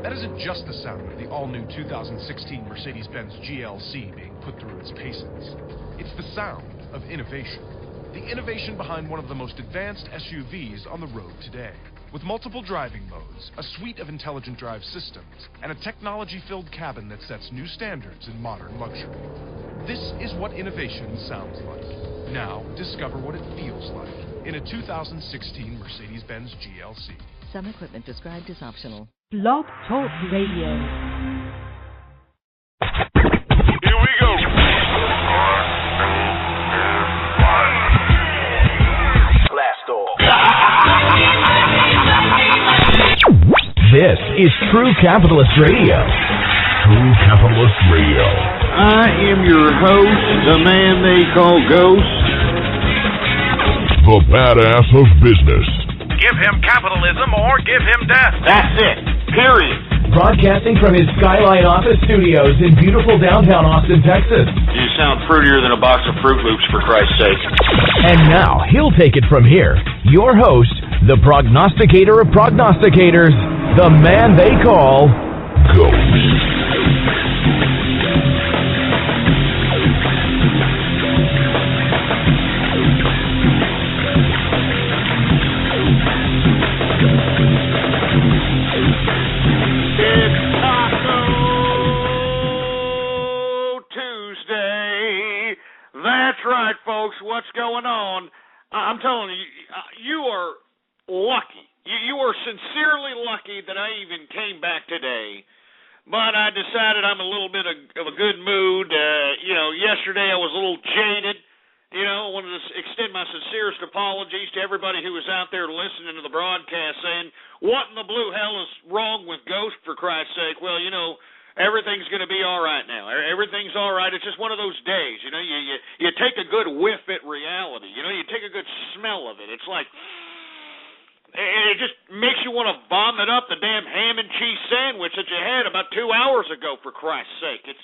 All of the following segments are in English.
That isn't just the sound of the all-new 2016 Mercedes-Benz GLC being put through its paces. It's the sound of innovation. The innovation behind one of the most advanced SUVs on the road today. With multiple driving modes, a suite of intelligent drive systems, and a technology-filled cabin that sets new standards in modern luxury. This is what innovation sounds like. Now, discover what it feels like in a 2016 Mercedes-Benz GLC. Some equipment described as optional. Blog Talk Radio. Here we go. Blast off. This is True Capitalist Radio. True Capitalist Radio. I am your host, the man they call Ghost. The badass of business. Give him capitalism or give him death. That's it. Period. Broadcasting from his Skyline office studios in beautiful downtown Austin, Texas. You sound fruitier than a box of Fruit Loops, for Christ's sake. And now, he'll take it from here. Your host, the prognosticator of prognosticators, the man they call Ghost. Right, folks, what's going on? I'm telling you, you are lucky. You are sincerely lucky that I even came back today. But I decided I'm a little bit of a good mood. Yesterday I was a little jaded. I wanted to extend my sincerest apologies to everybody who was out there listening to the broadcast saying, what in the blue hell is wrong with Ghost, for Christ's sake? Well, everything's going to be all right now. Everything's all right. It's just one of those days. You take a good whiff at reality. You take a good smell of it. It's like, it just makes you want to vomit up the damn ham and cheese sandwich that you had about 2 hours ago, for Christ's sake. It's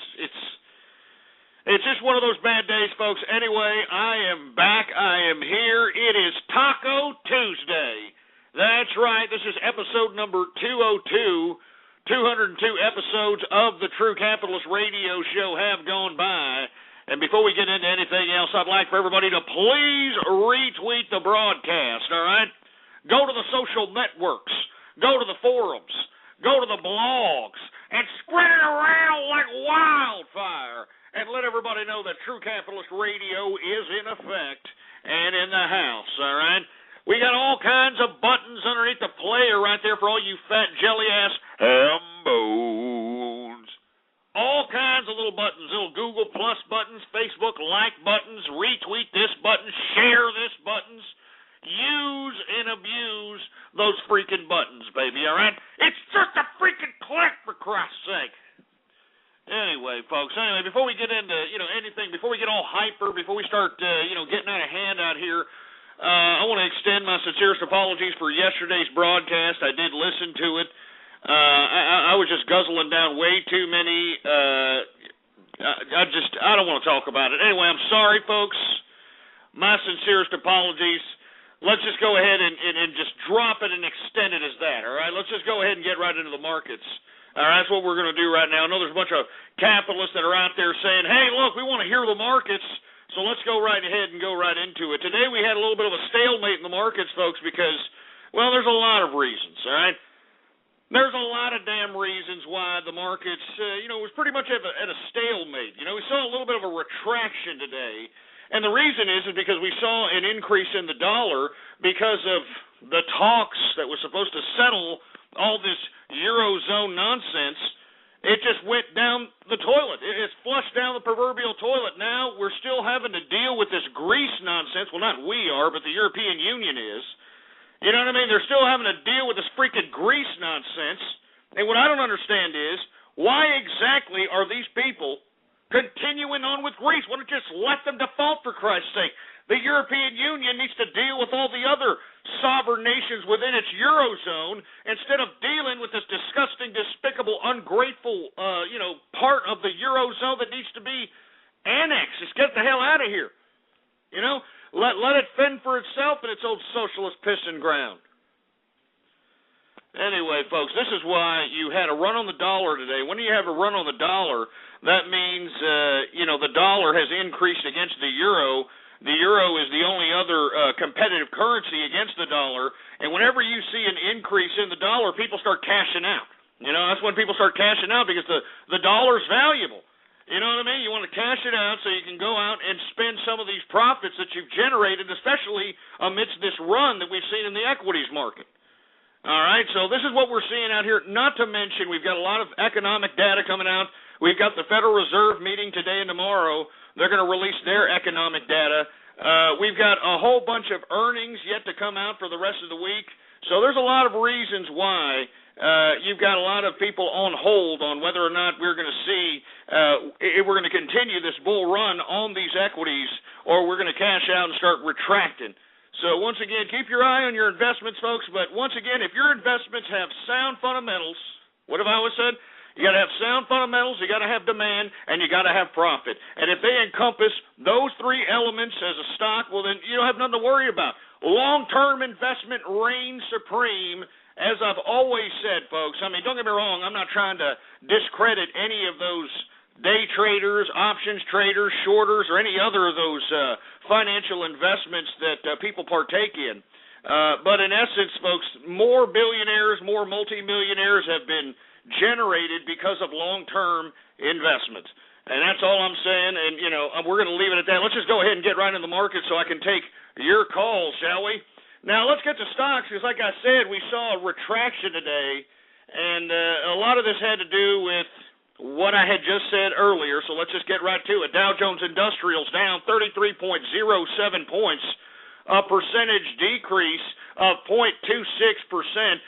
just one of those bad days, folks. Anyway, I am back. I am here. It is Taco Tuesday. That's right. This is episode number 202. 202 episodes of the True Capitalist Radio Show have gone by. And before we get into anything else, I'd like for everybody to please retweet the broadcast, all right? Go to the social networks. Go to the forums. Go to the blogs. And spread it around like wildfire. And let everybody know that True Capitalist Radio is in effect and in the house, all right? We got all kinds of buttons underneath the player right there for all you fat jelly-ass hambos. All kinds of little buttons, little Google Plus buttons, Facebook like buttons, retweet this button, share this buttons. Use and abuse those freaking buttons, baby, all right? It's just a freaking click, for Christ's sake. Anyway, folks, before we get into, anything, before we get all hyper, before we start, getting out of hand out here, I want to extend my sincerest apologies for yesterday's broadcast. I did listen to it. I was just guzzling down way too many. I don't want to talk about it. Anyway, I'm sorry, folks. My sincerest apologies. Let's just go ahead and just drop it and extend it as that, all right? Let's just go ahead and get right into the markets. All right, that's what we're going to do right now. I know there's a bunch of capitalists that are out there saying, hey, look, we want to hear the markets. So let's go right ahead and go right into it. Today we had a little bit of a stalemate in the markets, folks, because, well, there's a lot of reasons, all right? There's a lot of damn reasons why the markets, was pretty much at a stalemate. We saw a little bit of a retraction today, and the reason is because we saw an increase in the dollar because of the talks that was supposed to settle all this Eurozone nonsense. It just went down the toilet. It's flushed down the proverbial toilet. Now we're still having to deal with this Greece nonsense. Well, not we are, but the European Union is. You know what I mean? They're still having to deal with this freaking Greece nonsense. And what I don't understand is, why exactly are these people continuing on with Greece? Why don't you just let them default, for Christ's sake? The European Union needs to deal with all the other sovereign nations within its Eurozone instead of dealing with this disgusting, despicable, ungrateful, part of the Eurozone that needs to be annexed. Just get the hell out of here. Let it fend for itself in its old socialist pissing ground. Anyway, folks, this is why you had a run on the dollar today. When you have a run on the dollar, that means, the dollar has increased against the euro. The euro is the only other competitive currency against the dollar. And whenever you see an increase in the dollar, people start cashing out. That's when people start cashing out because the dollar's valuable. You know what I mean? You want to cash it out so you can go out and spend some of these profits that you've generated, especially amidst this run that we've seen in the equities market. All right, so this is what we're seeing out here. Not to mention, we've got a lot of economic data coming out. We've got the Federal Reserve meeting today and tomorrow. They're going to release their economic data. We've got a whole bunch of earnings yet to come out for the rest of the week. So there's a lot of reasons why you've got a lot of people on hold on whether or not we're going to see if we're going to continue this bull run on these equities or we're going to cash out and start retracting. So once again, keep your eye on your investments, folks. But once again, if your investments have sound fundamentals, what have I always said? You got to have sound fundamentals, you got to have demand, and you got to have profit. And if they encompass those three elements as a stock, well, then you don't have nothing to worry about. Long-term investment reigns supreme, as I've always said, folks. I mean, don't get me wrong, I'm not trying to discredit any of those day traders, options traders, shorters, or any other of those financial investments that people partake in. But in essence, folks, more billionaires, more multimillionaires have been generated because of long-term investments. And that's all I'm saying, and, we're going to leave it at that. Let's just go ahead and get right in the market so I can take your calls, shall we? Now, let's get to stocks, because like I said, we saw a retraction today, and a lot of this had to do with what I had just said earlier, so let's just get right to it. Dow Jones Industrials down 33.07 points, a percentage decrease of 0.26%,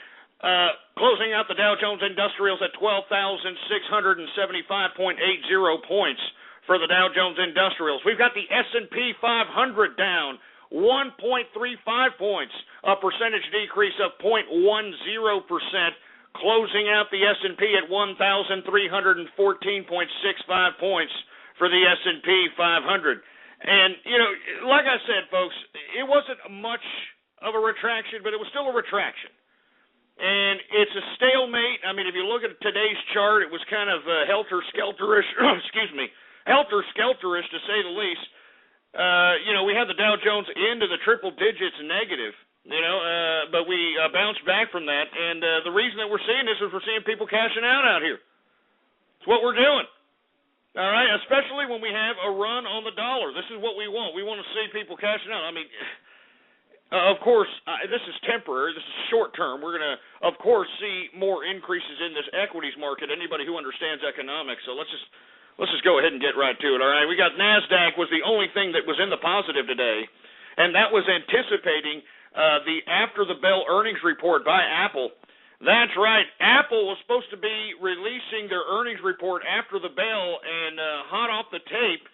closing out the Dow Jones Industrials at 12,675.80 points for the Dow Jones Industrials. We've got the S&P 500 down 1.35 points, a percentage decrease of 0.10%. Closing out the S&P at 1,314.65 points for the S&P 500. And, like I said, folks, it wasn't much of a retraction, but it was still a retraction. And it's a stalemate. I mean, if you look at today's chart, it was kind of helter-skelterish, helter-skelterish to say the least. We had the Dow Jones into the triple digits negative. But we bounced back from that, and the reason that we're seeing this is we're seeing people cashing out here. It's what we're doing, all right, especially when we have a run on the dollar. This is what we want. We want to see people cashing out. I mean, of course, this is temporary. This is short-term. We're going to, of course, see more increases in this equities market, anybody who understands economics. So let's just go ahead and get right to it, all right? We got NASDAQ was the only thing that was in the positive today, and that was anticipating the after-the-bell earnings report by Apple. That's right. Apple was supposed to be releasing their earnings report after the bell, and hot off the tape,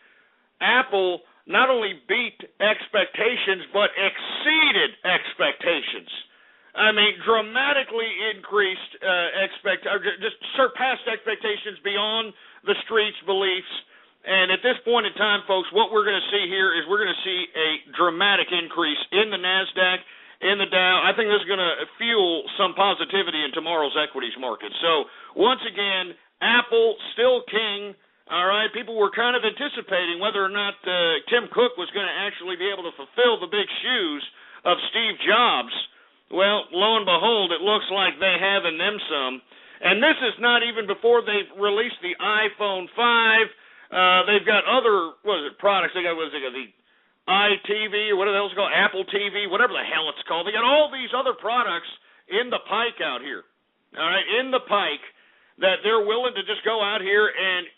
Apple not only beat expectations, but exceeded expectations. I mean, dramatically increased just surpassed expectations beyond the street's beliefs. And at this point in time, folks, what we're going to see here is we're going to see a dramatic increase in the NASDAQ, in the Dow. I think this is going to fuel some positivity in tomorrow's equities market. So, once again, Apple still king. All right, people were kind of anticipating whether or not Tim Cook was going to actually be able to fulfill the big shoes of Steve Jobs. Well, lo and behold, it looks like they have in them some. And this is not even before they've released the iPhone 5. They've got other, products. They got the iTV, or whatever the hell it's called, Apple TV, whatever the hell it's called. They got all these other products in the pike out here, all right, in the pike, that they're willing to just go out here and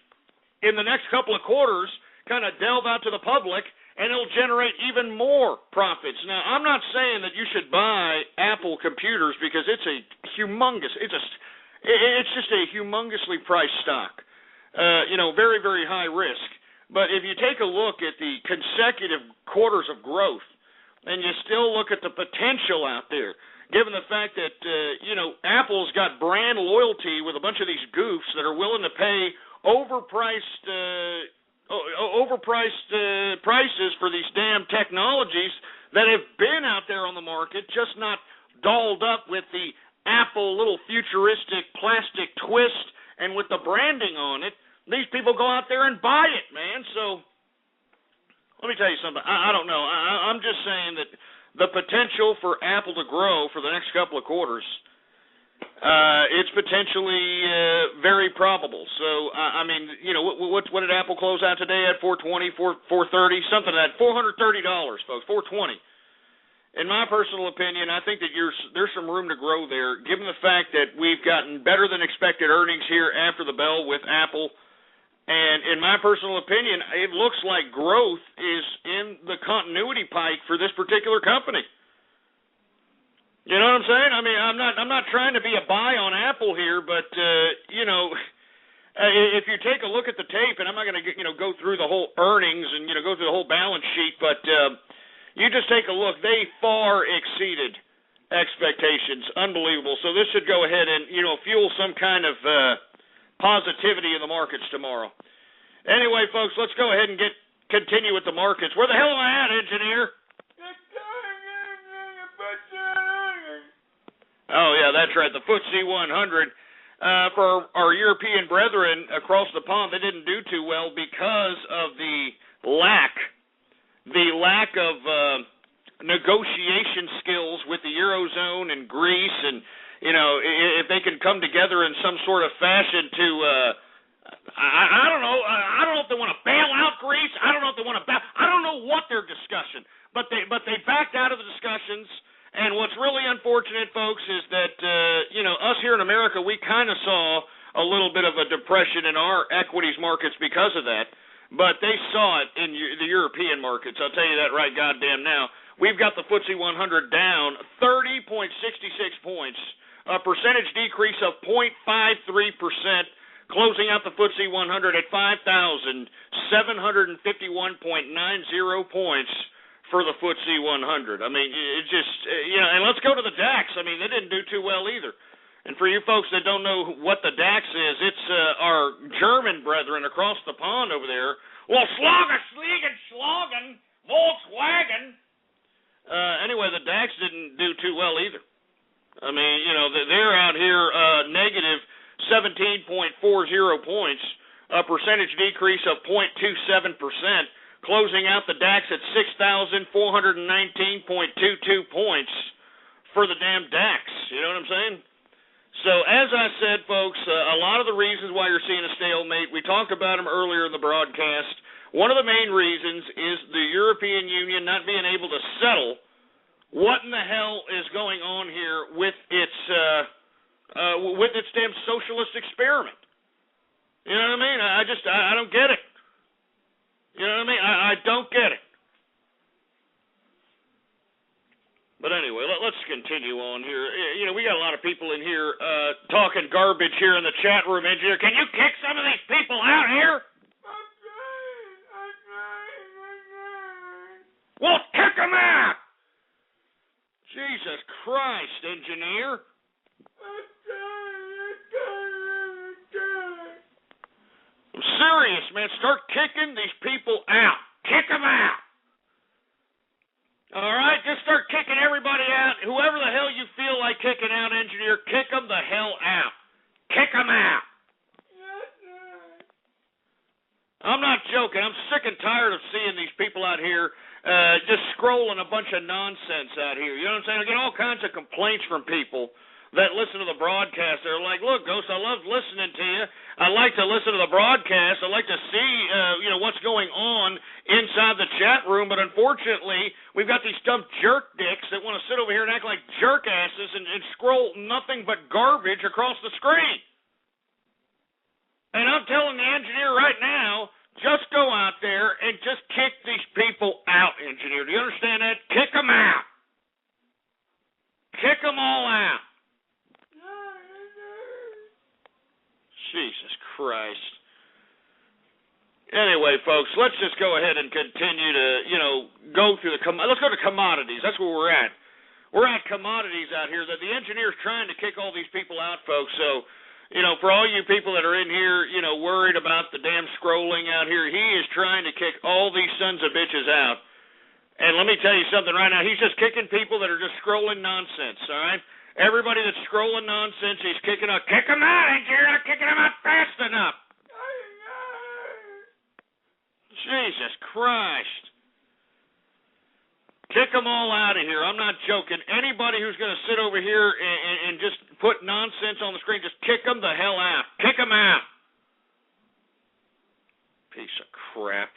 in the next couple of quarters kind of delve out to the public, and it'll generate even more profits. Now, I'm not saying that you should buy Apple computers because it's a humongous, it's just a humongously priced stock. Very, very high risk. But if you take a look at the consecutive quarters of growth, and you still look at the potential out there, given the fact that, Apple's got brand loyalty with a bunch of these goofs that are willing to pay overpriced prices for these damn technologies that have been out there on the market, just not dolled up with the Apple little futuristic plastic twist and with the branding on it, these people go out there and buy it, man. So let me tell you something. I don't know. I'm just saying that the potential for Apple to grow for the next couple of quarters, it's potentially very probable. So, I mean, you know, what did Apple close out today at? $420, $430, something like that. $430, folks, $420. In my personal opinion, I think that there's some room to grow there, given the fact that we've gotten better than expected earnings here after the bell with Apple. And in my personal opinion, it looks like growth is in the continuity pike for this particular company. You know what I'm saying? I mean, I'm not trying to be a buy on Apple here, but you know, if you take a look at the tape, and I'm not going to go through the whole earnings and go through the whole balance sheet, but you just take a look. They far exceeded expectations. Unbelievable. So this should go ahead and fuel some kind of positivity in the markets tomorrow. Anyway, folks, let's go ahead and continue with the markets. Where the hell am I at, engineer? Oh, yeah, that's right, the FTSE 100. For our European brethren across the pond, they didn't do too well because of the lack of negotiation skills with the Eurozone and Greece, and if they can come together in some sort of fashion to, I don't know if they want to bail out Greece. I don't know if they want to I don't know what they're discussing, but they backed out of the discussions. And what's really unfortunate, folks, is that us here in America, we kind of saw a little bit of a depression in our equities markets because of that. But they saw it in the European markets. I'll tell you that right goddamn now. We've got the FTSE 100 down 30.66 points. A percentage decrease of 0.53%, closing out the FTSE 100 at 5,751.90 points for the FTSE 100. I mean, it just, and let's go to the DAX. I mean, they didn't do too well either. And for you folks that don't know what the DAX is, it's our German brethren across the pond over there. Well, Schlagen, Volkswagen. Anyway, the DAX didn't do too well either. I mean, they're out here negative 17.40 points, a percentage decrease of 0.27%, closing out the DAX at 6,419.22 points for the damn DAX. You know what I'm saying? So, as I said, folks, a lot of the reasons why you're seeing a stalemate, we talked about them earlier in the broadcast. One of the main reasons is the European Union not being able to settle what in the hell is going on here with its damn socialist experiment. You know what I mean? I don't get it. You know what I mean? I don't get it. But anyway, let's continue on here. We got a lot of people in here talking garbage here in the chat room. Engineer, can you kick some of these people out here? Well, kick them out! Jesus Christ, engineer. I'm serious, man. Start kicking these people out. Kick them out. All right? Just start kicking everybody out. Whoever the hell you feel like kicking out, engineer, kick them the hell out. Kick them out. I'm not joking. I'm sick and tired of seeing these people out here just scrolling a bunch of nonsense out here. You know what I'm saying? I get all kinds of complaints from people that listen to the broadcast. They're like, look, Ghost, I love listening to you. I like to listen to the broadcast. I like to see, what's going on inside the chat room. But unfortunately, we've got these dumb jerk dicks that want to sit over here and act like jerk asses and scroll nothing but garbage across the screen. And I'm telling the engineer right now, just go out there and just kick these people out, engineer. Do you understand that? Kick them out. Kick them all out. Jesus Christ. Anyway, folks, let's just go ahead and continue to, go through let's go to commodities. That's where we're at. We're at commodities out here. The engineer's trying to kick all these people out, folks. So, for all you people that are in here, worried about the damn scrolling out here, he is trying to kick all these sons of bitches out. And let me tell you something right now. He's just kicking people that are just scrolling nonsense, all right? Everybody that's scrolling nonsense, he's kicking out. Kick him out, ain't you? You're not kicking him out fast enough. Jesus Christ. Kick them all out of here. I'm not joking. Anybody who's going to sit over here and just put nonsense on the screen, just kick them the hell out. Kick them out. Piece of crap.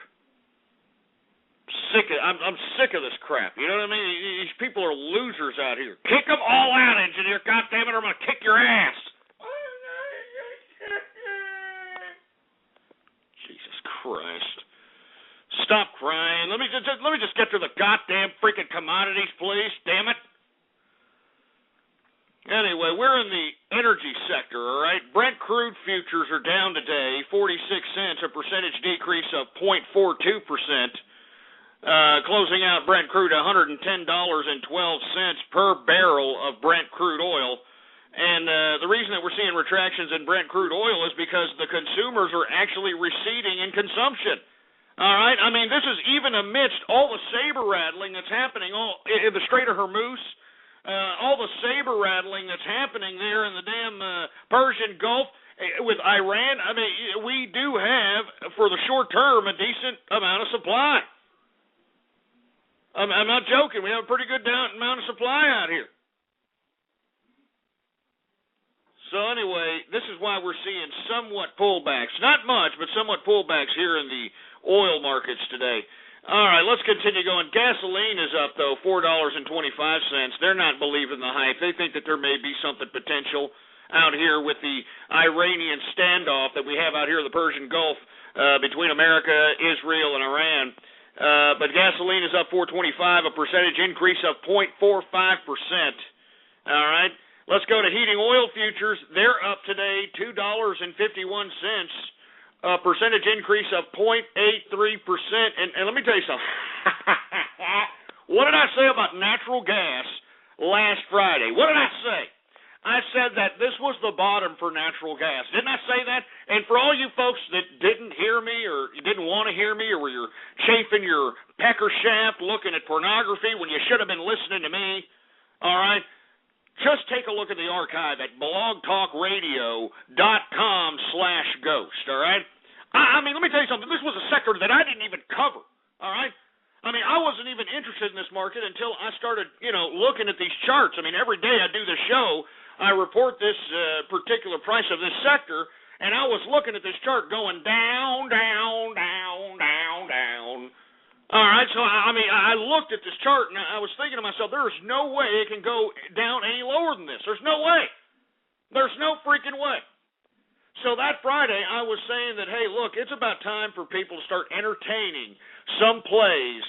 I'm sick of this crap. You know what I mean? These people are losers out here. Kick them all out, engineer. God damn it, or I'm going to kick your ass. Jesus Christ. Stop crying. Let me just get to the goddamn freaking commodities, please. Damn it. Anyway, we're in the energy sector, all right? Brent crude futures are down today, 46 cents, a percentage decrease of 0.42%. Closing out Brent crude $110.12 per barrel of Brent crude oil. And the reason that we're seeing retractions in Brent crude oil is because the consumers are actually receding in consumption. All right? I mean, this is even amidst all the saber rattling that's happening in the Strait of Hormuz. All the saber rattling that's happening there in the damn Persian Gulf with Iran. I mean, we do have, for the short term, a decent amount of supply. I'm not joking. We have a pretty good amount of supply out here. So anyway, this is why we're seeing somewhat pullbacks. Not much, but somewhat pullbacks here in the oil markets today. All right, let's continue going. Gasoline is up, though, $4.25. They're not believing the hype. They think that there may be something potential out here with the Iranian standoff that we have out here in the Persian Gulf between America, Israel, and Iran. But gasoline is up $4.25, a percentage increase of 0.45%. All right, let's go to heating oil futures. They're up today, $2.51. A percentage increase of 0.83%. And let me tell you something. What did I say about natural gas last Friday? What did I say? I said that this was the bottom for natural gas. Didn't I say that? And for all you folks that didn't hear me or you didn't want to hear me or were you're chafing your pecker shaft looking at pornography when you should have been listening to me, all right? Just take a look at the archive at blogtalkradio.com/ghost, all right? I mean, let me tell you something. This was a sector that I didn't even cover, all right? I mean, I wasn't even interested in this market until I started, looking at these charts. I mean, every day I do the show, I report this particular price of this sector, and I was looking at this chart going down, down, down, down, down. All right, so, I mean, I looked at this chart, and I was thinking to myself, there is no way it can go down any lower than this. There's no way. There's no freaking way. So that Friday, I was saying that, hey, look, it's about time for people to start entertaining some plays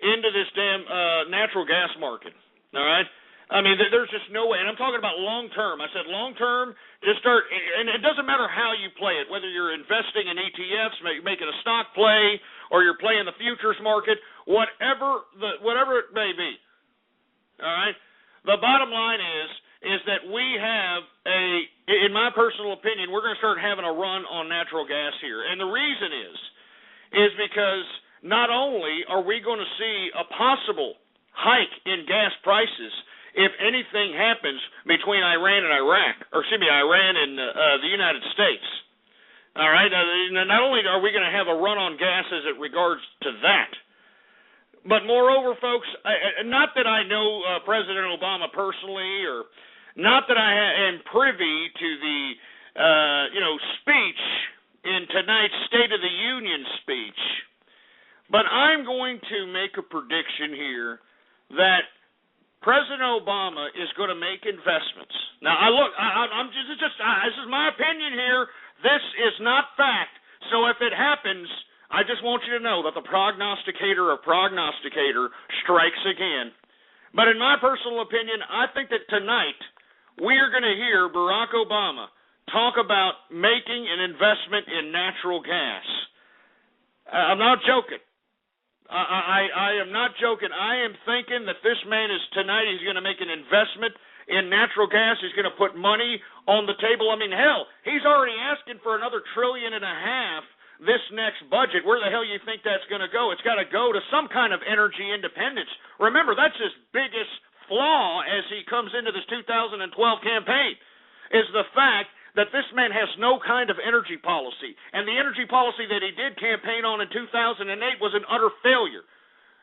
into this damn natural gas market, all right? I mean, there's just no way. And I'm talking about long-term. I said long-term, just start, and it doesn't matter how you play it, whether you're investing in ETFs, making a stock play, or you're playing the futures market, whatever it may be, all right? The bottom line is that we have in my personal opinion, we're going to start having a run on natural gas here. And the reason is because not only are we going to see a possible hike in gas prices if anything happens between Iran and Iran and the United States. All right? Not only are we going to have a run on gas as it regards to that, but moreover, folks, not that I know President Obama personally or not that I am privy to the, speech in tonight's State of the Union speech, but I'm going to make a prediction here that President Obama is going to make investments. Now, this is my opinion here. This is not fact. So if it happens, I just want you to know that the prognosticator strikes again. But in my personal opinion, I think that tonight we are going to hear Barack Obama talk about making an investment in natural gas. I'm not joking. I am not joking. I am thinking that this man tonight he's going to make an investment in natural gas. He's going to put money on the table. I mean, hell, he's already asking for another $1.5 trillion this next budget. Where the hell you think that's going to go? It's got to go to some kind of energy independence. Remember, that's his biggest flaw as he comes into this 2012 campaign is the fact that this man has no kind of energy policy. And the energy policy that he did campaign on in 2008 was an utter failure.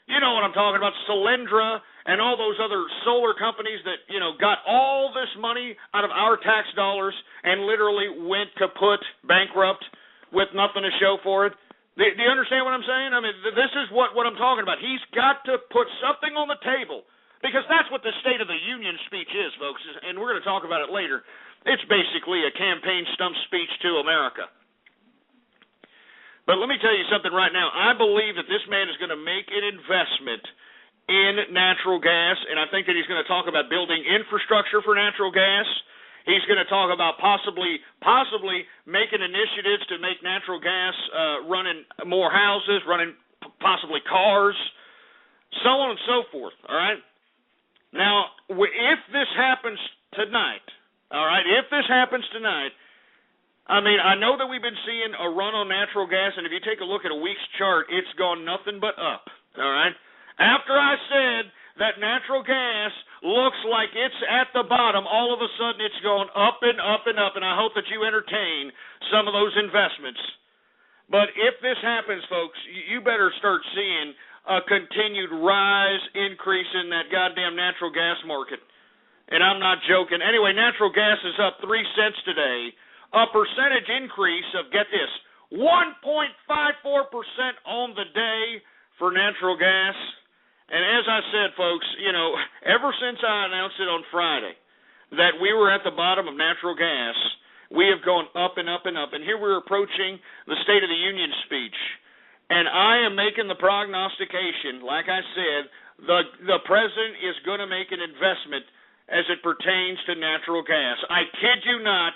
You know what I'm talking about, Solyndra and all those other solar companies that, got all this money out of our tax dollars and literally went kaput, bankrupt, with nothing to show for it. Do you understand what I'm saying? I mean, this is what I'm talking about. He's got to put something on the table, because that's what the State of the Union speech is, folks, and we're going to talk about it later. It's basically a campaign stump speech to America. But let me tell you something right now. I believe that this man is going to make an investment in natural gas, and I think that he's going to talk about building infrastructure for natural gas. He's going to talk about possibly making initiatives to make natural gas running more houses, running possibly cars, so on and so forth, all right? Now, if this happens tonight, I mean, I know that we've been seeing a run on natural gas, and if you take a look at a week's chart, it's gone nothing but up, all right? After I said that natural gas looks like it's at the bottom, all of a sudden it's going up and up and up, and I hope that you entertain some of those investments. But if this happens, folks, you better start seeing a continued rise, increase in that goddamn natural gas market. And I'm not joking. Anyway, natural gas is up 3 cents today. A percentage increase of, get this, 1.54% on the day for natural gas. And as I said, folks, ever since I announced it on Friday that we were at the bottom of natural gas, we have gone up and up and up. And here we're approaching the State of the Union speech. And I am making the prognostication, like I said, the president is going to make an investment as it pertains to natural gas. I kid you not.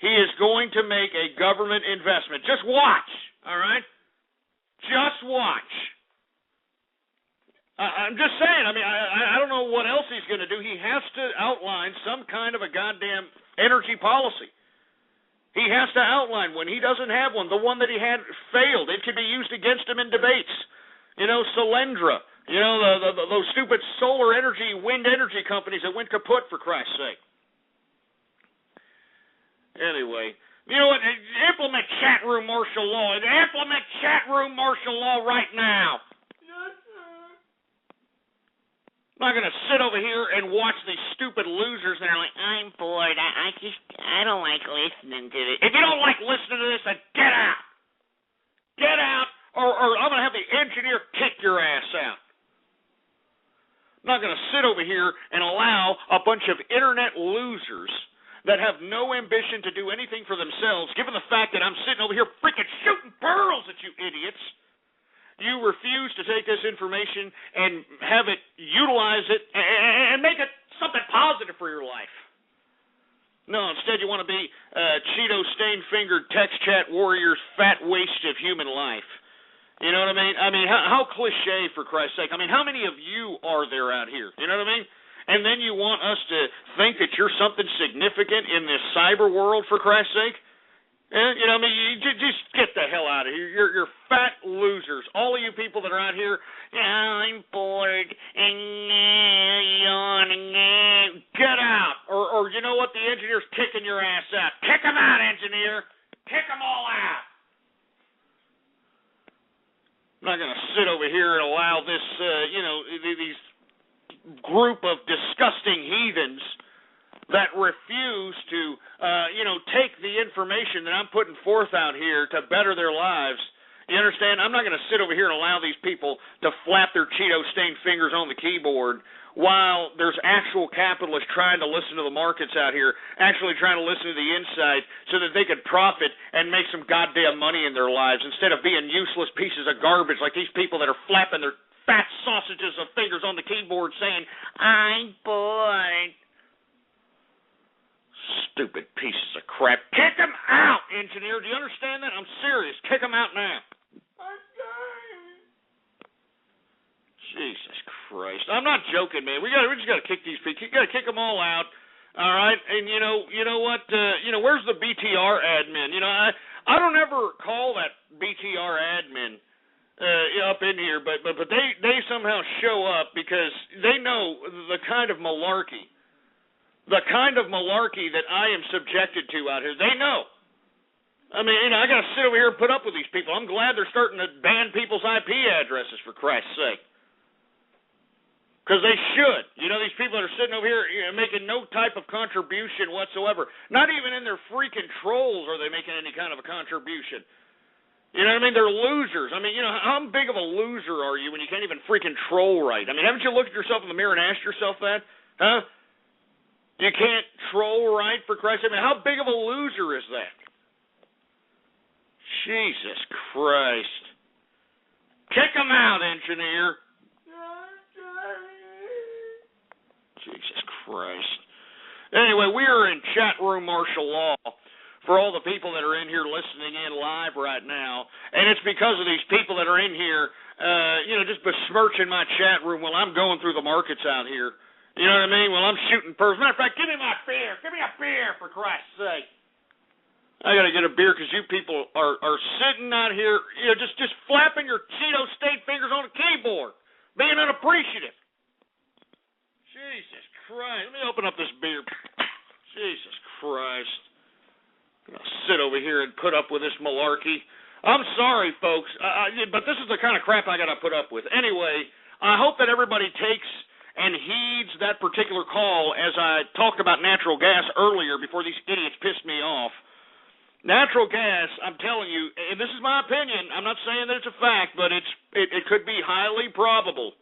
He is going to make a government investment. Just watch, all right? Just watch. I'm just saying, I mean, I don't know what else he's going to do. He has to outline some kind of a goddamn energy policy. He has to outline when he doesn't have one. The one that he had failed. It could be used against him in debates. Solyndra, those stupid solar energy, wind energy companies that went kaput, for Christ's sake. Anyway, you know what? Implement chat room martial law. Implement chat room martial law right now. I'm not going to sit over here and watch these stupid losers that are like, I'm bored. I don't like listening to it. If you don't like listening to this, then get out. Get out, or I'm going to have the engineer kick your ass out. I'm not going to sit over here and allow a bunch of internet losers that have no ambition to do anything for themselves, given the fact that I'm sitting over here freaking shooting pearls at you idiots. You refuse to take this information and have it, utilize it, and make it something positive for your life. No, instead you want to be Cheeto stain-fingered text chat warriors, fat waste of human life. You know what I mean? I mean, how cliche, for Christ's sake. I mean, how many of you are there out here? You know what I mean? And then you want us to think that you're something significant in this cyber world, for Christ's sake? You know what I mean? You just get the hell out of here. You're fat losers. All of you people that are out here, I'm bored, and yawning. Get out. Or you know what? The engineer's kicking your ass out. Kick him out, engineer. Kick them all out. I'm not going to sit over here and allow this, these group of disgusting heathens that refuse to, take the information that I'm putting forth out here to better their lives. You understand? I'm not going to sit over here and allow these people to flap their Cheeto-stained fingers on the keyboard while there's actual capitalists trying to listen to the markets out here, actually trying to listen to the insight so that they could profit and make some goddamn money in their lives instead of being useless pieces of garbage like these people that are flapping their fat sausages of fingers on the keyboard saying, I'm bored. Stupid pieces of crap. Kick them out, engineer. Do you understand that? I'm serious. Kick them out now. Jesus Christ. I'm not joking, man. We just got to kick these people. You got to kick them all out. All right? And you know what? Where's the BTR admin? I don't ever call that BTR admin up in here, but they somehow show up because they know the kind of malarkey that I am subjected to out here. They know. I mean, I got to sit over here and put up with these people. I'm glad they're starting to ban people's IP addresses, for Christ's sake. Because they should. These people that are sitting over here making no type of contribution whatsoever. Not even in their freaking trolls are they making any kind of a contribution. You know what I mean? They're losers. I mean, how big of a loser are you when you can't even freaking troll right? I mean, haven't you looked at yourself in the mirror and asked yourself that? Huh? You can't troll right, for Christ's sake? I mean, how big of a loser is that? Jesus Christ. Kick him out, engineer. Jesus Christ. Anyway, we are in chat room martial law for all the people that are in here listening in live right now. And it's because of these people that are in here, just besmirching my chat room while I'm going through the markets out here. You know what I mean? While I'm shooting first. Matter of fact, give me my beer. Give me a beer, for Christ's sake. I got to get a beer because you people are sitting out here, just flapping your Cheeto State fingers on a keyboard, being unappreciative. Jesus Christ. Let me open up this beer. Jesus Christ. I'll sit over here and put up with this malarkey. I'm sorry, folks, but this is the kind of crap I got to put up with. Anyway, I hope that everybody takes and heeds that particular call as I talked about natural gas earlier before these idiots pissed me off. Natural gas, I'm telling you, and this is my opinion, I'm not saying that it's a fact, but it could be highly probable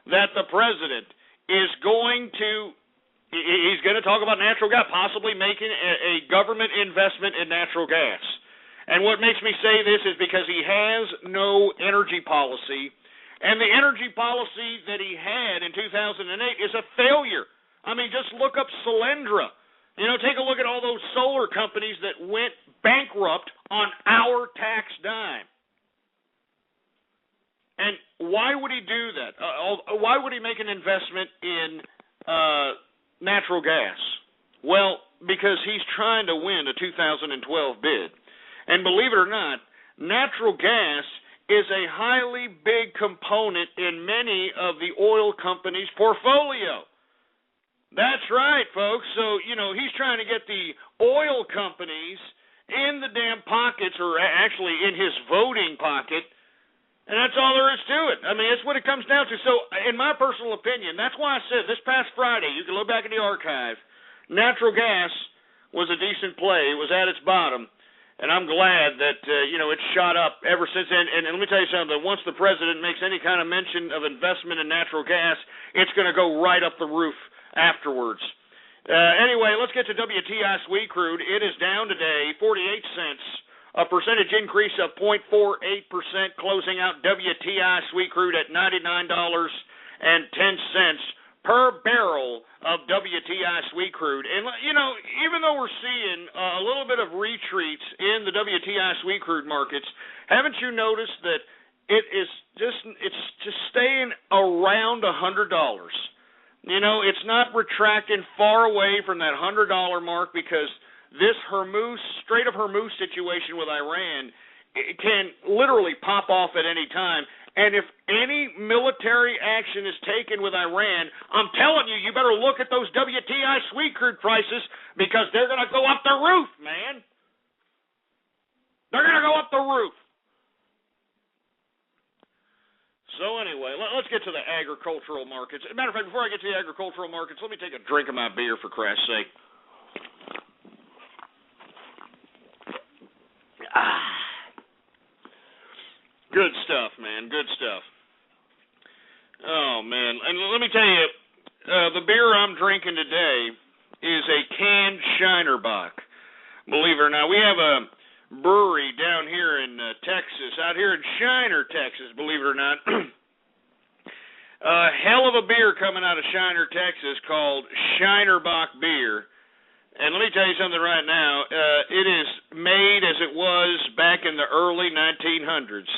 that the president is going to talk about natural gas, possibly making a government investment in natural gas. And what makes me say this is because he has no energy policy, and the energy policy that he had in 2008 is a failure. I mean, just look up Solyndra. Take a look at all those solar companies that went bankrupt on our tax dime. And why would he do that? Why would he make an investment in natural gas? Well, because he's trying to win a 2012 bid. And believe it or not, natural gas is a highly big component in many of the oil companies' portfolio. That's right, folks. So, he's trying to get the oil companies in the damn pockets, or actually in his voting pocket, and that's all there is to it. I mean, that's what it comes down to. So, in my personal opinion, that's why I said this past Friday, you can look back in the archive, natural gas was a decent play. It was at its bottom, and I'm glad that, it's shot up ever since then. And let me tell you something, once the president makes any kind of mention of investment in natural gas, it's going to go right up the roof afterwards. Anyway, let's get to WTI sweet crude. It is down today, 48 cents. A percentage increase of 0.48%, closing out WTI sweet crude at $99.10 per barrel of WTI sweet crude. And, even though we're seeing a little bit of retreats in the WTI sweet crude markets, haven't you noticed that it's just staying around $100? It's not retracting far away from that $100 mark because this Strait of Hormuz situation with Iran, it can literally pop off at any time. And if any military action is taken with Iran, I'm telling you, you better look at those WTI sweet crude prices because they're going to go up the roof, man. They're going to go up the roof. So anyway, let's get to the agricultural markets. As a matter of fact, before I get to the agricultural markets, let me take a drink of my beer, for Christ's sake. Good stuff, man. Good stuff. Oh, man. And let me tell you, the beer I'm drinking today is a canned Shinerbach. Believe it or not, we have a brewery down here in Texas, out here in Shiner, Texas, believe it or not. A hell of a beer coming out of Shiner, Texas called Shinerbach beer. And let me tell you something right now. It is made as it was back in the early 1900s.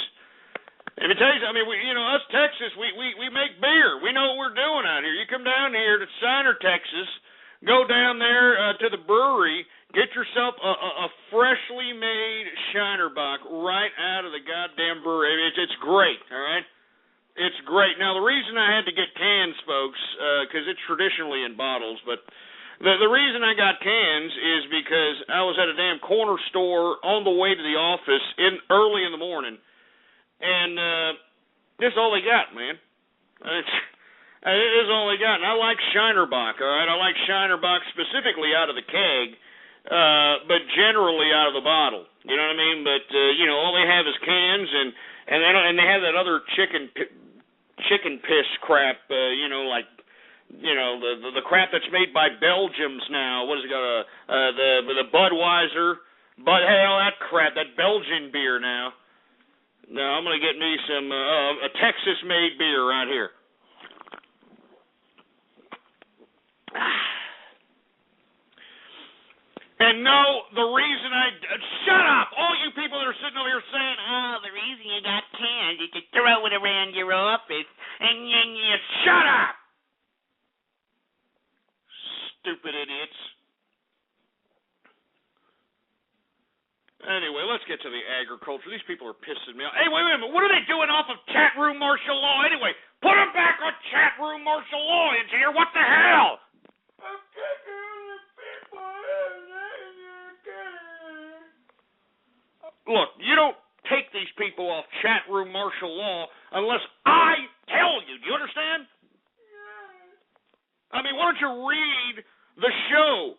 Let me tell you something. I mean, us Texas, we make beer. We know what we're doing out here. You come down here to Shiner, Texas, go down there to the brewery, get yourself a freshly made Shinerbach right out of the goddamn brewery. It's great. it's traditionally in bottles, but the reason I got cans is because I was at a damn corner store on the way to the office early in the morning, and this is all they got, man. It is all they got, and I like Shinerbach, all right? I like Shinerbach specifically out of the keg, but generally out of the bottle. You know what I mean? But, all they have is cans, and they have that other chicken piss crap, the crap that's made by Belgians now. What is it got? The Budweiser, hell, that crap, that Belgian beer now. No, I'm going to get me some a Texas-made beer right here. And no, the reason shut up! All you people that are sitting over here saying, oh, the reason you got canned is to throw it around your office, and you shut up! Stupid idiots. Anyway, let's get to the agriculture. These people are pissing me off. Hey, wait a minute. What are they doing off of chat room martial law anyway? Put them back on chat room martial law, engineer. What the hell? Look, you don't take these people off chat room martial law unless I tell you. Do you understand? I mean, why don't you read the show,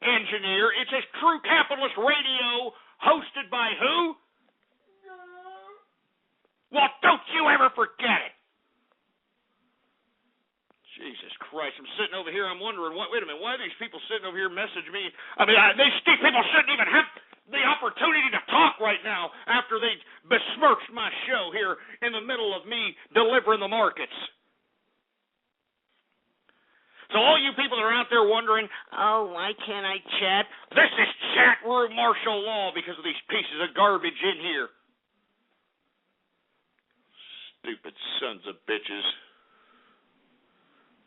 engineer? It says True Capitalist Radio, hosted by who? Well, don't you ever forget it. Jesus Christ, I'm sitting over here, I'm wondering, wait a minute, why are these people sitting over here messaging me? I mean, these people shouldn't even have the opportunity to talk right now after they besmirched my show here in the middle of me delivering the markets. So all you people that are out there wondering, oh, why can't I chat? This is chat room martial law because of these pieces of garbage in here. Stupid sons of bitches.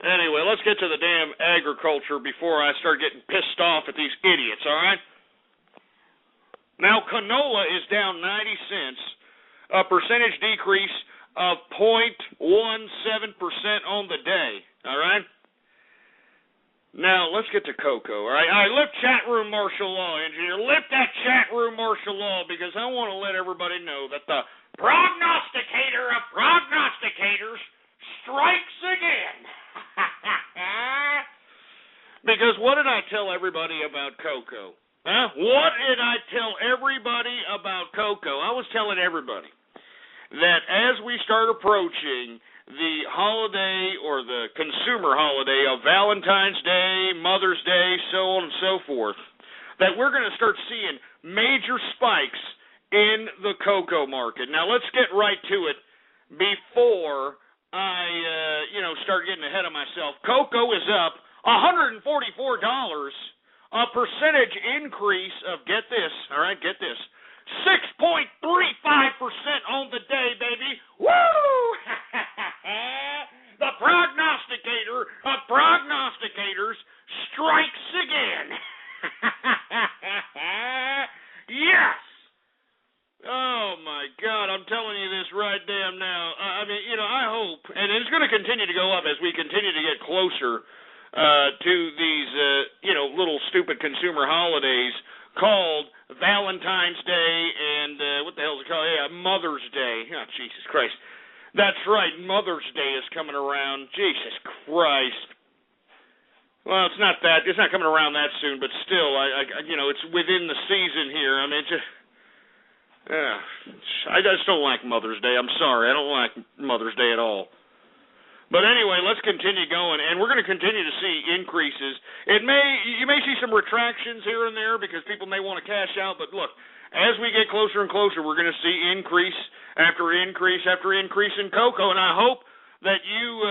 Anyway, let's get to the damn agriculture before I start getting pissed off at these idiots, all right? Now, canola is down 90 cents, a percentage decrease of 0.17% on the day, all right? Now, let's get to cocoa, all right? All right, lift chat room martial law, engineer. Lift that chat room martial law because I want to let everybody know that the prognosticator of prognosticators strikes again. Because what did I tell everybody about cocoa? Huh? What did I tell everybody about cocoa? I was telling everybody that as we start approaching the holiday or the consumer holiday of Valentine's Day, Mother's Day, so on and so forth, that we're going to start seeing major spikes in the cocoa market. Now, let's get right to it before I start getting ahead of myself. Cocoa is up $144, a percentage increase of, get this, all right, get this, 6.35% on the day, baby. Woo! The prognosticator of prognosticators strikes again. Yes! Oh, my God, I'm telling you this right damn now. I mean, I hope, and it's going to continue to go up as we continue to get closer to these, little stupid consumer holidays called Valentine's Day and, what the hell is it called? Yeah, Mother's Day. Oh, Jesus Christ. That's right, Mother's Day is coming around. Jesus Christ. Well, it's not coming around that soon, but still, it's within the season here. I mean, I just don't like Mother's Day. I'm sorry. I don't like Mother's Day at all. But anyway, let's continue going, and we're going to continue to see increases. You may see some retractions here and there because people may want to cash out, but look, as we get closer and closer, we're going to see increase after increase after increase in cocoa, and I hope that you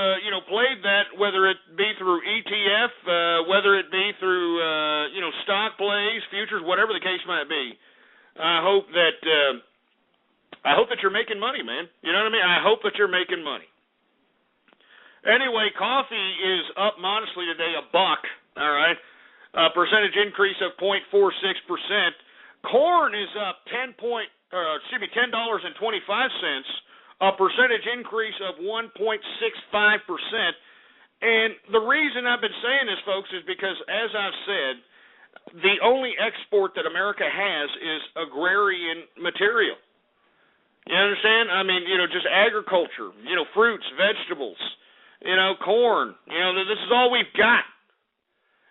played that, whether it be through ETF, whether it be through stock plays, futures, whatever the case might be. I hope that you're making money, man. You know what I mean? I hope that you're making money. Anyway, coffee is up modestly today, $1, all right? A percentage increase of 0.46%. Corn is up $10.25, a percentage increase of 1.65%. And the reason I've been saying this, folks, is because, as I've said, the only export that America has is agrarian material. You understand? I mean, just agriculture, fruits, vegetables, corn. This is all we've got.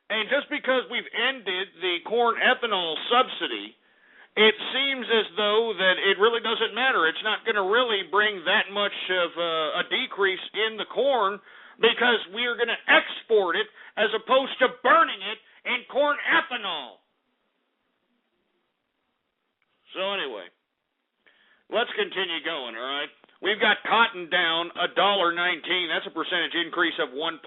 And just because we've ended the corn ethanol subsidy, it seems as though that it really doesn't matter. It's not going to really bring that much of a decrease in the corn because we are going to export it as opposed to burning it in corn ethanol. So anyway, let's continue going, all right? We've got cotton down $1.19. That's a percentage increase of 1.20%.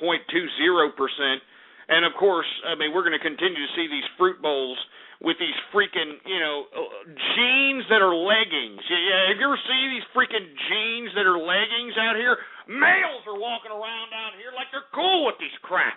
And, of course, I mean, we're going to continue to see these fruit bowls with these freaking, jeans that are leggings. Yeah, have you ever seen these freaking jeans that are leggings out here? Males are walking around out here like they're cool with these crap.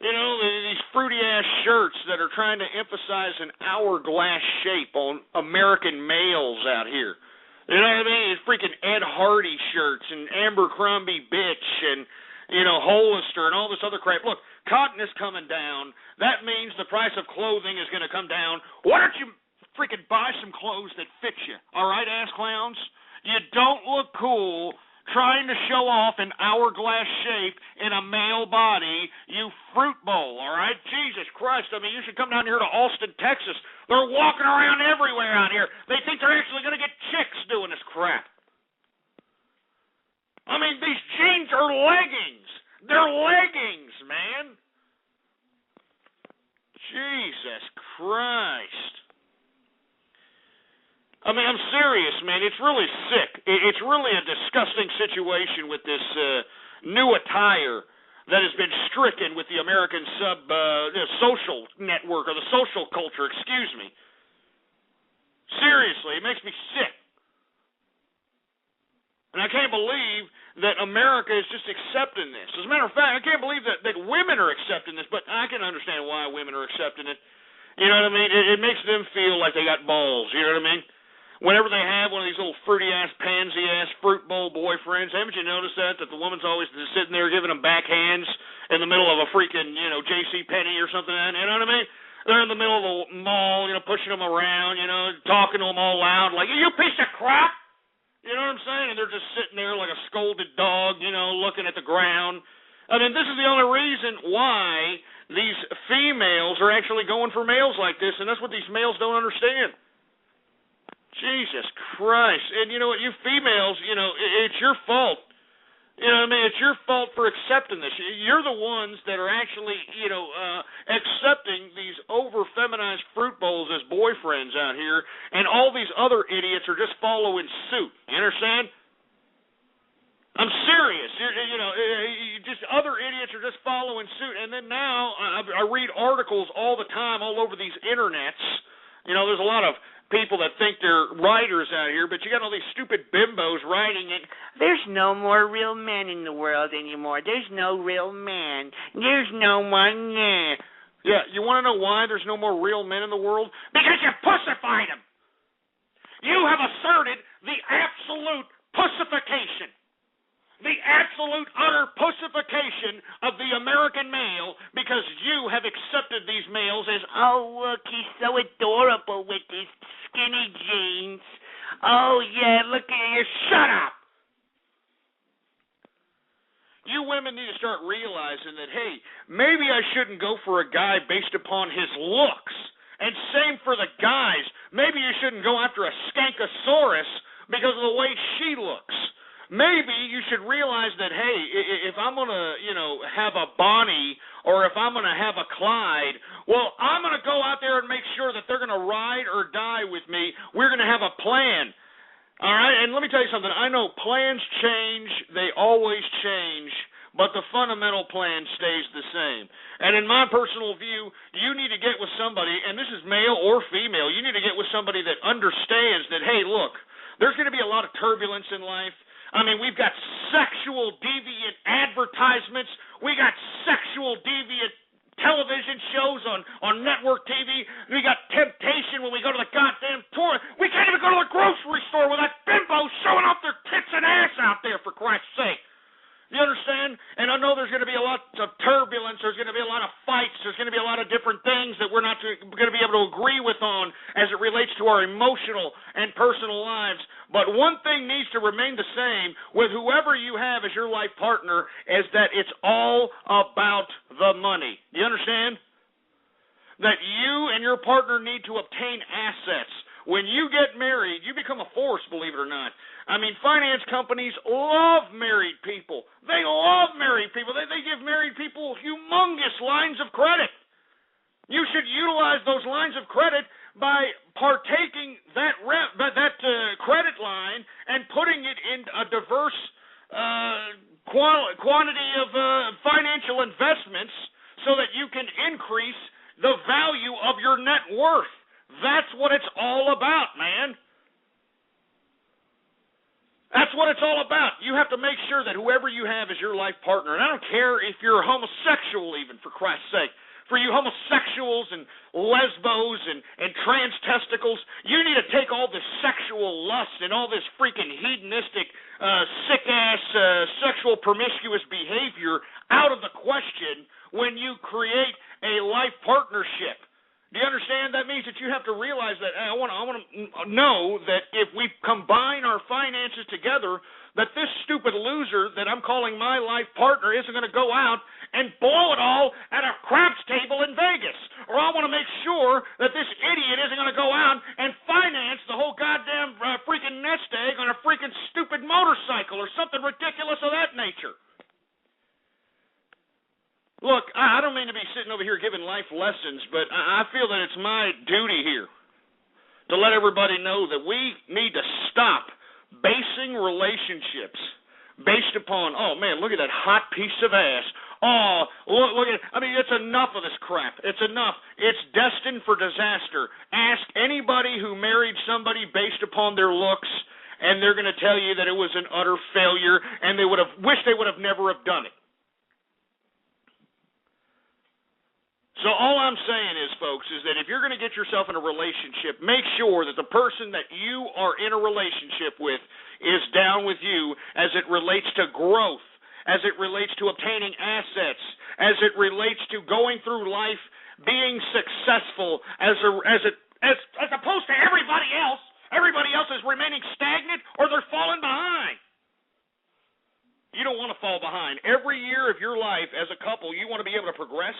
These fruity-ass shirts that are trying to emphasize an hourglass shape on American males out here. You know what I mean? It's freaking Ed Hardy shirts and Abercrombie Bitch and, Hollister and all this other crap. Look, cotton is coming down. That means the price of clothing is going to come down. Why don't you freaking buy some clothes that fit you? All right, ass clowns? You don't look cool trying to show off an hourglass shape in a male body, you fruit bowl, all right? Jesus Christ, I mean, you should come down here to Austin, Texas. They're walking around everywhere out here. They think they're actually going to get chicks doing this crap. I mean, these jeans are leggings. They're leggings, man. Jesus Christ. I mean, I'm serious, man. It's really sick. It's really a disgusting situation with this new attire that has been stricken with the American social network, or the social culture, excuse me. Seriously, it makes me sick. And I can't believe that America is just accepting this. As a matter of fact, I can't believe that women are accepting this, but I can understand why women are accepting it. You know what I mean? It makes them feel like they got balls, you know what I mean? Whenever they have one of these little fruity-ass, pansy-ass fruit bowl boyfriends, haven't you noticed that the woman's always sitting there giving them backhands in the middle of a freaking, J.C. Penney or something, you know what I mean? They're in the middle of the mall, pushing them around, talking to them all loud, like, you piece of crap! You know what I'm saying? And they're just sitting there like a scolded dog, looking at the ground. I mean, this is the only reason why these females are actually going for males like this, and that's what these males don't understand. Jesus Christ. And you know what, you females, it's your fault. You know what I mean? It's your fault for accepting this. You're the ones that are actually, accepting these over-feminized fruit bowls as boyfriends out here, and all these other idiots are just following suit. You understand? I'm serious. Just other idiots are just following suit. And then now I read articles all the time all over these internets. There's a lot of people that think they're writers out here, but you got all these stupid bimbos writing it. There's no more real men in the world anymore. There's no real man. There's no one there. Yeah, you want to know why there's no more real men in the world? Because you pussified them. You have asserted the absolute pussification. The absolute, utter pussification of the American male because you have accepted these males as, oh, look, he's so adorable with his skinny jeans. Oh, yeah, look at you. Shut up. You women need to start realizing that, hey, maybe I shouldn't go for a guy based upon his looks. And same for the guys. Maybe you shouldn't go after a skankosaurus because of the way she looks. Maybe you should realize that, hey, if I'm going to, have a Bonnie or if I'm going to have a Clyde, well, I'm going to go out there and make sure that they're going to ride or die with me. We're going to have a plan. All right? And let me tell you something. I know plans change. They always change. But the fundamental plan stays the same. And in my personal view, you need to get with somebody, and this is male or female, you need to get with somebody that understands that, hey, look, there's going to be a lot of turbulence in life. I mean, we've got sexual deviant advertisements. We got sexual deviant television shows on network TV. We got temptation when we go to the goddamn tour. We can't even go to the grocery store without bimbos showing off their tits and ass out there, for Christ's sake. You understand? And I know there's to our emotional and personal lives. But one thing needs to remain the same with whoever you have as your life partner, is that it's all about the money. Do you understand? That you and your partner need to obtain assets. When you get married, you become a force, believe it or not. I mean, finance companies love married people. They love married people. They give married people humongous lines of credit. You should utilize those lines of credit by partaking that credit line and putting it in a diverse quantity of financial investments so that you can increase the value of your net worth. That's what it's all about, man. That's what it's all about. You have to make sure that whoever you have as your life partner, and I don't care if you're homosexual even, for Christ's sake, for you homosexuals and lesbos and trans testicles, you need to take all this sexual lust and all this freaking hedonistic, sick-ass, sexual promiscuous behavior out of the question when you create a life partnership. Do you understand? That means that you have to realize that I want to know that if we combine our finances together, that this stupid loser that I'm calling my life partner isn't going to go out and blow it all at a craps table in Vegas. Or I want to make sure that this idiot isn't going to go out and finance the whole goddamn freaking nest egg on a freaking stupid motorcycle or something ridiculous of that nature. Look, I don't mean to be sitting over here giving life lessons, but I feel that it's my duty here to let everybody know that we need to stop basing relationships based upon, oh, man, look at that hot piece of ass. Oh, look at, I mean, it's enough of this crap. It's enough. It's destined for disaster. Ask anybody who married somebody based upon their looks, and they're going to tell you that it was an utter failure, and they would have wished they would have never have done it. So all I'm saying is, folks, is that if you're going to get yourself in a relationship, make sure that the person that you are in a relationship with is down with you as it relates to growth, as it relates to obtaining assets, as it relates to going through life being successful, as opposed to everybody else. Everybody else is remaining stagnant or they're falling behind. You don't want to fall behind. Every year of your life as a couple, you want to be able to progress.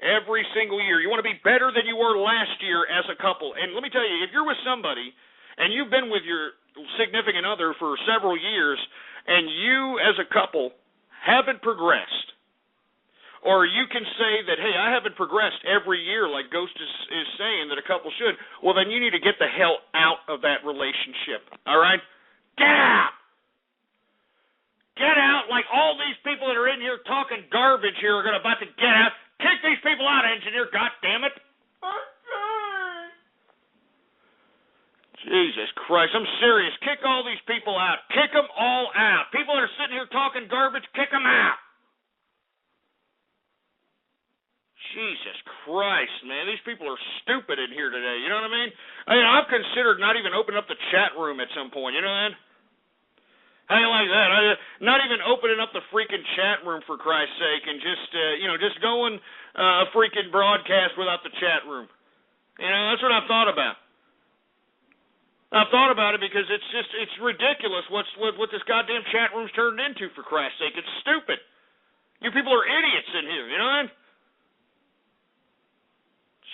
Every single year. You want to be better than you were last year as a couple. And let me tell you, if you're with somebody and you've been with your significant other for several years and you as a couple haven't progressed, or you can say that, hey, I haven't progressed every year like Ghost is saying that a couple should, well, then you need to get the hell out of that relationship. All right? Get out! Get out like all these people that are in here talking garbage here are about to get out. Kick these people out, engineer, goddammit. Jesus Christ, I'm serious. Kick all these people out. Kick them all out. People that are sitting here talking garbage, kick them out. Jesus Christ, man. These people are stupid in here today. You know what I mean? I've considered not even opening up the chat room at some point. You know that? How do you like that? Not even opening up the freaking chat room, for Christ's sake, and just going a freaking broadcast without the chat room. You know, that's what I've thought about. I've thought about it because it's ridiculous what this goddamn chat room's turned into, for Christ's sake. It's stupid. You people are idiots in here, you know what?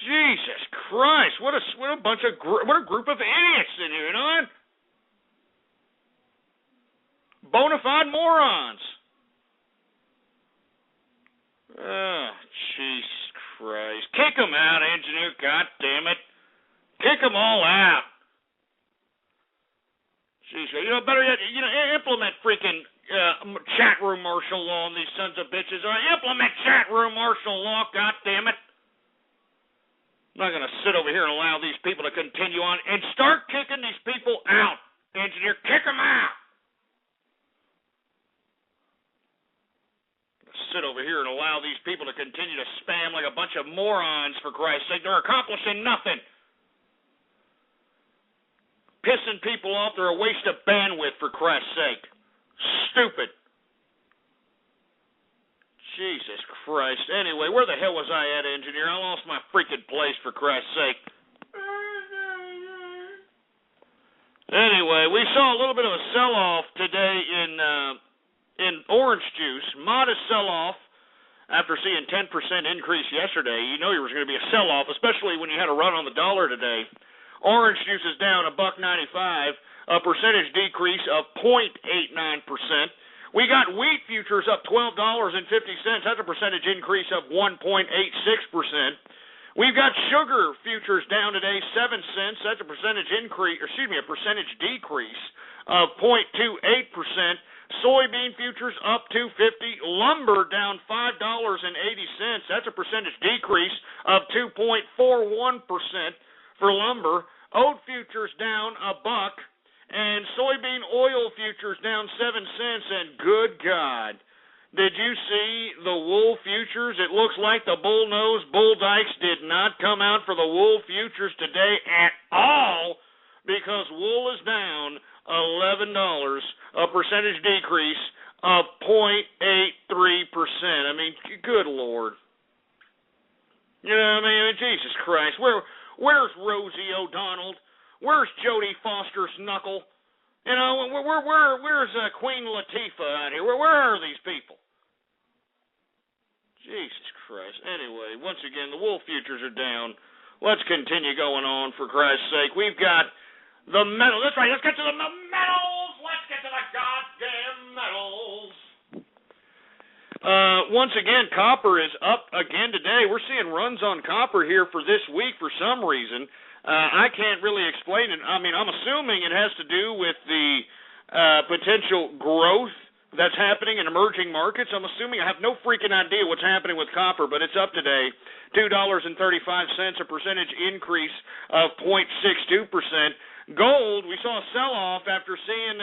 Jesus Christ, what a group of idiots in here, you know what? Bona fide morons. Oh, Jesus Christ. Kick them out, engineer, goddammit. Kick them all out. Jeez, better yet, implement freaking chat room martial law on these sons of bitches. Or implement chat room martial law, goddammit. I'm not going to sit over here and allow these people to continue on and start kicking these people out. Engineer, kick them out. Sit over here and allow these people to continue to spam like a bunch of morons, for Christ's sake. They're accomplishing nothing. Pissing people off. They're a waste of bandwidth, for Christ's sake. Stupid. Jesus Christ. Anyway, where the hell was I at, engineer? I lost my freaking place, for Christ's sake. Anyway, we saw a little bit of a sell-off today in orange juice. Modest sell-off after seeing 10% increase yesterday. You know there was going to be a sell-off, especially when you had a run on the dollar today. Orange juice is down $1.95, a percentage decrease of 0.89%. We got wheat futures up $12.50. That's a percentage increase of 1.86%. We've got sugar futures down today 7 cents. That's a percentage decrease of 0.28%. Soybean futures up $2.50. Lumber down $5.80. That's a percentage decrease of 2.41% for lumber. Oat futures down $1. And soybean oil futures down 7 cents. And good God, did you see the wool futures? It looks like the bull-nosed bull dykes did not come out for the wool futures today at all, because wool is down $11, a percentage decrease of 0.83%. I mean, good Lord. You know what I mean? Jesus Christ. Where's Rosie O'Donnell? Where's Jodie Foster's knuckle? You know, where's Queen Latifah out here? Where are these people? Jesus Christ. Anyway, once again, the wool futures are down. Let's continue going on, for Christ's sake. We've got the metal. That's right. Let's get to the metals. Let's get to the goddamn metals. Once again, copper is up again today. We're seeing runs on copper here for this week for some reason. I can't really explain it. I mean, I'm assuming it has to do with the potential growth that's happening in emerging markets. I'm assuming. I have no freaking idea what's happening with copper, but it's up today, $2.35, a percentage increase of 0.62%. Gold, we saw a sell-off after seeing,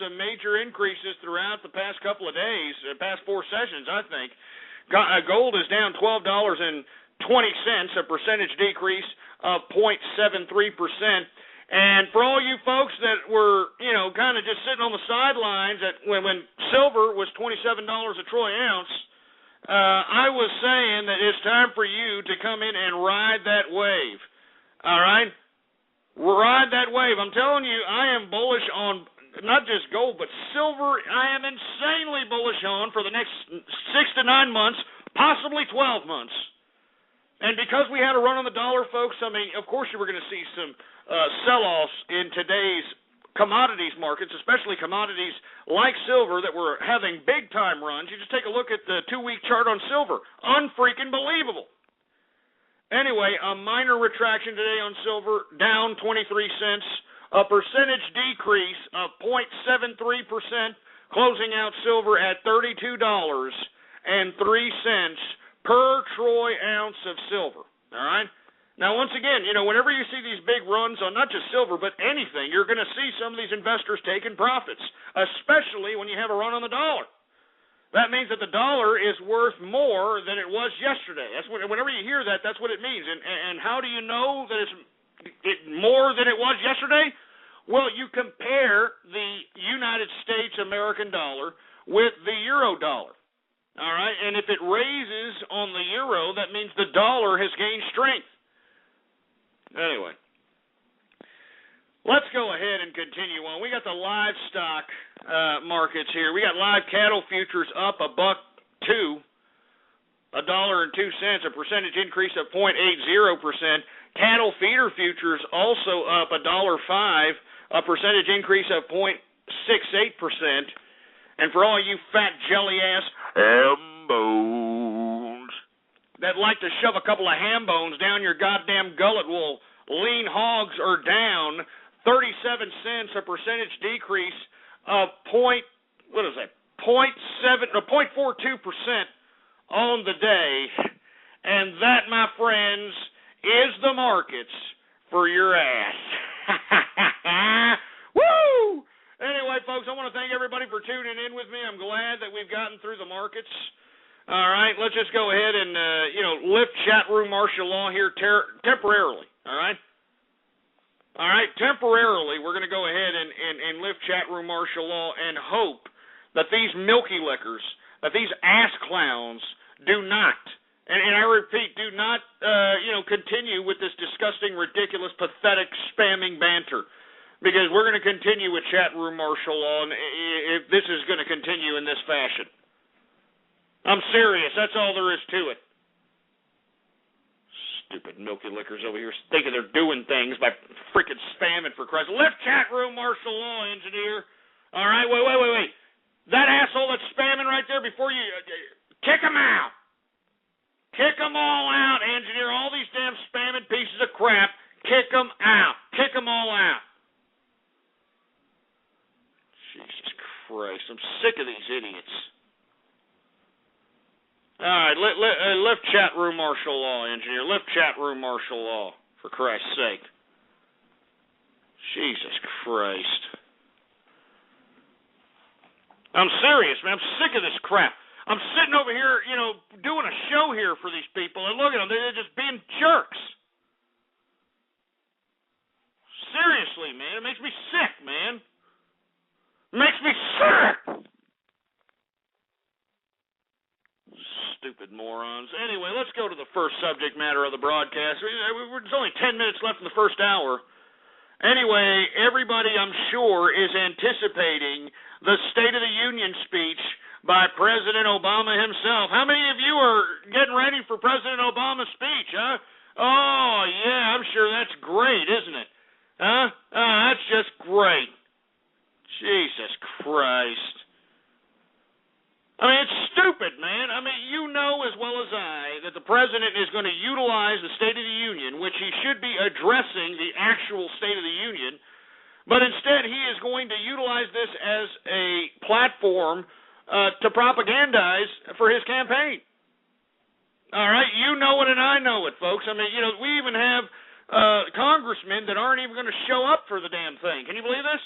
some major increases throughout the past couple of days, past 4 sessions, I think. Gold is down $12.20, a percentage decrease of 0.73%. And for all you folks that were, kind of just sitting on the sidelines when silver was $27 a troy ounce, I was saying that it's time for you to come in and ride that wave. All right? Ride that wave. I'm telling you, I am bullish on not just gold, but silver. I am insanely bullish on for the next 6 to 9 months, possibly 12 months. And because we had a run on the dollar, folks, I mean, of course you were going to see some sell-offs in today's commodities markets, especially commodities like silver that were having big-time runs. You just take a look at the 2-week chart on silver. Unfreaking believable. Anyway, a minor retraction today on silver, down 23 cents, a percentage decrease of 0.73%, closing out silver at $32.03 per troy ounce of silver. All right? Now, once again, whenever you see these big runs on not just silver, but anything, you're going to see some of these investors taking profits, especially when you have a run on the dollar. That means that the dollar is worth more than it was yesterday. Whenever you hear that, that's what it means. And how do you know that it's more than it was yesterday? Well, you compare the United States American dollar with the euro dollar. All right? And if it raises on the euro, that means the dollar has gained strength. Anyway, let's go ahead and continue on. We got the livestock markets here. We got live cattle futures up $1.02, $1.02, a percentage increase of 0.80%. Cattle feeder futures also up $1.05, a percentage increase of 0.68%. And for all you fat jelly-ass ham bones that like to shove a couple of ham bones down your goddamn gullet, well, lean hogs are down 37 cents, a percentage decrease of 0.42% on the day. And that, my friends, is the markets for your ass. Woo! Anyway, folks, I want to thank everybody for tuning in with me. I'm glad that we've gotten through the markets. All right, let's just go ahead and, lift chat room martial law here temporarily, all right? All right, temporarily, we're going to go ahead and lift chat room martial law and hope that these milky lickers, that these ass clowns do not, and I repeat, do not, continue with this disgusting, ridiculous, pathetic, spamming banter. because we're going to continue with chat room martial law if this is going to continue in this fashion. I'm serious. That's all there is to it. Stupid milky lickers over here thinking they're doing things by freaking spamming, for Christ. Lift chat room martial law, engineer. All right, wait. That asshole that's spamming right there, before you kick him out. Kick them all out, engineer. All these damn spamming pieces of crap, kick them out. Kick them all out. Jesus Christ, I'm sick of these idiots. All right, lift chat room martial law, engineer. Lift chat room martial law, for Christ's sake. Jesus Christ. I'm serious, man. I'm sick of this crap. I'm sitting over here, doing a show here for these people, and look at them. They're just being jerks. Seriously, man. It makes me sick, man. It makes me sick. Stupid morons. Anyway, let's go to the first subject matter of the broadcast. There's only 10 minutes left in the first hour. Anyway, everybody, I'm sure, is anticipating the State of the Union speech by President Obama himself. How many of you are getting ready for President Obama's speech, huh? Oh, yeah, I'm sure that's great, isn't it? Huh? That's just great. Jesus Christ. I mean, it's stupid, man. I mean, you know as well as I that the president is going to utilize the State of the Union, which he should be addressing the actual State of the Union, but instead he is going to utilize this as a platform to propagandize for his campaign. All right? You know it and I know it, folks. I mean, we even have congressmen that aren't even going to show up for the damn thing. Can you believe this?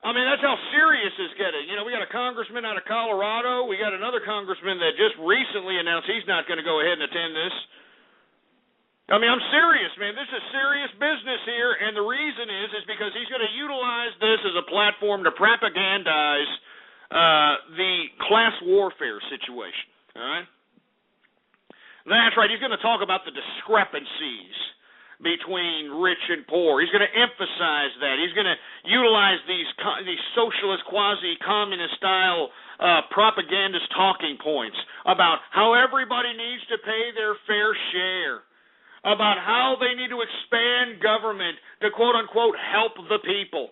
I mean, that's how serious it's getting. We got a congressman out of Colorado. We got another congressman that just recently announced he's not going to go ahead and attend this. I mean, I'm serious, man. This is serious business here, and the reason is because he's going to utilize this as a platform to propagandize the class warfare situation. All right? That's right. He's going to talk about the discrepancies between rich and poor. He's going to emphasize that. He's going to utilize these socialist, quasi-communist style propagandist talking points about how everybody needs to pay their fair share, about how they need to expand government to quote unquote help the people.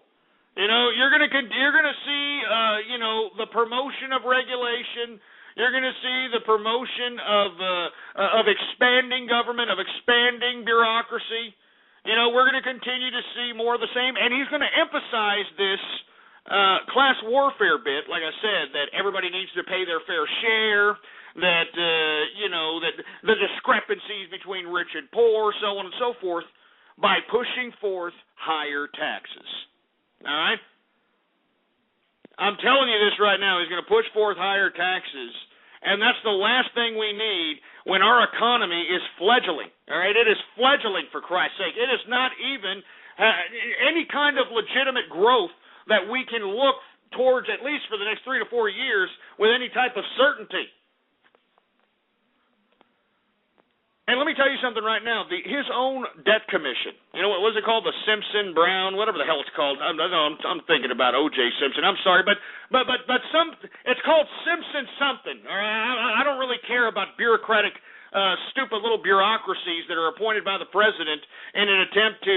You're going to see the promotion of regulation. You're going to see the promotion of expanding government, of expanding bureaucracy. We're going to continue to see more of the same. And he's going to emphasize this class warfare bit, like I said, that everybody needs to pay their fair share, that, that the discrepancies between rich and poor, so on and so forth, by pushing forth higher taxes. All right? I'm telling you this right now. He's going to push forth higher taxes, and that's the last thing we need when our economy is fledgling. All right, it is fledgling, for Christ's sake. It is not even any kind of legitimate growth that we can look towards, at least for the next 3 to 4 years, with any type of certainty. And let me tell you something right now. His own debt commission, what was it called? The Simpson-Brown, whatever the hell it's called. I'm thinking about O.J. Simpson. I'm sorry, but it's called Simpson something. All right? I don't really care about bureaucratic, stupid little bureaucracies that are appointed by the president in an attempt to,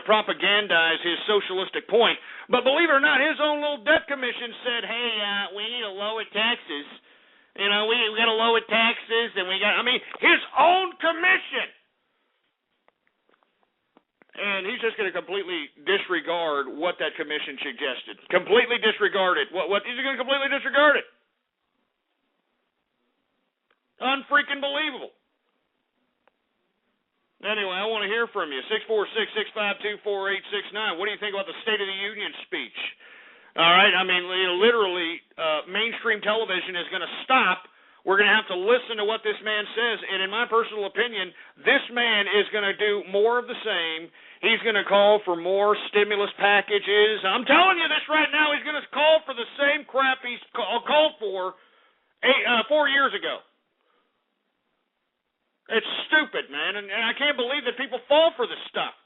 propagandize his socialistic point. But believe it or not, his own little debt commission said, hey, we need to lower taxes. We got to lower taxes, and his own commission. And he's just going to completely disregard what that commission suggested. Completely disregard it. What is he going to completely disregard it? Unfreaking believable. Anyway, I want to hear from you. 646-652-4869. What do you think about the State of the Union speech? All right, literally, mainstream television is going to stop. We're going to have to listen to what this man says, and in my personal opinion, this man is going to do more of the same. He's going to call for more stimulus packages. I'm telling you this right now, he's going to call for the same crap he's called for 4 years ago. It's stupid, man, and I can't believe that people fall for this stuff.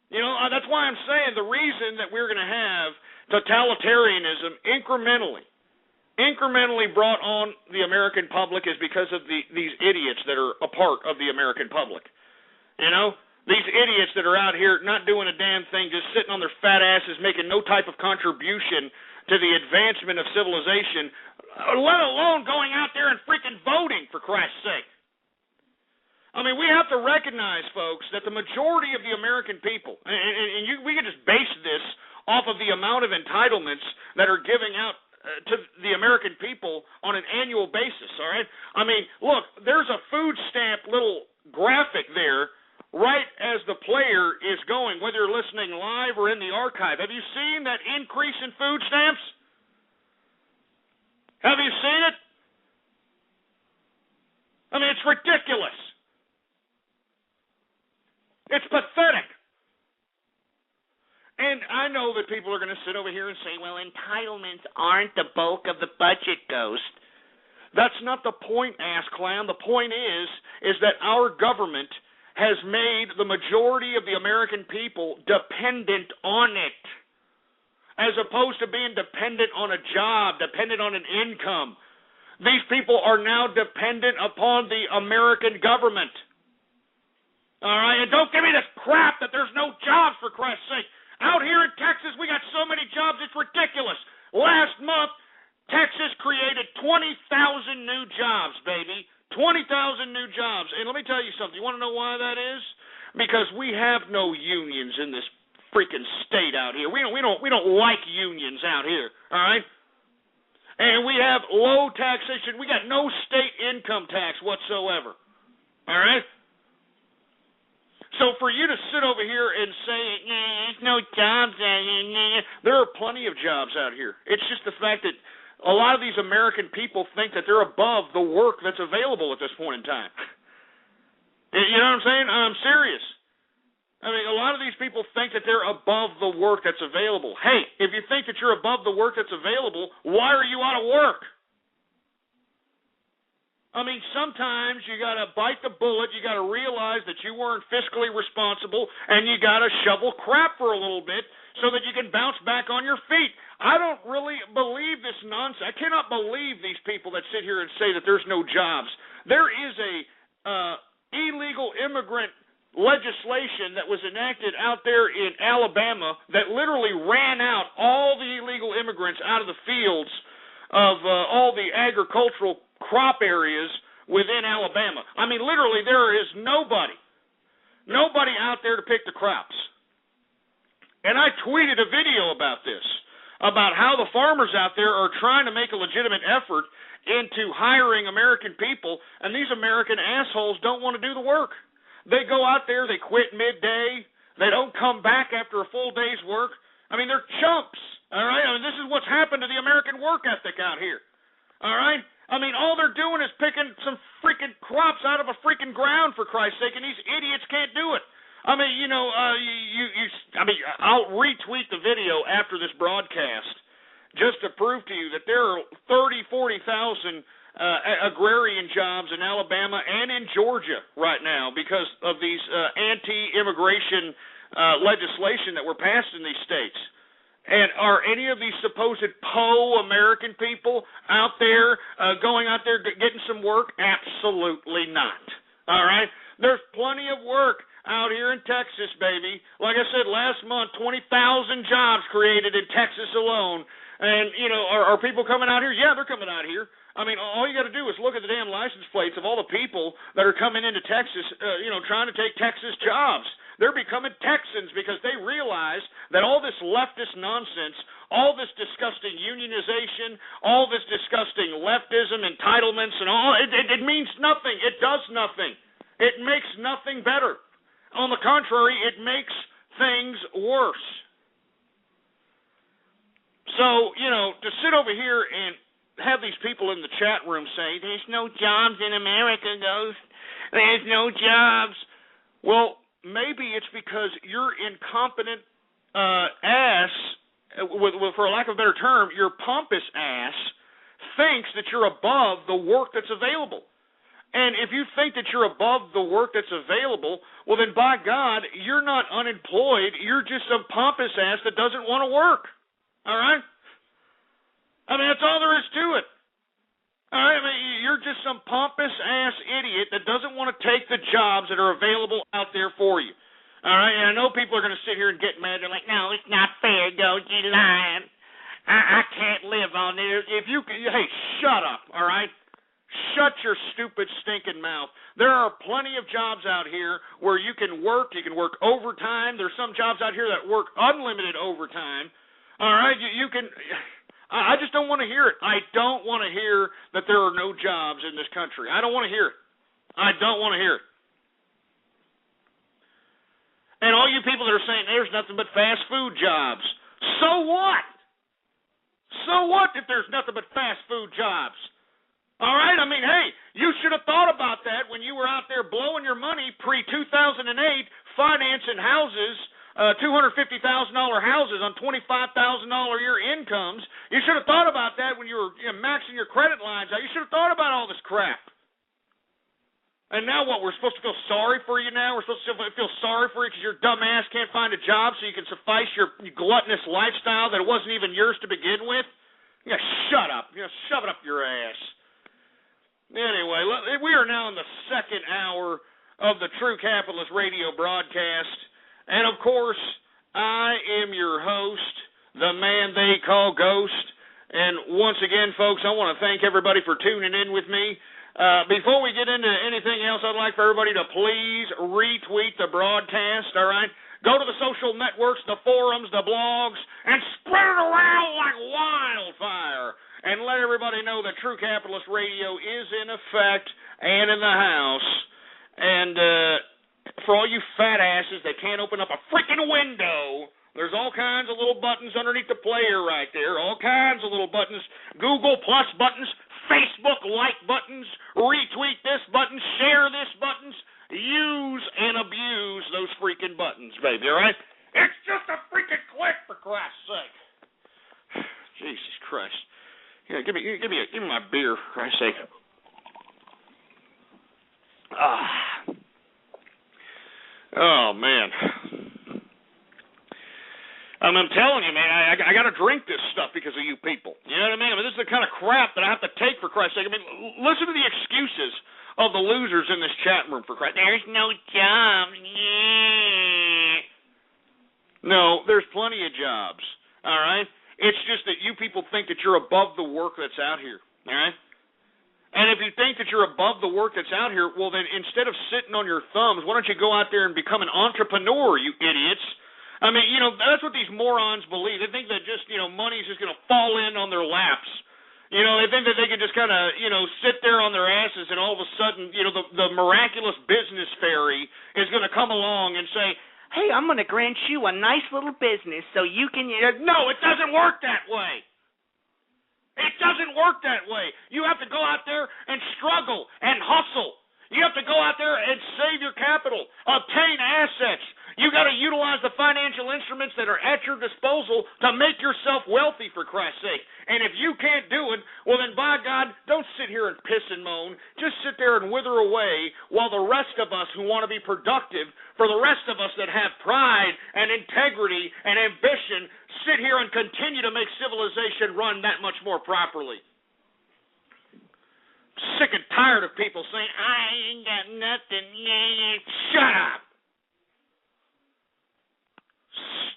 You know, that's why I'm saying the reason that we're going to have totalitarianism incrementally brought on the American public is because of these idiots that are a part of the American public. You know, these idiots that are out here not doing a damn thing, just sitting on their fat asses, making no type of contribution to the advancement of civilization, let alone going out there and freaking voting, for Christ's sake. I mean, we have to recognize, folks, that the majority of the American people, we can just base this off of the amount of entitlements that are giving out to the American people on an annual basis, all right? I mean, look, there's a food stamp little graphic there right as the player is going, whether you're listening live or in the archive. Have you seen that increase in food stamps? Have you seen it? I mean, it's ridiculous. It's pathetic. And I know that people are going to sit over here and say, well, entitlements aren't the bulk of the budget, Ghost. That's not the point, ass clown. The point is that our government has made the majority of the American people dependent on it, as opposed to being dependent on a job, dependent on an income. These people are now dependent upon the American government. All right, and don't give me this crap that there's no jobs, for Christ's sake. Out here in Texas, we got so many jobs, it's ridiculous. Last month, Texas created 20,000 new jobs, baby. 20,000 new jobs. And let me tell you something. You want to know why that is? Because we have no unions in this freaking state out here. We don't like unions out here, all right? And we have low taxation. We got no state income tax whatsoever, all right? So for you to sit over here and say, there's no jobs out here, there are plenty of jobs out here. It's just the fact that a lot of these American people think that they're above the work that's available at this point in time. You know what I'm saying? I'm serious. I mean, a lot of these people think that they're above the work that's available. Hey, if you think that you're above the work that's available, why are you out of work? I mean, sometimes you got to bite the bullet. You got to realize that you weren't fiscally responsible, and you got to shovel crap for a little bit so that you can bounce back on your feet. I don't really believe this nonsense. I cannot believe these people that sit here and say that there's no jobs. There is a illegal immigrant legislation that was enacted out there in Alabama that literally ran out all the illegal immigrants out of the fields of all the agricultural crop areas within Alabama. I mean, literally, there is nobody out there to pick the crops. And I tweeted a video about this, about how the farmers out there are trying to make a legitimate effort into hiring American people, and these American assholes don't want to do the work. They go out there, they quit midday, they don't come back after a full day's work. I mean, they're chumps, all right? I mean, this is what's happened to the American work ethic out here, all right? I mean, all they're doing is picking some freaking crops out of a freaking ground, for Christ's sake, and these idiots can't do it. I mean, you know, I'll retweet the video after this broadcast just to prove to you that there are 40,000 agrarian jobs in Alabama and in Georgia right now because of these anti-immigration legislation that were passed in these states. And are any of these supposed American people out there going out there getting some work? Absolutely not. All right? There's plenty of work out here in Texas, baby. Like I said, last month, 20,000 jobs created in Texas alone. And, you know, are people coming out here? Yeah, they're coming out here. I mean, all you got to do is look at the damn license plates of all the people that are coming into Texas, trying to take Texas jobs. They're becoming Texans because they realize that all this leftist nonsense, all this disgusting unionization, all this disgusting leftism, entitlements, and all, it means nothing. It does nothing. It makes nothing better. On the contrary, it makes things worse. So, you know, to sit over here and have these people in the chat room say, there's no jobs in America, Ghost. There's no jobs. Well, maybe it's because your incompetent ass, for lack of a better term, your pompous ass, thinks that you're above the work that's available. And if you think that you're above the work that's available, well, then by God, you're not unemployed. You're just some pompous ass that doesn't want to work. All right? I mean, that's all there is to it. All right? I mean, you're just some pompous ass idiot that doesn't want to take the jobs that are available out there for you. All right? And I know people are going to sit here and get mad. They're like, no, it's not fair, Ghost. You're lying. I can't live on this. Hey, shut up, all right? Shut your stupid stinking mouth. There are plenty of jobs out here where you can work overtime. There's some jobs out here that work unlimited overtime. All right, you can. I just don't want to hear it. I don't want to hear that there are no jobs in this country. I don't want to hear it. I don't want to hear it. And all you people that are saying there's nothing but fast food jobs, so what? So what if there's nothing but fast food jobs? All right? I mean, hey, you should have thought about that when you were out there blowing your money pre-2008 financing houses, $250,000 houses on $25,000 a year incomes. You should have thought about that when you were maxing your credit lines out. You should have thought about all this crap. And now what, we're supposed to feel sorry for you now? We're supposed to feel sorry for you because your dumb ass can't find a job so you can suffice your gluttonous lifestyle that wasn't even yours to begin with? Yeah, shut up. Shove it up your ass. Anyway, we are now in the second hour of the True Capitalist radio broadcast. And, of course, I am your host, the man they call Ghost. And once again, folks, I want to thank everybody for tuning in with me. Before we get into anything else, I'd like for everybody to please retweet the broadcast, all right? Go to the social networks, the forums, the blogs, and spread it around like wildfire. And let everybody know that True Capitalist Radio is in effect and in the house. And for all you fat asses that can't open up a freaking window, there's all kinds of little buttons underneath the player right there, all kinds of little buttons, Google Plus buttons, Facebook like buttons, retweet this button, share this buttons, use and abuse those freaking buttons, baby, all right? It's just a freaking click, for Christ's sake. Jesus Christ. Yeah, give me my beer, for Christ's sake. Oh, man. I'm telling you, man, I got to drink this stuff because of you people. You know what I mean? This is the kind of crap that I have to take, for Christ's sake. I mean, listen to the excuses of the losers in this chat room, for Christ's sake. There's no jobs. Yeah. No, there's plenty of jobs, all right? It's just that you people think that you're above the work that's out here, all right? And if you think that you're above the work that's out here, well, then instead of sitting on your thumbs, why don't you go out there and become an entrepreneur, you idiots? I mean, that's what these morons believe. They think that just, money's just going to fall in on their laps. They think that they can just kind of, sit there on their asses and all of a sudden, the miraculous business fairy is going to come along and say, hey, I'm going to grant you a nice little business so you can... No, it doesn't work that way. It doesn't work that way. You have to go out there and struggle and hustle. You have to go out there and save your capital, obtain assets. You got to utilize the financial instruments that are at your disposal to make yourself wealthy, for Christ's sake. And if you can't do it, well then, by God, don't sit here and piss and moan. Just sit there and wither away while the rest of us who want to be productive, for the rest of us that have pride and integrity and ambition, sit here and continue to make civilization run that much more properly. Sick and tired of people saying, I ain't got nothing. Shut up.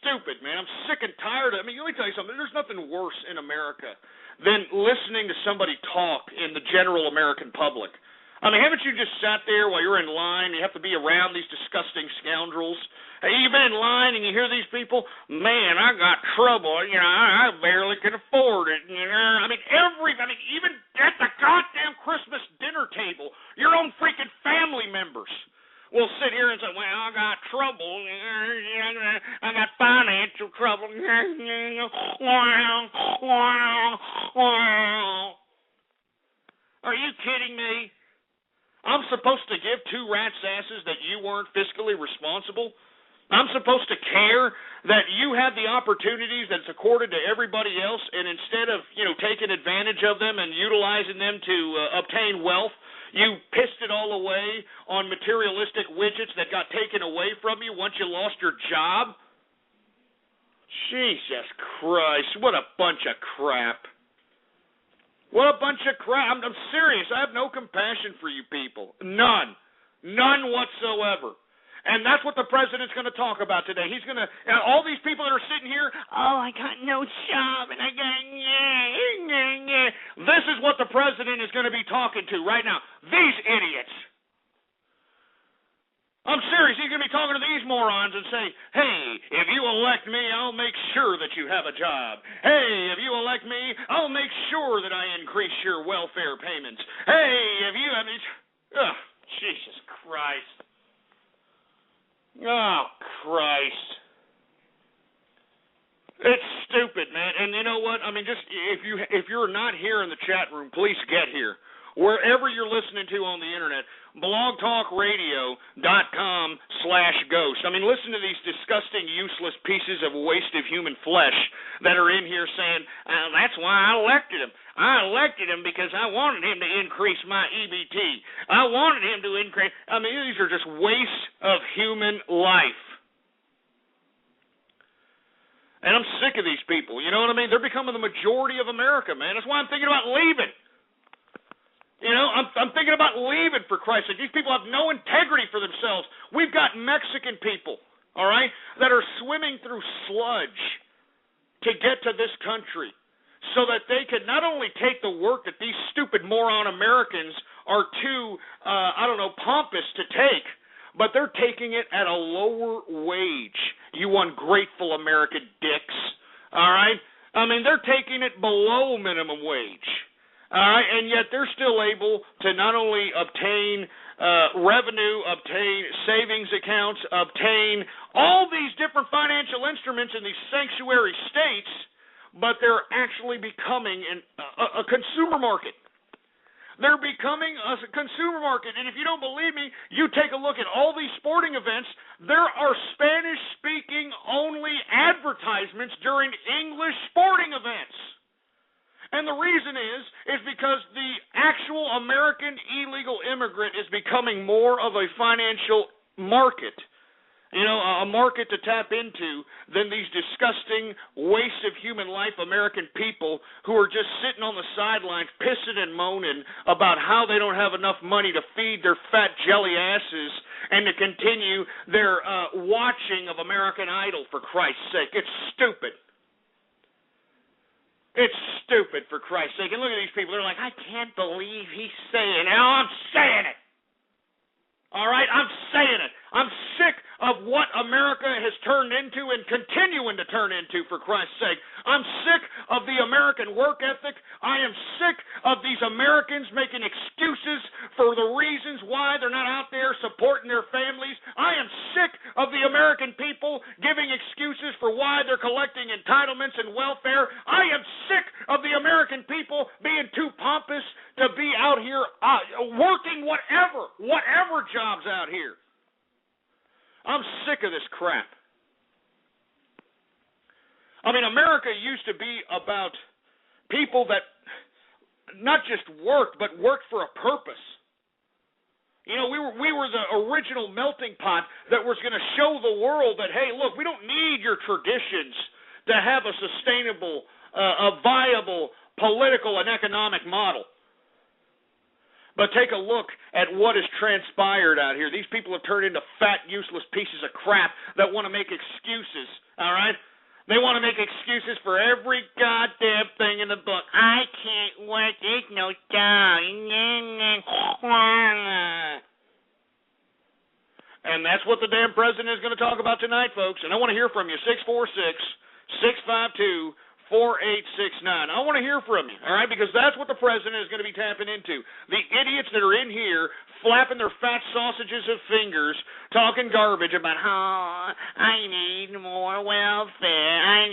Stupid, man. I'm sick and tired of it. I mean, let me tell you something. There's nothing worse in America than listening to somebody talk in the general American public. I mean, haven't you just sat there while you're in line? You have to be around these disgusting scoundrels. Hey, you've been in line and you hear these people, man, I got trouble. I barely can afford it. I mean, even at the goddamn Christmas dinner table, your own freaking family members will sit here and say, well, I got trouble. I got financial trouble. Are you kidding me? I'm supposed to give two rat's asses that you weren't fiscally responsible? I'm supposed to care that you had the opportunities that's accorded to everybody else, and instead of, taking advantage of them and utilizing them to obtain wealth, You pissed it all away on materialistic widgets that got taken away from you once you lost your job? Jesus Christ, what a bunch of crap. What a bunch of crap. I'm serious. I have no compassion for you people. None. None whatsoever. And that's what the president's going to talk about today. He's going to, all these people that are sitting here, oh, I got no job, and I got, This is what the president is going to be talking to right now. These idiots. I'm serious. He's going to be talking to these morons and say, hey, if you elect me, I'll make sure that you have a job. Hey, if you elect me, I'll make sure that I increase your welfare payments. Hey, if you, Jesus Christ. Oh, Christ. It's stupid, man. And you know what? I mean, just if you're not here in the chat room, please get here. Wherever you're listening to on the internet, blogtalkradio.com/ghost. I mean, listen to these disgusting, useless pieces of wasted human flesh that are in here saying, that's why I elected him. I elected him because I wanted him to increase my EBT. I wanted him to increase. I mean, these are just wastes of human life. And I'm sick of these people. You know what I mean? They're becoming the majority of America, man. That's why I'm thinking about leaving. You know, I'm thinking about leaving, for Christ's sake. These people have no integrity for themselves. We've got Mexican people, all right, that are swimming through sludge to get to this country so that they could not only take the work that these stupid moron Americans are too, pompous to take, but they're taking it at a lower wage, you ungrateful American dicks, all right? I mean, they're taking it below minimum wage. All right, and yet they're still able to not only obtain revenue, obtain savings accounts, obtain all these different financial instruments in these sanctuary states, but they're actually becoming a consumer market. They're becoming a consumer market, and if you don't believe me, you take a look at all these sporting events. There are Spanish-speaking only advertisements during English sporting events. And the reason is because the actual American illegal immigrant is becoming more of a financial market, you know, a market to tap into than these disgusting wastes of human life American people who are just sitting on the sidelines pissing and moaning about how they don't have enough money to feed their fat jelly asses and to continue their watching of American Idol, for Christ's sake. It's stupid. It's stupid, for Christ's sake. And look at these people. They're like, I can't believe he's saying it. Oh, I'm saying it. All right? I'm saying it. I'm sick of what America has turned into and continuing to turn into, for Christ's sake. I'm sick of the American work ethic. I am sick of these Americans making excuses for the reasons why they're not out there supporting their families. I am sick of the American people giving excuses for why they're collecting entitlements and welfare. I am sick of the American people being too pompous to be out here working whatever jobs out here. I'm sick of this crap. I mean, America used to be about people that not just worked, but worked for a purpose. You know, we were the original melting pot that was going to show the world that, hey, look, we don't need your traditions to have a sustainable, a viable political and economic model. But take a look at what has transpired out here. These people have turned into fat, useless pieces of crap that want to make excuses, all right? They want to make excuses for every goddamn thing in the book. I can't work. There's no job. And that's what the damn president is going to talk about tonight, folks. And I want to hear from you. 646-652-4869. I want to hear from you, all right, because that's what the president is going to be tapping into. The idiots that are in here flapping their fat sausages of fingers, talking garbage about how I need more welfare. I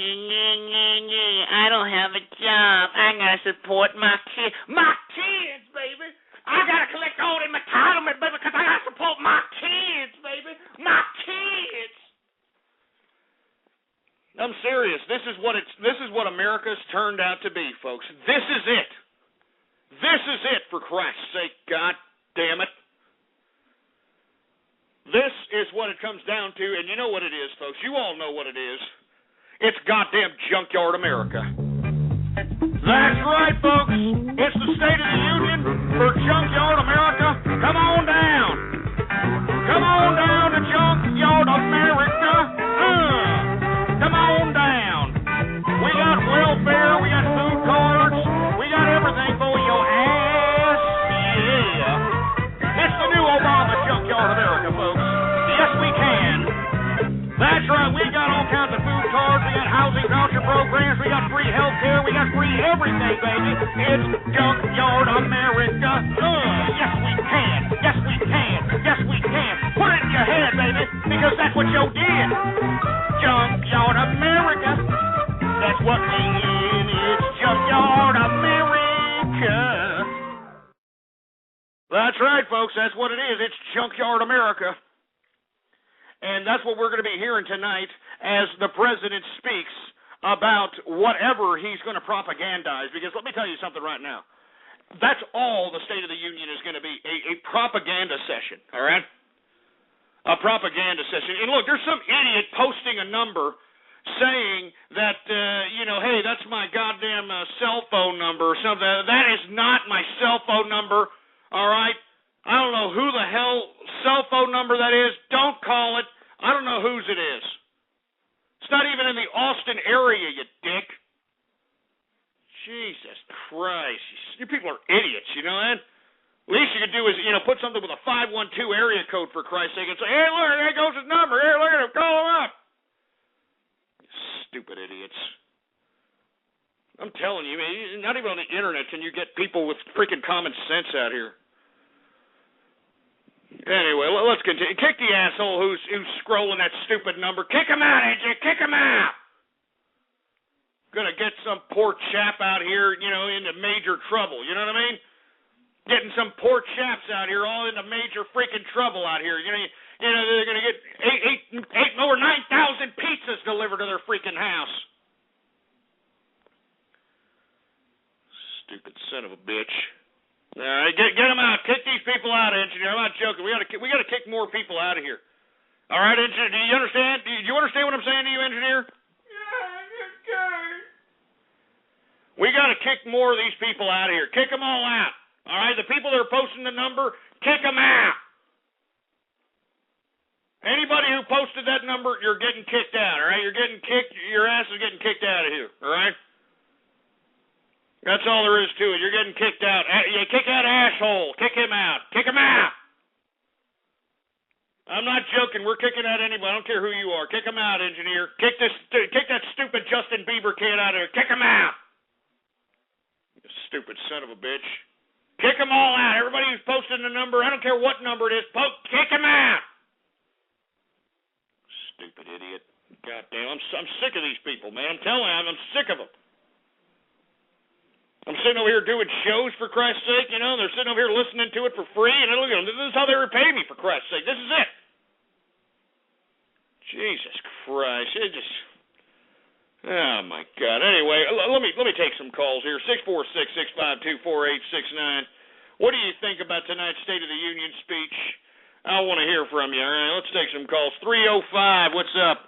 don't have a job. I got to support my kids. My kids, baby. I got to collect all them entitlement, baby, because I got to support my kids, baby. My kids. I'm serious. This is what America's turned out to be, folks. This is it. This is it, for Christ's sake. God damn it. This is what it comes down to, and you know what it is, folks. You all know what it is. It's goddamn Junkyard America. That's right, folks. It's the State of the Union for Junkyard America. Come on down. Come on down to Junkyard America. Come on down. We got welfare. We got food cards. We got everything for your ass. Yeah. It's the new Obama Junkyard America, folks. Yes, we can. That's right. We got all kinds of food cards. We got housing voucher programs. We got free health care. We got free everything, baby. It's Junkyard America. Yes, we can. Yes, we can. Yes, we can. Put it in your head, baby, because that's what you did. Junkyard America. That's what we in. It's Junkyard America. That's right, folks. That's what it is. It's Junkyard America. And that's what we're going to be hearing tonight as the president speaks about whatever he's going to propagandize. Because let me tell you something right now. That's all the State of the Union is going to be, a propaganda session, all right? A propaganda session. And look, there's some idiot posting a number saying that, hey, that's my goddamn cell phone number or something. That is not my cell phone number, all right? I don't know who the hell cell phone number that is. Don't call it. I don't know whose it is. It's not even in the Austin area, you dick. Jesus Christ. You people are idiots, you know that? Least you could do is, put something with a 512 area code, for Christ's sake, and say, hey, look, there goes his number. Here, look at him. Call him up. You stupid idiots. I'm telling you, man, not even on the internet can you get people with freaking common sense out here. Anyway, let's continue. Kick the asshole who's scrolling that stupid number. Kick him out, AJ. Kick him out. Gonna get some poor chap out here, into major trouble. You know what I mean? Getting some poor chaps out here all into major freaking trouble out here. They're gonna get over 9,000 pizzas delivered to their freaking house. Stupid son of a bitch. All right, get them out. Kick these people out, engineer. I'm not joking. We got to kick more people out of here. All right, engineer. Do you understand? Do you understand what I'm saying to you, engineer? Yeah, okay. We got to kick more of these people out of here. Kick them all out. All right, the people that are posting the number, kick them out. Anybody who posted that number, you're getting kicked out. All right, you're getting kicked. Your ass is getting kicked out of here. All right. That's all there is to it. You're getting kicked out. Kick that asshole. Kick him out. Kick him out. I'm not joking. We're kicking out anybody. I don't care who you are. Kick him out, engineer. Kick that stupid Justin Bieber kid out of here. Kick him out. You stupid son of a bitch. Kick them all out. Everybody who's posting the number, I don't care what number it is, kick him out. Stupid idiot. Goddamn, I'm sick of these people, man. I'm telling you, I'm sick of them. I'm sitting over here doing shows, for Christ's sake, They're sitting over here listening to it for free, and look at them. This is how they repay me, for Christ's sake. This is it. Jesus Christ. It just... Oh, my God. Anyway, let me take some calls here. 646-652-4869. What do you think about tonight's State of the Union speech? I want to hear from you. All right, let's take some calls. 305, what's up?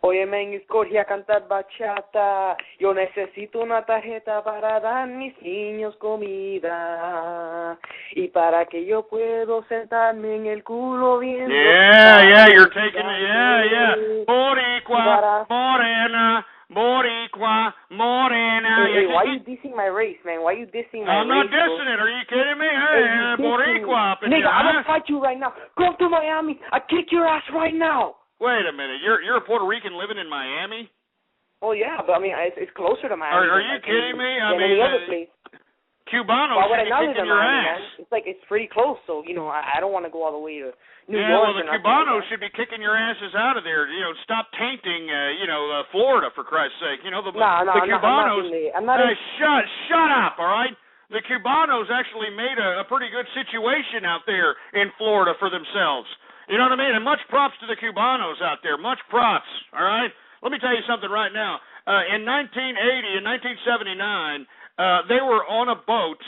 Oye, men, escogí a cantar bachata. Yo necesito una tarjeta para dar mis niños comida. Y para que yo puedo sentarme en el culo viendo... Yeah, you're taking it. Yeah. Boricua, morena, Boricua, morena. Hey, why are you dissing my race, man? Why are you dissing my race? I'm not dissing it. Are you kidding me? Hey, Boricua up in here. Nigga, I'm going to fight you right now. Come to Miami. I'll kick your ass right now. Wait a minute, you're a Puerto Rican living in Miami? Oh yeah, but I mean it's closer to Miami. Are you kidding me? I mean, any other place. Cubanos should be kicking your ass. Man? It's like it's pretty close, so I don't want to go all the way to New York. Well, the Cubanos should be kicking your asses out of there. Stop tainting, Florida, for Christ's sake. The Cubanos. I'm not shut up, all right? The Cubanos actually made a pretty good situation out there in Florida for themselves. You know what I mean? And much props to the Cubanos out there. Much props, all right? Let me tell you something right now. In 1980 and 1979, they were on a boat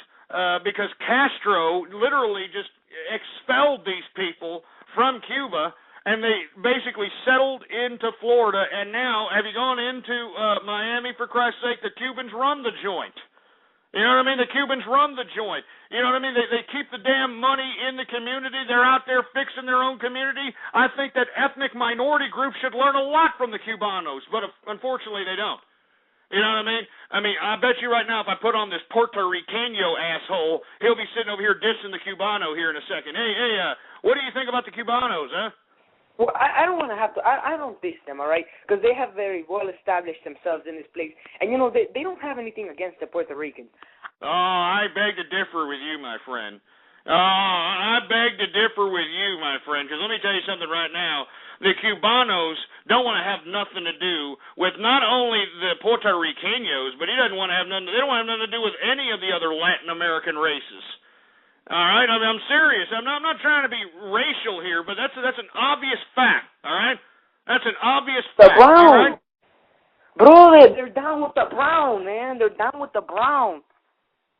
because Castro literally just expelled these people from Cuba, and they basically settled into Florida. And now, have you gone into Miami, for Christ's sake? The Cubans run the joint. You know what I mean? The Cubans run the joint. You know what I mean? They keep the damn money in the community. They're out there fixing their own community. I think that ethnic minority groups should learn a lot from the Cubanos, but unfortunately they don't. You know what I mean? I bet you right now if I put on this Puerto Ricano asshole, he'll be sitting over here dissing the Cubano here in a second. Hey, what do you think about the Cubanos, huh? Well, I don't want to have to. I don't diss them, all right? Because they have very well established themselves in this place, and you know they don't have anything against the Puerto Ricans. Oh, I beg to differ with you, my friend. Oh, I beg to differ with you, my friend. Because let me tell you something right now. The Cubanos don't want to have nothing to do with not only the Puerto Ricanos, but they don't want to have nothing to do with any of the other Latin American races. All right, I'm serious. I'm not trying to be racial here, but that's an obvious fact. All right, that's an obvious fact. The brown, all right? Brother, they're down with the brown, man. They're down with the brown.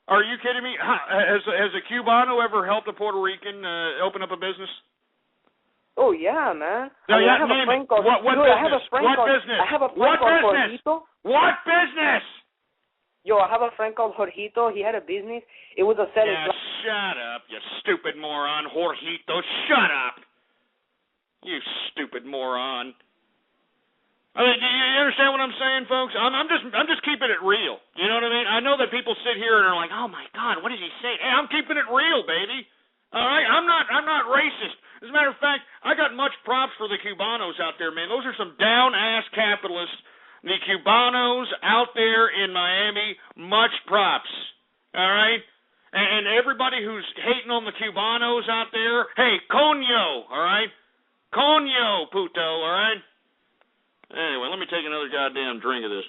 Are you kidding me? Has a Cubano ever helped a Puerto Rican open up a business? Oh yeah, man. No, I have a friend called. What dude, business? I have a friend what called. business? I have a friend called Jorgito. What business? Yo, I have a friend called Jorgito. He had a business. It was a selling. Yeah, shut up, you stupid moron, Jorgito. Shut up, you stupid moron. I mean, do you understand what I'm saying, folks? I'm just keeping it real. You know what I mean? I know that people sit here and are like, "Oh my God, what did he say?" Hey, I'm keeping it real, baby. All right, I'm not racist. As a matter of fact, I got much props for the Cubanos out there, man. Those are some down-ass capitalists. The Cubanos out there in Miami, much props. All right? And everybody who's hating on the Cubanos out there, hey, coño, all right? Coño, puto, all right? Anyway, let me take another goddamn drink of this.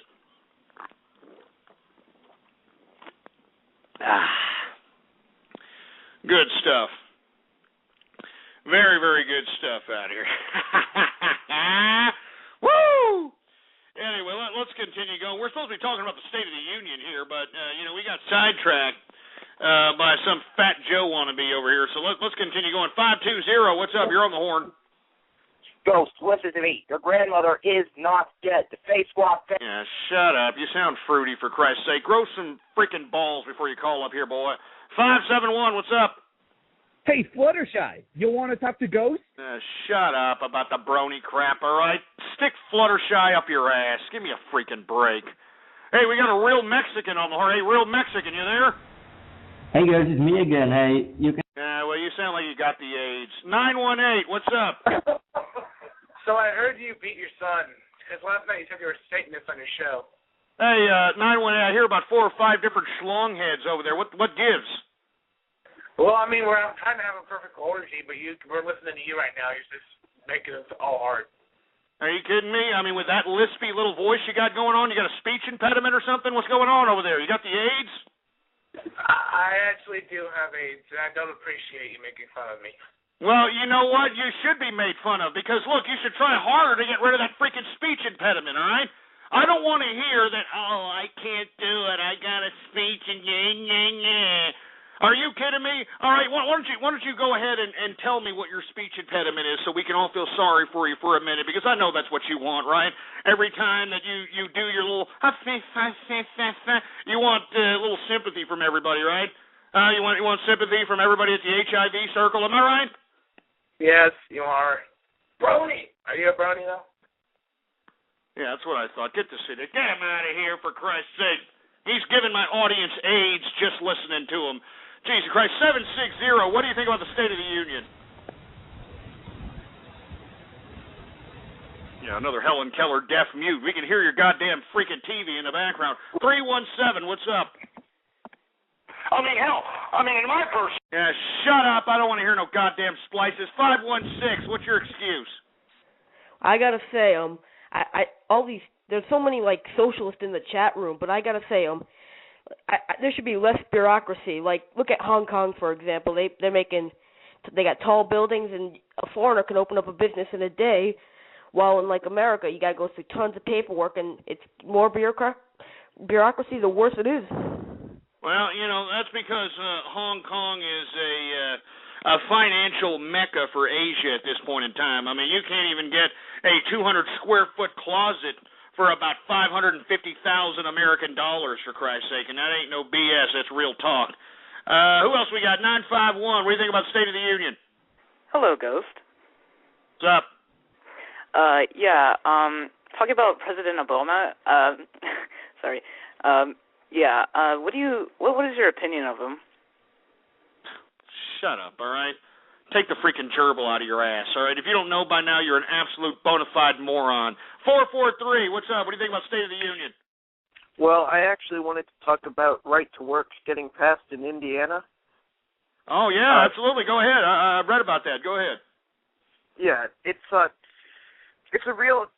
Good stuff. Very, very good stuff out here. Woo! Anyway, let's continue going. We're supposed to be talking about the State of the Union here, but, we got sidetracked by some fat Joe wannabe over here. So let's continue going. 520, what's up? You're on the horn. Ghost, listen to me. Your grandmother is not dead. The face swap. Yeah, shut up. You sound fruity, for Christ's sake. Grow some freaking balls before you call up here, boy. 571, what's up? Hey, Fluttershy, you want to talk to Ghost? Shut up about the brony crap, all right? Stick Fluttershy up your ass. Give me a freaking break. Hey, we got a real Mexican on the horn. Hey, real Mexican, you there? Hey, guys, it's me again. Hey, you can... Yeah, well, you sound like you got the AIDS. 918, what's up? So I heard you beat your son, because last night you said you were Satanist on your show. Hey, 918, I hear about 4 or 5 different schlong heads over there. What gives? Well, I mean, I'm trying to have a perfect orgy, but we're listening to you right now. You're just making us all hard. Are you kidding me? I mean, with that lispy little voice you got going on, you got a speech impediment or something? What's going on over there? You got the AIDS? I actually do have AIDS, and I don't appreciate you making fun of me. Well, you know what? You should be made fun of because, look, you should try harder to get rid of that freaking speech impediment, all right? I don't want to hear that, oh, I can't do it. I got a speech and Are you kidding me? All right, why don't you go ahead and tell me what your speech impediment is so we can all feel sorry for you for a minute because I know that's what you want, right? Every time that you do your little you want a little sympathy from everybody, right? You want sympathy from everybody at the HIV circle, am I right? Yes, you are. Brony! Are you a brony, though? Yeah, that's what I thought. Get this idiot. Get him out of here, for Christ's sake. He's giving my audience AIDS just listening to him. Jesus Christ. 760, what do you think about the State of the Union? Yeah, another Helen Keller deaf mute. We can hear your goddamn freaking TV in the background. 317, what's up? I mean, hell, in my person. Yeah, shut up. I don't want to hear no goddamn splices. 516, what's your excuse? I gotta say, there's so many like socialists in the chat room, but I gotta say, there should be less bureaucracy. Like, look at Hong Kong, for example. They got tall buildings, and a foreigner can open up a business in a day, while in like America, you gotta go through tons of paperwork, and it's more bureaucracy, the worse it is. Well, that's because Hong Kong is a financial mecca for Asia at this point in time. I mean, you can't even get a 200-square-foot closet for about $550,000 American dollars, for Christ's sake, and that ain't no BS. That's real talk. Who else we got? 951. What do you think about the State of the Union? Hello, Ghost. What's up? Talking about President Obama. Sorry. What is your opinion of him? Shut up, all right? Take the freaking gerbil out of your ass, all right? If you don't know by now, you're an absolute bona fide moron. 443, what's up? What do you think about State of the Union? Well, I actually wanted to talk about right to work getting passed in Indiana. Oh, yeah, absolutely. Go ahead. I read about that. Go ahead. Yeah, it's a real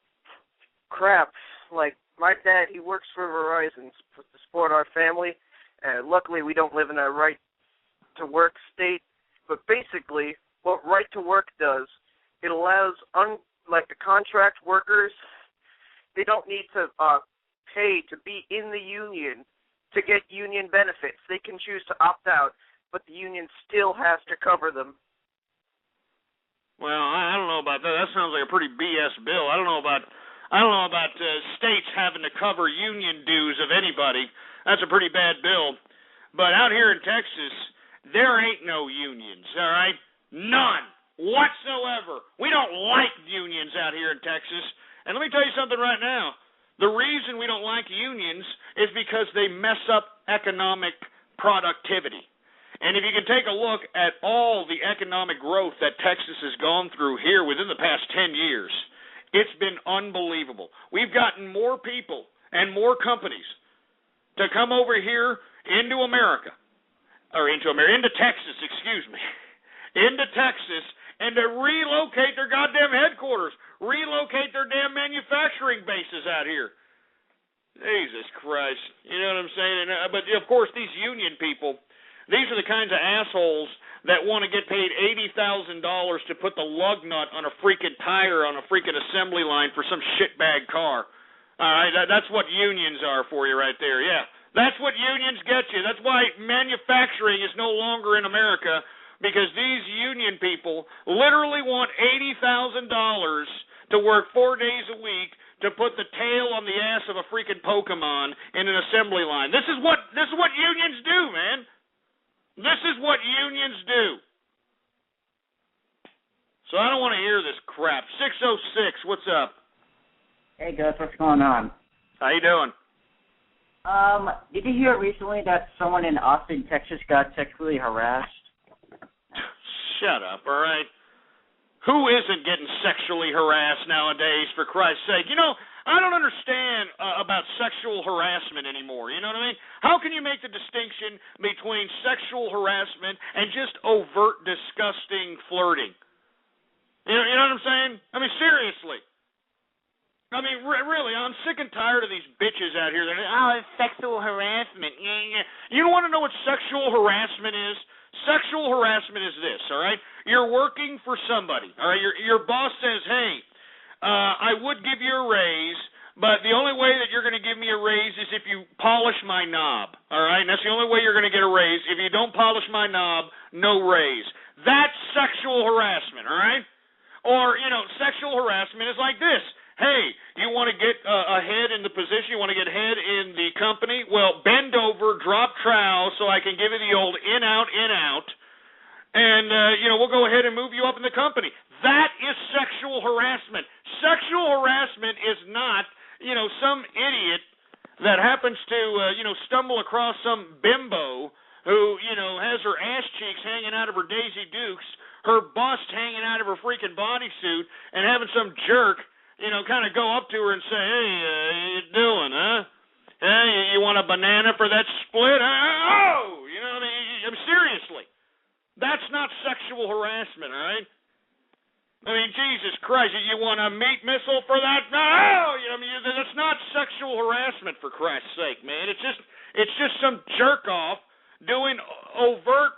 crap. Like, my dad, he works for Verizon to support our family, and luckily we don't live in a right-to-work state. But basically, what right-to-work does, it allows, the contract workers, they don't need to pay to be in the union to get union benefits. They can choose to opt out, but the union still has to cover them. Well, I don't know about that. That sounds like a pretty BS bill. I don't know about states having to cover union dues of anybody. That's a pretty bad bill. But out here in Texas, there ain't no unions, all right? None whatsoever. We don't like unions out here in Texas. And let me tell you something right now. The reason we don't like unions is because they mess up economic productivity. And if you can take a look at all the economic growth that Texas has gone through here within the past 10 years, it's been unbelievable. We've gotten more people and more companies to come over here into Texas, into Texas, and to relocate their goddamn headquarters, relocate their damn manufacturing bases out here. Jesus Christ. You know what I'm saying? But, of course, these union people, these are the kinds of assholes that want to get paid $80,000 to put the lug nut on a freaking tire on a freaking assembly line for some shitbag car. All right, that's what unions are for you right there, yeah. That's what unions get you. That's why manufacturing is no longer in America, because these union people literally want $80,000 to work 4 days a week to put the tail on the ass of a freaking Pokemon in an assembly line. This is what unions do, man. This is what unions do. So I don't want to hear this crap. 606, what's up? Hey, Gus, what's going on? How you doing? Did you hear recently that someone in Austin, Texas got sexually harassed? Shut up, all right? Who isn't getting sexually harassed nowadays, for Christ's sake? You know, I don't understand about sexual harassment anymore, you know what I mean? How can you make the distinction between sexual harassment and just overt, disgusting flirting? You know what I'm saying? I mean, seriously. I mean, really, I'm sick and tired of these bitches out here. It's sexual harassment. You want to know what sexual harassment is? Sexual harassment is this, all right? You're working for somebody, all right? Your boss says, hey, I would give you a raise, but the only way that you're going to give me a raise is if you polish my knob, all right? And that's the only way you're going to get a raise. If you don't polish my knob, no raise. That's sexual harassment, all right? Or, sexual harassment is like this. Hey, you want to get ahead in the position, you want to get ahead in the company? Well, bend over, drop trowel so I can give you the old in, out, and, we'll go ahead and move you up in the company. That is sexual harassment. Sexual harassment is not, some idiot that happens to, stumble across some bimbo who, has her ass cheeks hanging out of her Daisy Dukes, her bust hanging out of her freaking bodysuit, and having some jerk kind of go up to her and say, hey, how you doing, huh? Hey, you want a banana for that split? Oh! You know what I mean? Seriously. That's not sexual harassment, all right? I mean, Jesus Christ, you want a meat missile for that? No! That's not sexual harassment, for Christ's sake, man. It's just some jerk-off doing overt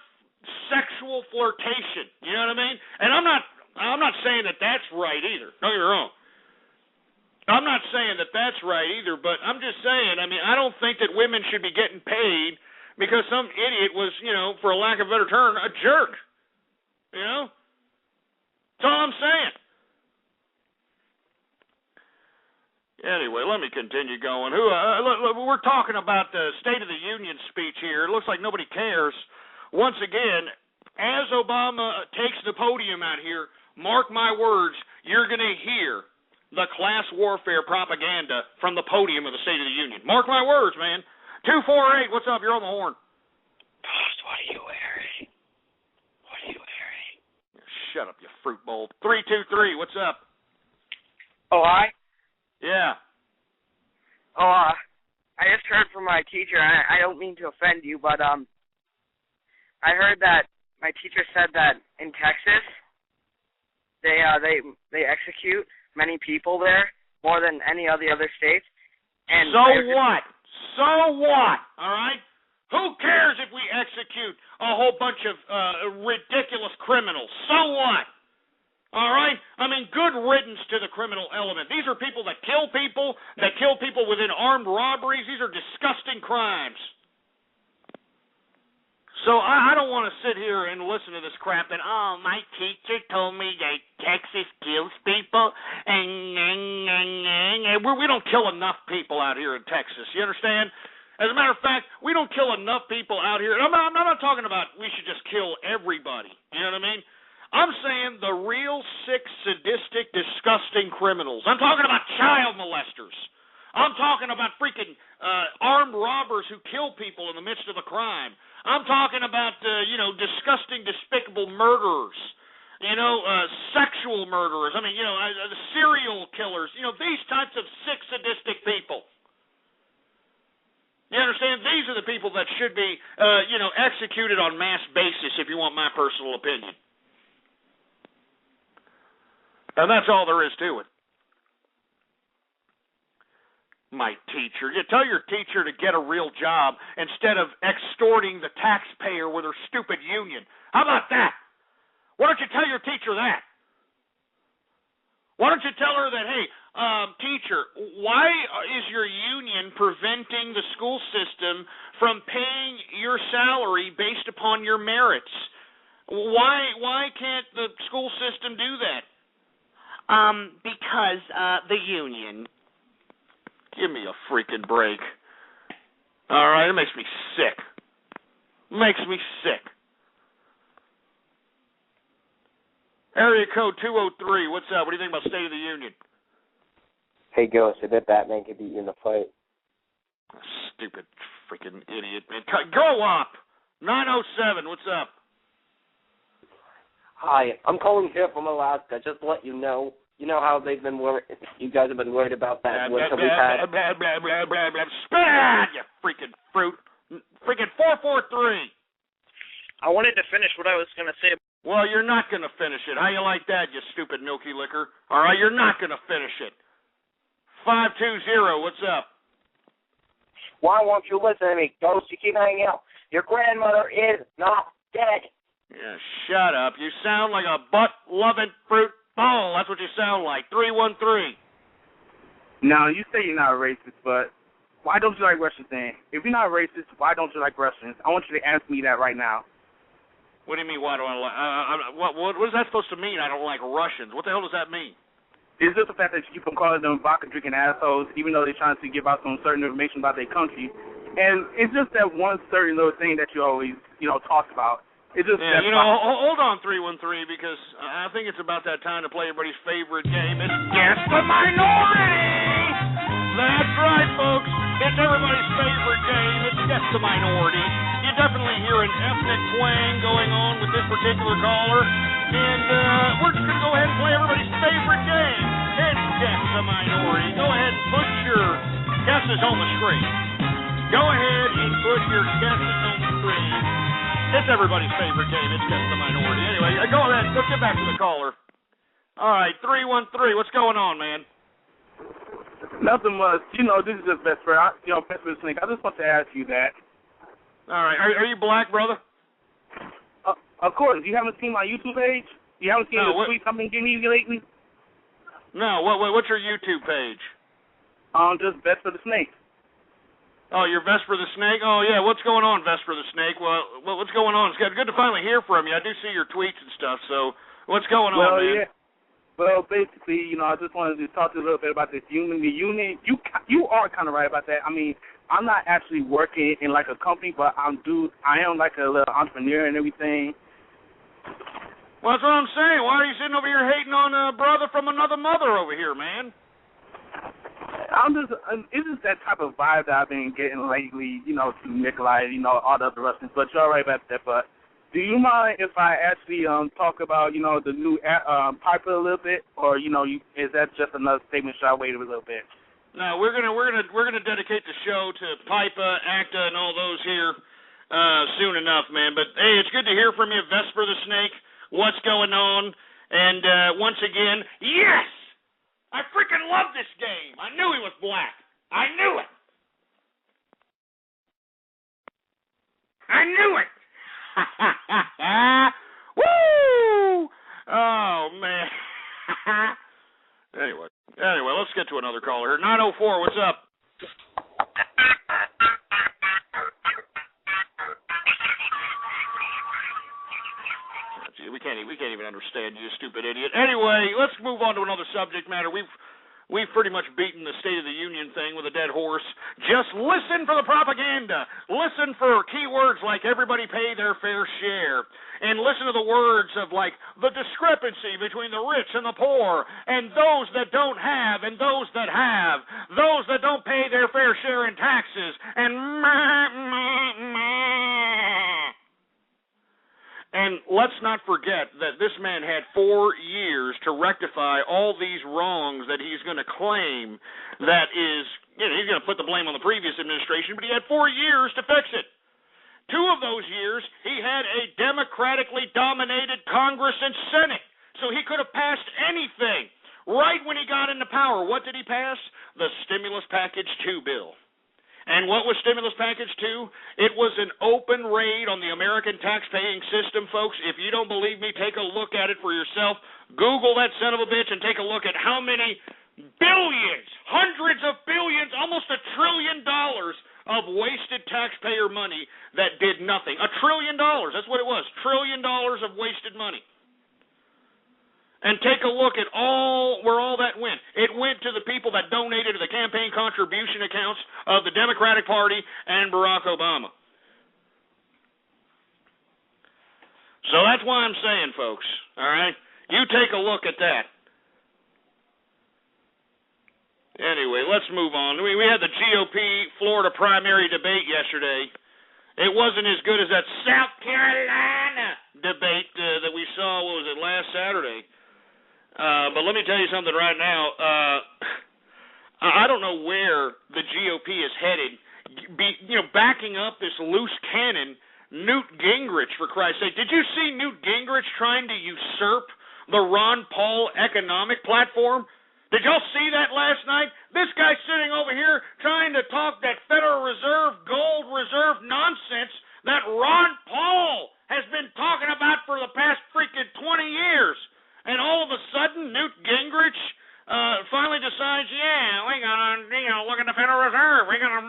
sexual flirtation. You know what I mean? And I'm not saying that that's right either. Don't get me wrong. I'm not saying that that's right either, but I'm just saying, I don't think that women should be getting paid because some idiot was, for a lack of a better term, a jerk. That's all I'm saying. Anyway, let me continue going. We're talking about the State of the Union speech here. It looks like nobody cares. Once again, as Obama takes the podium out here, mark my words, you're going to hear the class warfare propaganda from the podium of the State of the Union. Mark my words, man. 248, what's up? You're on the horn. Boss, what are you wearing? What are you wearing? Shut up, you fruit bowl. 323, what's up? Oh, hi. Yeah. Oh, I just heard from my teacher. I don't mean to offend you, but I heard that my teacher said that in Texas, they execute many people there, more than any of the other states. And what? So what? All right? Who cares if we execute a whole bunch of ridiculous criminals? So what? All right? I mean, good riddance to the criminal element. These are people that kill people within armed robberies. These are disgusting crimes. So I don't want to sit here and listen to this crap that, my teacher told me that Texas kills people, and we don't kill enough people out here in Texas. You understand? As a matter of fact, we don't kill enough people out here. I'm not talking about we should just kill everybody. You know what I mean? I'm saying the real sick, sadistic, disgusting criminals. I'm talking about child molesters. I'm talking about freaking armed robbers who kill people in the midst of a crime. I'm talking about, disgusting, despicable murderers. Sexual murderers. I mean, serial killers. These types of sick, sadistic people. You understand? These are the people that should be, executed on mass basis, if you want my personal opinion. And that's all there is to it. My teacher. You tell your teacher to get a real job instead of extorting the taxpayer with her stupid union. How about that? Why don't you tell your teacher that? Why don't you tell her that, hey, teacher, why is your union preventing the school system from paying your salary based upon your merits? Why can't the school system do that? Because the union. Give me a freaking break. All right, it makes me sick. Area code 203, what's up? What do you think about State of the Union? Hey, Ghost, I bet Batman could beat you in the fight. Stupid freaking idiot, man. Grow up! 907, what's up? Hi, I'm calling here from Alaska, just to let you know. You know how they've been worried, you guys have been worried about that winter we've had? Spad, you freaking fruit. Freaking 443. I wanted to finish what I was going to say. Well, you're not going to finish it. How you like that, you stupid milky liquor? All right, you're not going to finish it. 520, what's up? Why won't you listen to me, Ghost? You keep hanging out. Your grandmother is not dead. Yeah, shut up. You sound like a butt-loving fruit ball. That's what you sound like. 313. Now, you say you're not a racist, but why don't you like Russians then? If you're not racist, why don't you like Russians? I want you to answer me that right now. What do you mean, why do I like... what is that supposed to mean, I don't like Russians? What the hell does that mean? It's just the fact that you keep on calling them vodka-drinking assholes, even though they're trying to give out some certain information about their country. And it's just that one certain little thing that you always, talk about. It's just hold on, 313, because I think it's about that time to play everybody's favorite game. It's Guess the Minority! That's right, folks. It's everybody's favorite game. It's Guess the Minority. You definitely hear an ethnic twang going on with this particular caller. And we're just going to go ahead and play everybody's favorite game. It's Guess the Minority. Go ahead and put your guesses on the screen. Go ahead and put your guesses on the screen. It's everybody's favorite game. It's Guess the Minority. Anyway, go ahead. Let's get back to the caller. All right, 313. What's going on, man? Nothing much. This is just best friend. Best friend Snake. I just want to ask you that. All right. Are you black, brother? Of course. You haven't seen my YouTube page? You haven't seen the tweets I've been giving you lately? No. What's your YouTube page? Just Best for the Snake. Oh, you're Vesper the Snake? Oh, yeah, what's going on, Vesper the Snake? Well, what's going on? It's good to finally hear from you. I do see your tweets and stuff, so what's going on, man? Yeah. Well, basically, I just wanted to talk to you a little bit about this union. The union, you are kind of right about that. I mean, I'm not actually working in, like, a company, but I am, like, a little entrepreneur and everything. Well, that's what I'm saying. Why are you sitting over here hating on a brother from another mother over here, man? It's just that type of vibe that I've been getting lately, to Nikolai, all the other wrestlers. But you're all right about that. But do you mind if I actually talk about, the new Piper a little bit, or is that just another statement? Should I wait a little bit? No, we're gonna dedicate the show to Piper, Acta, and all those here soon enough, man. But hey, it's good to hear from you, Vesper the Snake. What's going on? And once again, yes. I freaking love this game. I knew he was black. I knew it. I knew it. Woo! Oh, man. Anyway, let's get to another caller here. 904, what's up? We can't even understand you, stupid idiot. Anyway, let's move on to another subject matter. We've pretty much beaten the State of the Union thing with a dead horse. Just listen for the propaganda. Listen for keywords like everybody pay their fair share. And listen to the words of, like, the discrepancy between the rich and the poor, and those that don't have and those that have, those that don't pay their fair share in taxes, and And let's not forget that this man had 4 years to rectify all these wrongs that he's going to claim that is, he's going to put the blame on the previous administration, but he had 4 years to fix it. 2 of those years, he had a democratically dominated Congress and Senate, so he could have passed anything. Right when he got into power, what did he pass? The Stimulus Package 2 bill. And what was Stimulus Package 2? It was an open raid on the American tax-paying system, folks. If you don't believe me, take a look at it for yourself. Google that son of a bitch and take a look at how many billions, hundreds of billions, almost $1 trillion of wasted taxpayer money that did nothing. $1 trillion, that's what it was, $1 trillion of wasted money. And take a look at where all that went. It went to the people that donated to the campaign contribution accounts of the Democratic Party and Barack Obama. So that's why I'm saying, folks, all right, you take a look at that. Anyway, let's move on. We had the GOP Florida primary debate yesterday. It wasn't as good as that South Carolina debate that we saw, last Saturday. But let me tell you something right now. I don't know where the GOP is headed. Backing up this loose cannon, Newt Gingrich, for Christ's sake. Did you see Newt Gingrich trying to usurp the Ron Paul economic platform? Did y'all see that last night? This guy's sitting over here trying to talk that Federal Reserve, gold reserve nonsense that Ron Paul has been talking about for the past freaking 20 years. And all of a sudden, Newt Gingrich finally decides, we gotta, look at the Federal Reserve. We gotta.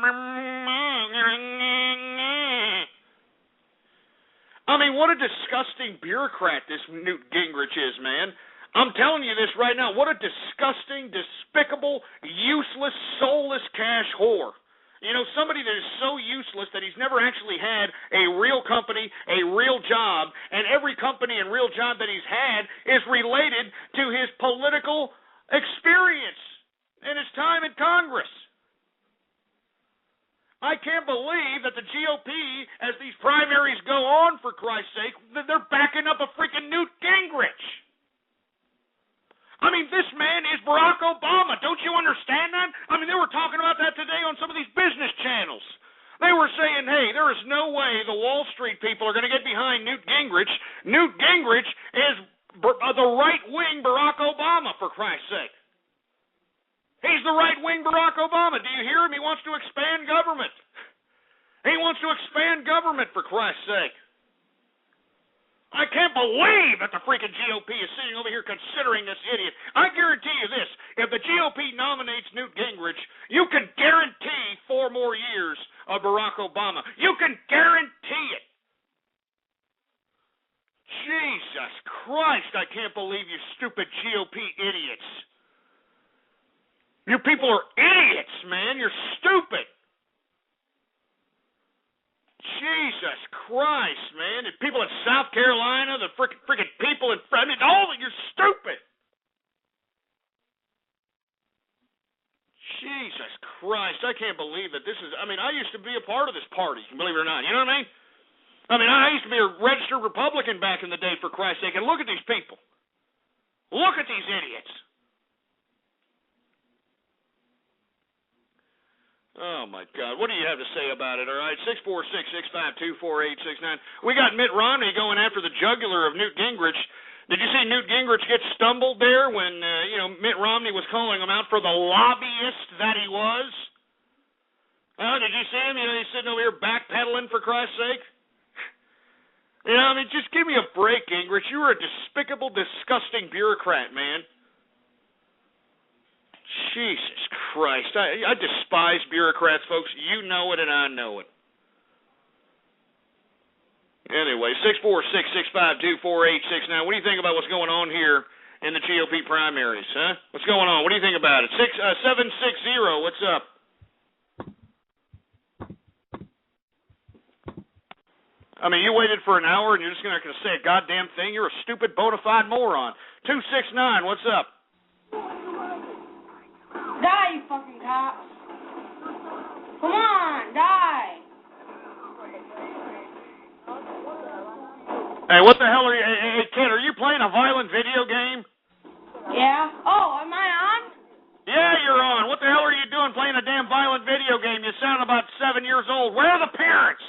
I mean, what a disgusting bureaucrat this Newt Gingrich is, man. I'm telling you this right now. What a disgusting, despicable, useless, soulless cash whore. Somebody that is so useless that he's never actually had a real company, a real job, and every company and real job that he's had is related to his political experience and his time in Congress. I can't believe that the GOP, as these primaries go on, for Christ's sake, that they're backing up a freaking Newt Gingrich. I mean, this man is Barack Obama. Don't you understand that? I mean, they were talking about that today on some of these business channels. They were saying, hey, there is no way the Wall Street people are going to get behind Newt Gingrich. Newt Gingrich is the right-wing Barack Obama, for Christ's sake. He's the right-wing Barack Obama. Do you hear him? He wants to expand government. He wants to expand government, for Christ's sake. I can't believe that the freaking GOP is sitting over here considering this idiot. I guarantee you this. If the GOP nominates Newt Gingrich, you can guarantee 4 more years of Barack Obama. You can guarantee it. Jesus Christ, I can't believe you stupid GOP idiots. You people are idiots, man. You're stupid. Jesus Christ, man. The people in South Carolina, the freaking people in... I mean, all of you're stupid. Jesus Christ, I can't believe that this is... I mean, I used to be a part of this party, believe it or not. You know what I mean? I used to be a registered Republican back in the day, for Christ's sake, and look at these people. Look at these idiots. Oh, my God. What do you have to say about it, all right? 646-652-4869. We got Mitt Romney going after the jugular of Newt Gingrich. Did you see Newt Gingrich get stumbled there when, Mitt Romney was calling him out for the lobbyist that he was? Oh, did you see him? He's sitting over here backpedaling, for Christ's sake. Just give me a break, Gingrich. You are a despicable, disgusting bureaucrat, man. Jesus Christ. I despise bureaucrats, folks. You know it and I know it. Anyway, 646-652-4869. What do you think about what's going on here in the GOP primaries, huh? What's going on? What do you think about it? 760, what's up? You waited for an hour and you're just not going to say a goddamn thing? You're a stupid, bona fide moron. 269, what's up? Die, you fucking cops. Come on, die. Hey, what the hell are you... Hey, kid, are you playing a violent video game? Yeah? Oh, am I on? Yeah, you're on. What the hell are you doing playing a damn violent video game? You sound about 7 years old. Where are the parents?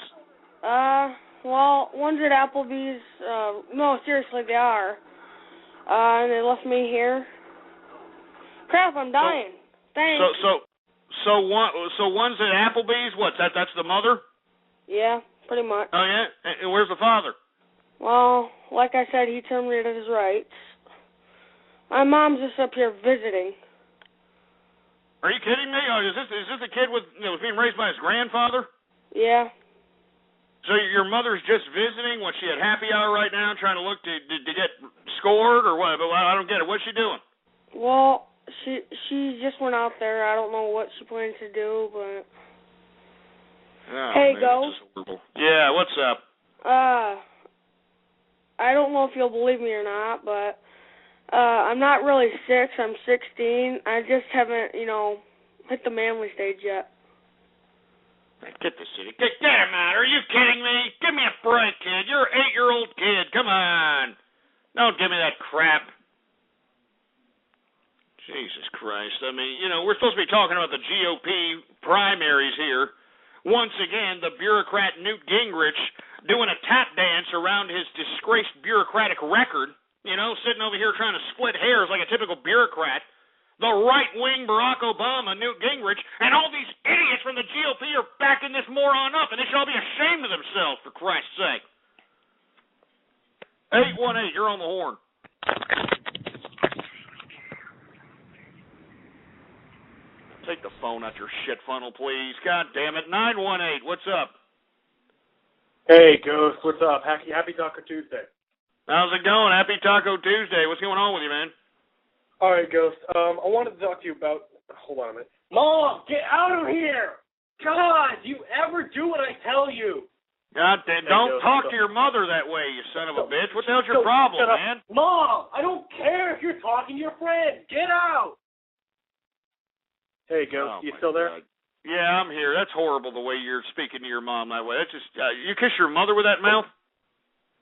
Well, one's at Applebee's. No, seriously, they are. And they left me here. Crap, I'm dying. Thanks. So one's at Applebee's. What? That's the mother? Yeah, pretty much. Oh yeah. And where's the father? Well, like I said, he terminated his rights. My mom's just up here visiting. Are you kidding me? Oh, is this the kid was being raised by his grandfather? Yeah. So your mother's just visiting? What, she at happy hour right now, trying to look to get scored or what? But I don't get it. What's she doing? Well, she just went out there. I don't know what she plans to do, but... Oh, hey, man, Ghost. Yeah, what's up? I don't know if you'll believe me or not, but I'm not really 6. I'm 16. I just haven't, hit the manly stage yet. Get this idiot. Get him out. Are you kidding me? Give me a break, kid. You're an 8-year-old kid. Come on. Don't give me that crap. Jesus Christ. We're supposed to be talking about the GOP primaries here. Once again, the bureaucrat Newt Gingrich doing a tap dance around his disgraced bureaucratic record, sitting over here trying to split hairs like a typical bureaucrat. The right-wing Barack Obama, Newt Gingrich, and all these idiots from the GOP are backing this moron up, and they should all be ashamed of themselves, for Christ's sake. 818, you're on the horn. Take the phone out your shit funnel, please. God damn it. 918, what's up? Hey, Ghost, what's up? Happy Taco Tuesday. How's it going? Happy Taco Tuesday. What's going on with you, man? All right, Ghost. I wanted to talk to you about... Hold on a minute. Mom, get out of here! God, do you ever do what I tell you? God damn, don't talk to your mother that way, you son of a bitch. What the hell's your problem, man? Mom, I don't care if you're talking to your friend. Get out! Hey, Ghost, you still there? God. Yeah, I'm here. That's horrible the way you're speaking to your mom that way. That's just... you kiss your mother with that mouth?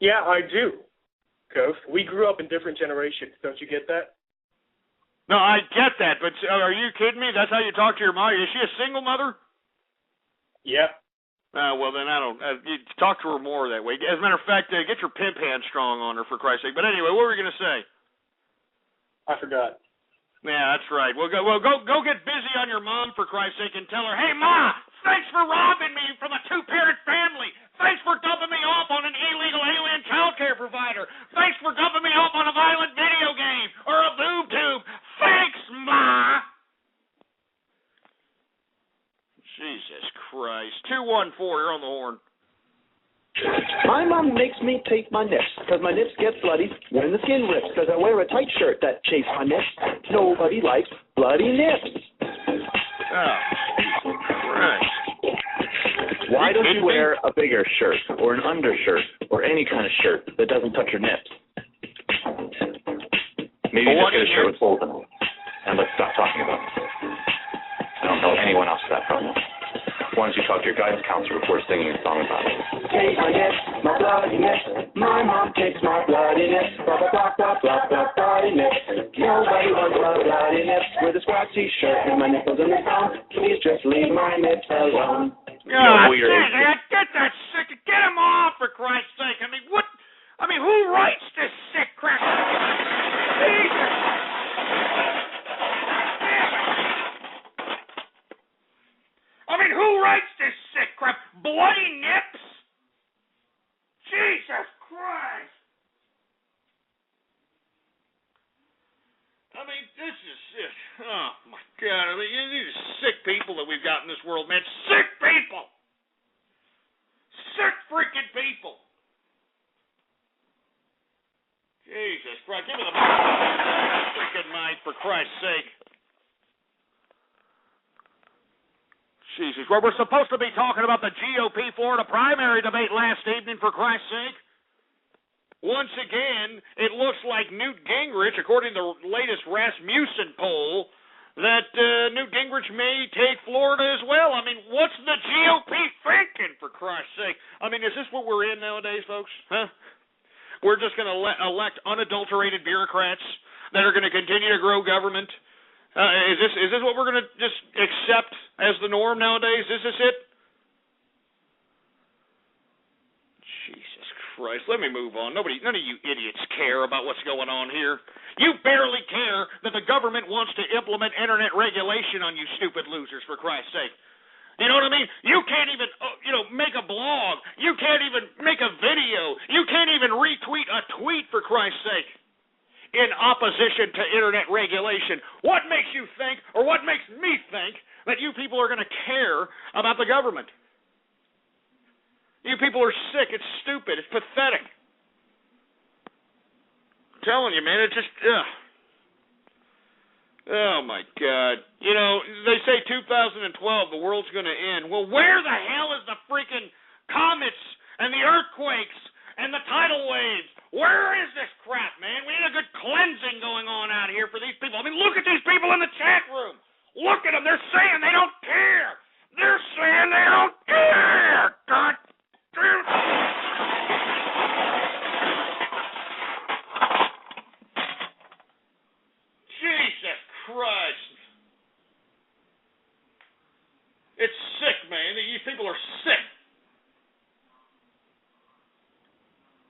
Yeah, I do, Ghost. We grew up in different generations. Don't you get that? No, I get that, but are you kidding me? That's how you talk to your mother? Is she a single mother? Yeah. Well, then I don't... you talk to her more that way. As a matter of fact, get your pimp hand strong on her, for Christ's sake. But anyway, what were you going to say? I forgot. Yeah, that's right. Go get busy on your mom, for Christ's sake, and tell her, hey, Ma, thanks for robbing me from a 2-parent family. Thanks for dumping me off on an illegal alien child care provider. Thanks for dumping me off on a violent video game or a boob tube. Thanks, Ma. Jesus Christ. 214, you're on the horn. My mom makes me tape my nips, because my nips get bloody when the skin rips, because I wear a tight shirt that chafes my nips. Nobody likes bloody nips. Oh, Jesus Christ. Why don't you wear a bigger shirt, or an undershirt, or any kind of shirt that doesn't touch your nips? Maybe just get a shirt with holes in it, and let's stop talking about it. I don't know anyone else with that problem. Why don't you talk to your guidance counselor before singing a song about it? Take my nips, my bloody nips. My mom takes my bloody nips. Blah, blah, blah, blah, blah, blah, bloody nips. Nobody wants my bloody nips. With a squat t-shirt and my nipples in the ground. Please just leave my nips alone. God, get that sick. Get him off, for Christ's sake. I mean, what? I mean, who writes this sick crap? Jesus. I mean, who writes this sick crap? Bloody nips? Jesus Christ. I mean, this is it. Oh, my God. I mean, these sick people that we've got in this world, man. Sick people. Sick freaking people. Jesus Christ. Give me the freaking mic, for Christ's sake. Jesus, well, we're supposed to be talking about the GOP Florida primary debate last evening, for Christ's sake. Once again, it looks like Newt Gingrich, according to the latest Rasmussen poll, that Newt Gingrich may take Florida as well. I mean, what's the GOP thinking, for Christ's sake? I mean, is this what we're in nowadays, folks? Huh? We're just going to elect unadulterated bureaucrats that are going to continue to grow government? Is this what we're going to just accept as the norm nowadays? Is this it? Jesus Christ, let me move on. None of you idiots care about what's going on here. You barely care that the government wants to implement internet regulation on you stupid losers, for Christ's sake. You know what I mean? You can't even, make a blog. You can't even make a video. You can't even retweet a tweet, for Christ's sake, in opposition to internet regulation. What makes you think, or what makes me think, that you people are going to care about the government? You people are sick. It's stupid. It's pathetic. I'm telling you, man, it just, oh, my God. You know, they say 2012, the world's going to end. Well, where the hell is the freaking comets and the earthquakes and the tidal waves? Where is this crap, man? We need a good cleansing going on out here for these people. I mean, look at these people in the chat room. Look at them. They're saying they don't care. They're saying they don't care. God damn. Jesus Christ. It's sick, man. These people are sick.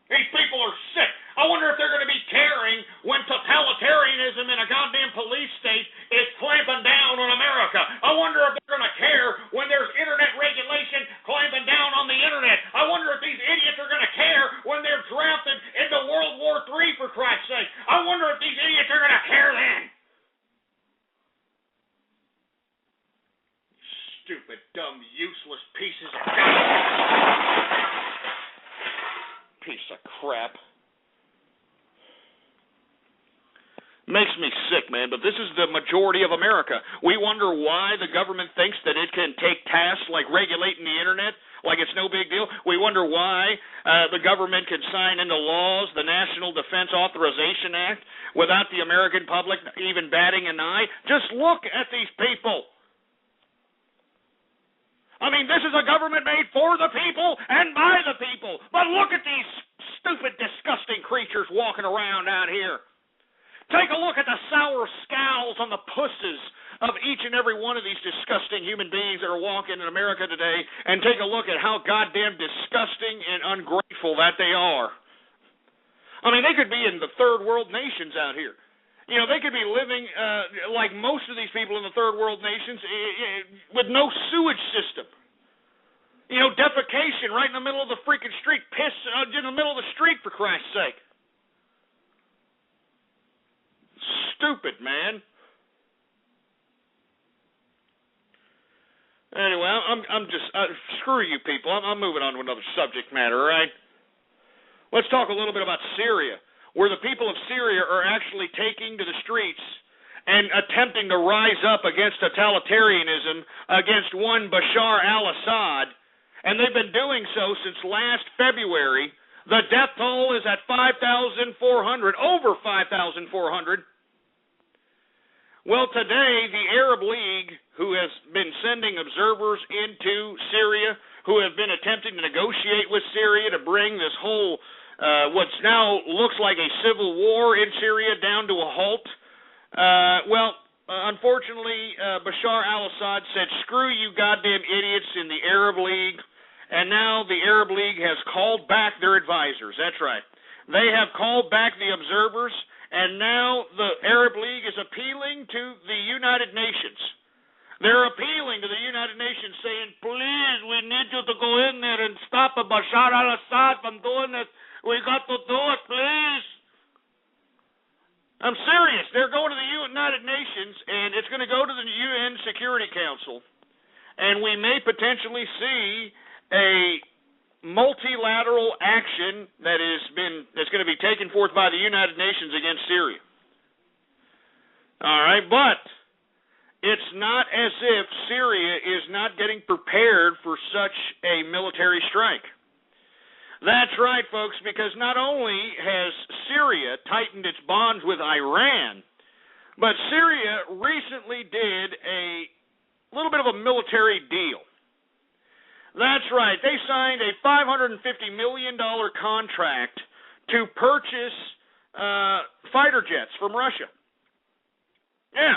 These people are sick. I wonder if they're going to be caring when totalitarianism in a goddamn police state is clamping down on America. I wonder if they're going to care when there's internet regulation clamping down on the internet. I wonder if these idiots are going to care when they're drafted into World War III, for Christ's sake. I wonder if these idiots are going to care then. Stupid, dumb, useless pieces of piece of crap. Makes me sick, man, but this is the majority of America. We wonder why the government thinks that it can take tasks like regulating the internet like it's no big deal. We wonder why the government can sign into laws the National Defense Authorization Act without the American public even batting an eye. Just look at these people. I mean, this is a government made for the people and by the people. But look at these stupid, disgusting creatures walking around out here. Take a look at the sour scowls on the pusses of each and every one of these disgusting human beings that are walking in America today, and take a look at how goddamn disgusting and ungrateful that they are. I mean, they could be in the third world nations out here. You know, they could be living like most of these people in the third world nations with no sewage system. You know, defecation right in the middle of the freaking street, piss in the middle of the street, for Christ's sake. Stupid, man. Anyway, I'm just screw you people. I'm moving on to another subject matter. All right. Let's talk a little bit about Syria, where the people of Syria are actually taking to the streets and attempting to rise up against totalitarianism, against one Bashar al-Assad, and they've been doing so since last February. The death toll is at 5,400, over 5,400. Well, today, the Arab League, who has been sending observers into Syria, who have been attempting to negotiate with Syria to bring this whole, what's now looks like a civil war in Syria down to a halt. Unfortunately, Bashar al-Assad said, screw you goddamn idiots in the Arab League, and now the Arab League has called back their advisors. That's right. They have called back the observers, and now the Arab League is appealing to the United Nations. They're appealing to the United Nations, saying, please, we need you to go in there and stop Bashar al-Assad from doing this. We got to do it, please. I'm serious. They're going to the United Nations, and it's going to go to the UN Security Council, and we may potentially see a multilateral action that's going to be taken forth by the United Nations against Syria. All right, but it's not as if Syria is not getting prepared for such a military strike. That's right, folks, because not only has Syria tightened its bonds with Iran, but Syria recently did a little bit of a military deal. That's right. They signed a $550 million contract to purchase fighter jets from Russia. Yeah,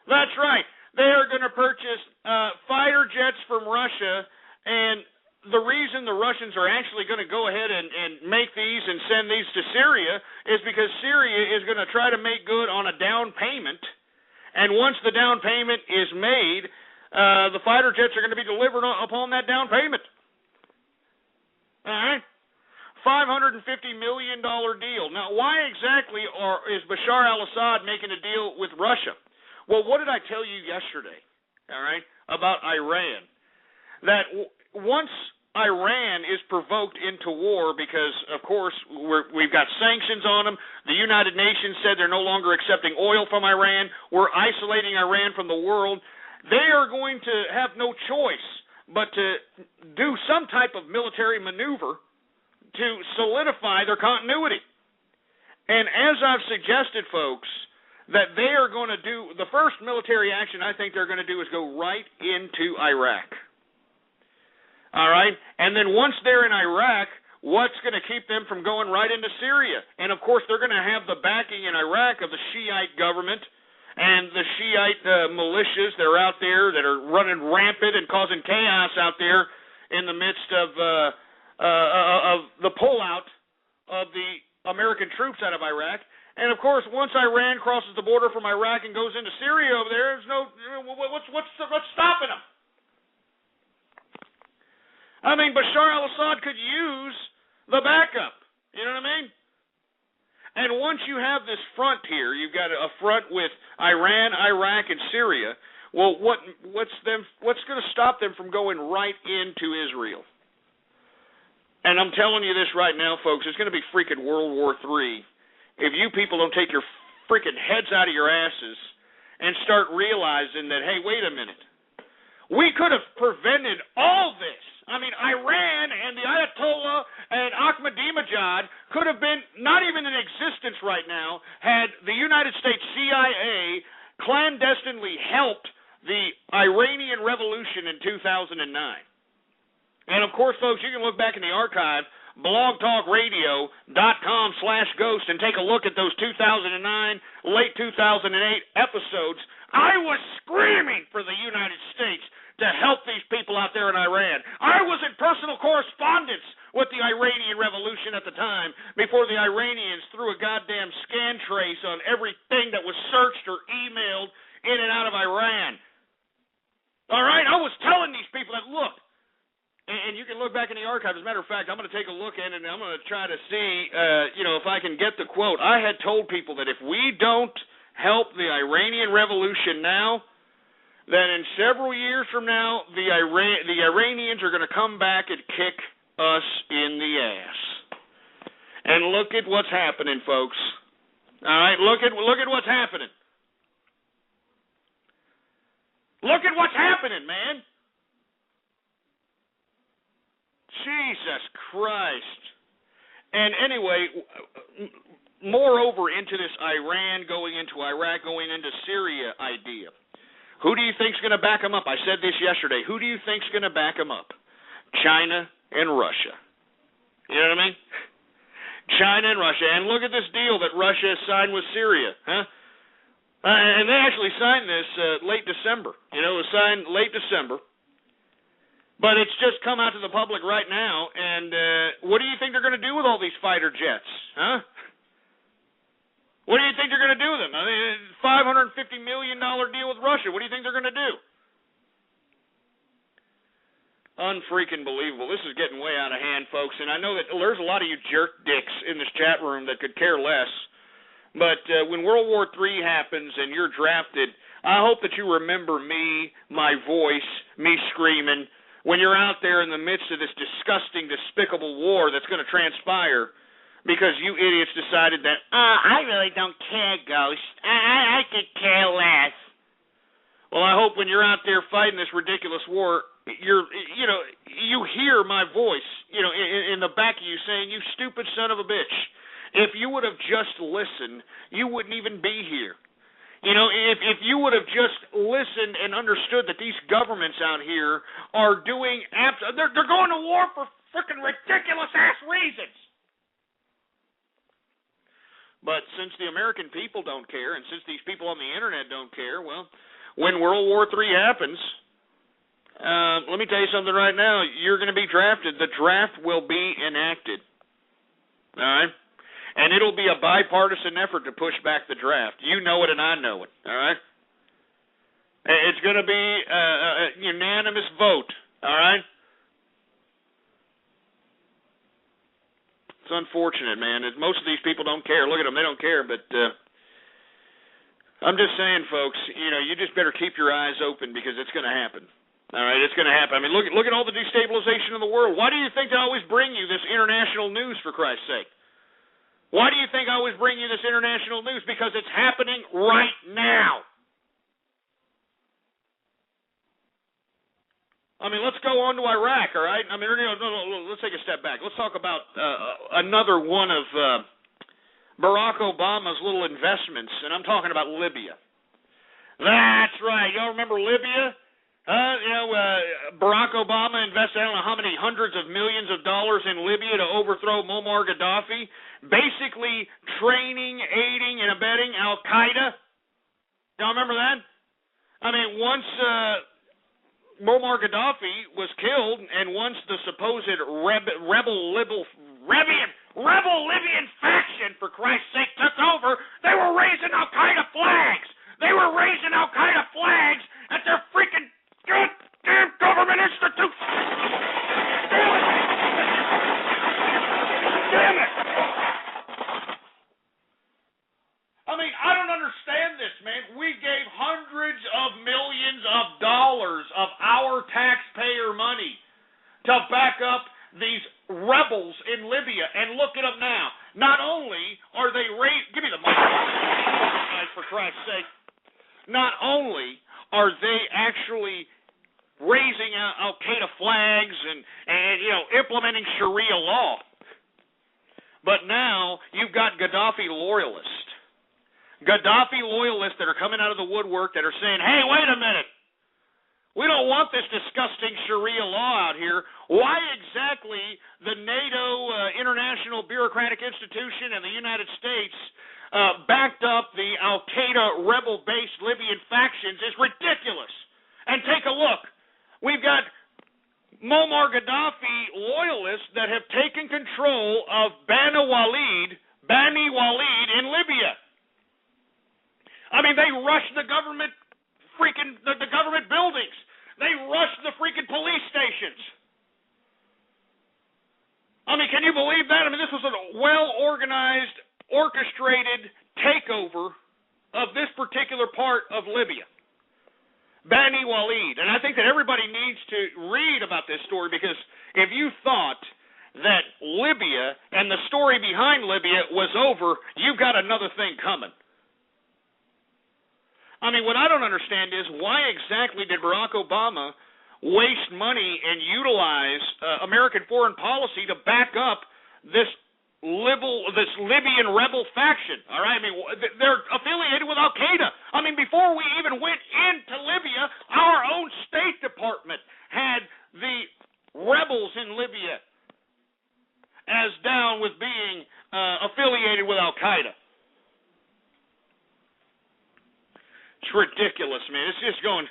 that's right. They are going to purchase fighter jets from Russia, and the reason the Russians are actually going to go ahead and make these and send these to Syria is because Syria is going to try to make good on a down payment, and once the down payment is made, the fighter jets are going to be delivered upon that down payment. All right? $550 million deal. Now, why exactly is Bashar al-Assad making a deal with Russia? Well, what did I tell you yesterday, all right, about Iran? That once Iran is provoked into war because, of course, we've got sanctions on them. The United Nations said they're no longer accepting oil from Iran. We're isolating Iran from the world. They are going to have no choice but to do some type of military maneuver to solidify their continuity. And as I've suggested, folks, that they are going to do, the first military action I think they're going to do is go right into Iraq. All right? And then once they're in Iraq, what's going to keep them from going right into Syria? And, of course, they're going to have the backing in Iraq of the Shiite government and the Shiite militias that are out there that are running rampant and causing chaos out there in the midst of the pullout of the American troops out of Iraq. And, of course, once Iran crosses the border from Iraq and goes into Syria over there, there's no what's stopping them? I mean, Bashar al-Assad could use the backup. You know what I mean? And once you have this front here, you've got a front with Iran, Iraq, and Syria. Well, what's going to stop them from going right into Israel? And I'm telling you this right now, folks, it's going to be freaking World War III if you people don't take your freaking heads out of your asses and start realizing that, hey, wait a minute. We could have prevented all this. I mean, Iran and the Ayatollah and Ahmadinejad could have been not even in existence right now had the United States CIA clandestinely helped the Iranian Revolution in 2009. And, of course, folks, you can look back in the archive, blogtalkradio.com/ghost, and take a look at those 2009, late 2008 episodes. I was screaming for the United States to help these people out there in Iran. I was in personal correspondence with the Iranian Revolution at the time before the Iranians threw a goddamn scan trace on everything that was searched or emailed in and out of Iran. All right? I was telling these people that, look, and you can look back in the archive. As a matter of fact, I'm going to take a look in and I'm going to try to see, if I can get the quote. I had told people that if we don't help the Iranian Revolution now, that in several years from now, the Iranians are going to come back and kick us in the ass. And look at what's happening, folks. All right, look at what's happening. Look at what's happening, man. Jesus Christ. And anyway, moreover, into this Iran going into Iraq, going into Syria idea. Who do you think's going to back them up? I said this yesterday. Who do you think's going to back them up? China and Russia. You know what I mean? China and Russia. And look at this deal that Russia has signed with Syria. Huh? And they actually signed this late December. You know, it was signed late December. But it's just come out to the public right now. And what do you think they're going to do with all these fighter jets? Huh? What do you think they're going to do with them? I mean, $550 million deal with Russia. What do you think they're going to do? Unfreaking believable. This is getting way out of hand, folks. And I know that there's a lot of you jerk dicks in this chat room that could care less. But when World War III happens and you're drafted, I hope that you remember me, my voice, me screaming, when you're out there in the midst of this disgusting, despicable war that's going to transpire. Because you idiots decided that, I really don't care, Ghost. I could care less. Well, I hope when you're out there fighting this ridiculous war, you hear my voice, in the back of you saying, you stupid son of a bitch. If you would have just listened, you wouldn't even be here. If you would have just listened and understood that these governments out here are doing, they're going to war for freaking ridiculous-ass reasons. But since the American people don't care, and since these people on the internet don't care, well, when World War III happens, let me tell you something right now. You're going to be drafted. The draft will be enacted. All right? And it'll be a bipartisan effort to push back the draft. You know it and I know it. All right? It's going to be a unanimous vote. All right? It's unfortunate, man. Most of these people don't care. Look at them. They don't care. But I'm just saying, folks, you just better keep your eyes open because it's going to happen. All right? It's going to happen. I mean, look at all the destabilization in the world. Why do you think they always bring you this international news, for Christ's sake? Why do you think I always bring you this international news? Because it's happening right now. I mean, let's go on to Iraq, all right? I mean, no, let's take a step back. Let's talk about another one of Barack Obama's little investments, and I'm talking about Libya. That's right. Y'all remember Libya? Barack Obama invested, I don't know how many hundreds of millions of dollars in Libya to overthrow Muammar Gaddafi, basically training, aiding, and abetting Al-Qaeda. Y'all remember that? I mean, once Muammar Gaddafi was killed, and once the supposed rebel Libyan faction, for Christ's sake, took over, they were raising Al-Qaeda flags. They were raising Al-Qaeda flags at their freaking goddamn government institute. Damn it. I mean, I don't understand this, man. We gave hundreds of millions of dollars of our taxpayer money to back up these rebels in Libya, and look at them now. Not only are they give me the mic, guys, for Christ's sake. Not only are they actually raising Al-Qaeda flags and implementing Sharia law, but now you've got Gaddafi loyalists that are coming out of the woodwork that are saying, hey, wait a minute. We don't want this disgusting Sharia law out here. Why exactly the NATO International Bureaucratic Institution and the United States backed up the Al-Qaeda rebel-based Libyan factions is ridiculous. And take a look. We've got Muammar Gaddafi loyalists that have taken control of Bani Walid in Libya. I mean, they rushed the government the government buildings. They rushed the freaking police stations. I mean, can you believe that? I mean, this was a well-organized, orchestrated takeover of this particular part of Libya. Bani Walid. And I think that everybody needs to read about this story, because if you thought that Libya and the story behind Libya was over, you've got another thing coming. I mean, what I don't understand is why exactly did Barack Obama waste money and utilize American foreign policy to back up this Libyan rebel faction? All right, I mean, they're affiliated with Al-Qaeda. I mean, before we even went into Libya, our own State Department had the rebels in Libya as down with being affiliated with Al-Qaeda. It's ridiculous, man. It's just going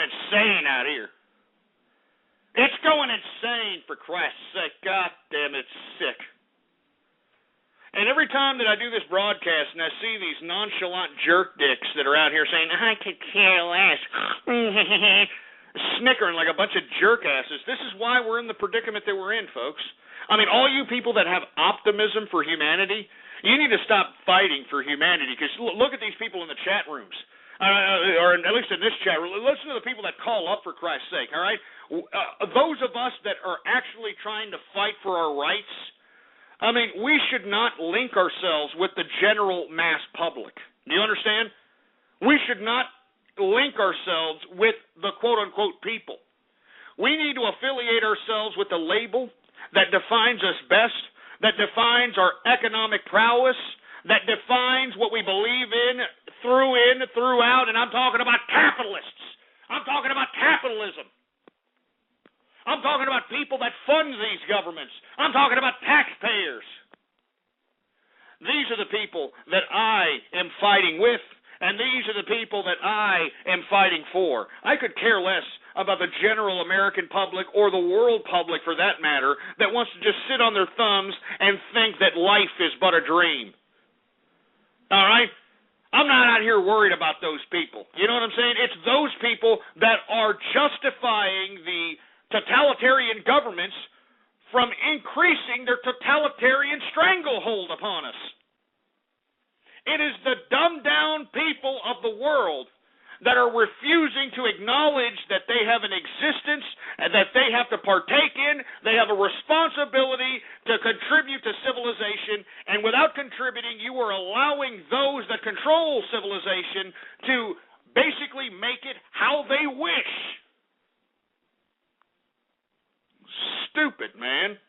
insane out here. It's going insane, for Christ's sake. God damn, it's sick. And every time that I do this broadcast and I see these nonchalant jerk dicks that are out here saying, I could care less, snickering like a bunch of jerk asses, this is why we're in the predicament that we're in, folks. I mean, all you people that have optimism for humanity, you need to stop fighting for humanity, because look at these people in the chat rooms. Or at least in this chat room, listen to the people that call up, for Christ's sake, all right? Those of us that are actually trying to fight for our rights, I mean, we should not link ourselves with the general mass public. Do you understand? We should not link ourselves with the quote-unquote people. We need to affiliate ourselves with the label that defines us best, that defines our economic prowess, that defines what we believe in, throughout, and I'm talking about capitalists. I'm talking about capitalism. I'm talking about people that fund these governments. I'm talking about taxpayers. These are the people that I am fighting with, and these are the people that I am fighting for. I could care less about the general American public, or the world public for that matter, that wants to just sit on their thumbs and think that life is but a dream. All right? I'm not out here worried about those people. You know what I'm saying? It's those people that are justifying the totalitarian governments from increasing their totalitarian stranglehold upon us. It is the dumbed-down people of the world that are refusing to acknowledge that they have an existence and that they have to partake in. They have a responsibility to contribute to civilization, and without contributing, you are allowing those that control civilization to basically make it how they wish. Stupid, man.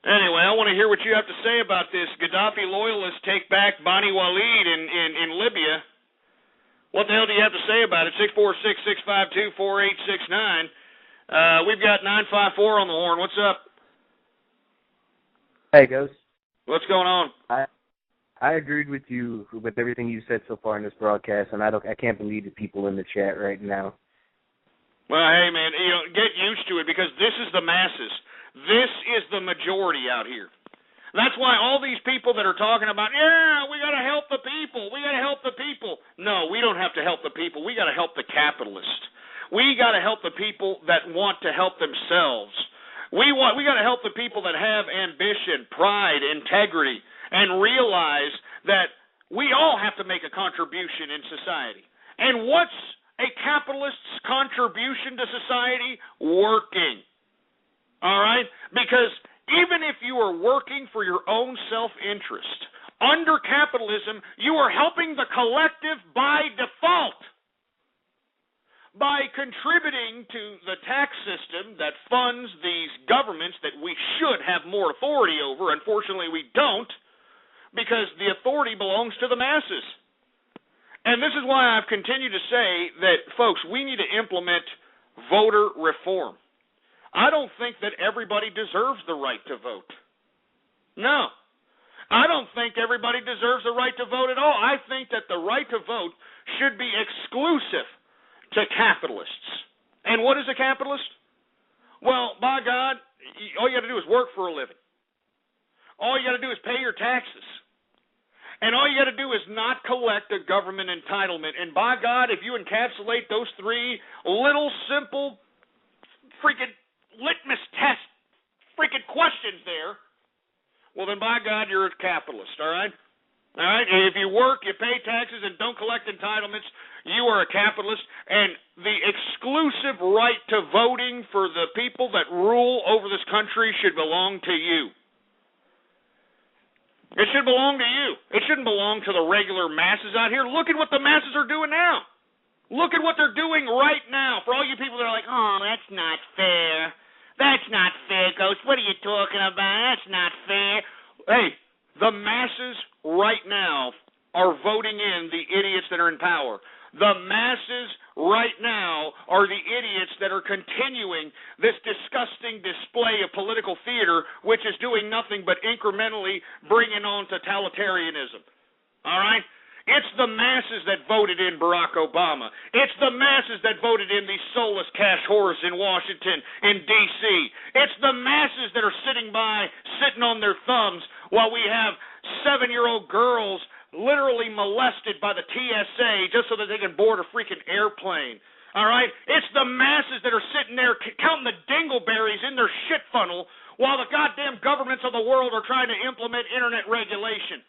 Anyway, I want to hear what you have to say about this. Gaddafi loyalists take back Bani Walid in Libya. What the hell do you have to say about it? 646-652-4869. We've got 954 on the horn. What's up? Hey, Ghost. What's going on? I agreed with you with everything you said so far in this broadcast, and I can't believe the people in the chat right now. Well, hey, man, get used to it, because this is the masses. This is the majority out here. That's why all these people that are talking about, we got to help the people, we got to help the people. No, we don't have to help the people. We got to help the capitalists. We got to help the people that want to help themselves. We got to help the people that have ambition, pride, integrity, and realize that we all have to make a contribution in society. And what's a capitalist's contribution to society? Working. All right? Because even if you are working for your own self-interest, under capitalism, you are helping the collective by default. By contributing to the tax system that funds these governments that we should have more authority over. Unfortunately, we don't, because the authority belongs to the masses. And this is why I've continued to say that, folks, we need to implement voter reform. I don't think that everybody deserves the right to vote. No. I don't think everybody deserves the right to vote at all. I think that the right to vote should be exclusive to capitalists. And what is a capitalist? Well, by God, all you got to do is work for a living. All you got to do is pay your taxes. And all you got to do is not collect a government entitlement. And by God, if you encapsulate those three little simple freaking litmus test freaking questions there, well then by God, you're a capitalist, all right? All right? If you work, you pay taxes, and don't collect entitlements, you are a capitalist, and the exclusive right to voting for the people that rule over this country should belong to you. It should belong to you. It shouldn't belong to the regular masses out here. Look at what the masses are doing now. Look at what they're doing right now. For all you people that are like, oh, that's not fair. That's not fair, Ghost. What are you talking about? That's not fair. Hey, the masses right now are voting in the idiots that are in power. The masses right now are the idiots that are continuing this disgusting display of political theater, which is doing nothing but incrementally bringing on totalitarianism. All right? It's the masses that voted in Barack Obama. It's the masses that voted in these soulless cash whores in Washington, in D.C. It's the masses that are sitting on their thumbs while we have 7-year-old girls literally molested by the TSA just so that they can board a freaking airplane. All right? It's the masses that are sitting there counting the dingleberries in their shit funnel while the goddamn governments of the world are trying to implement internet regulation.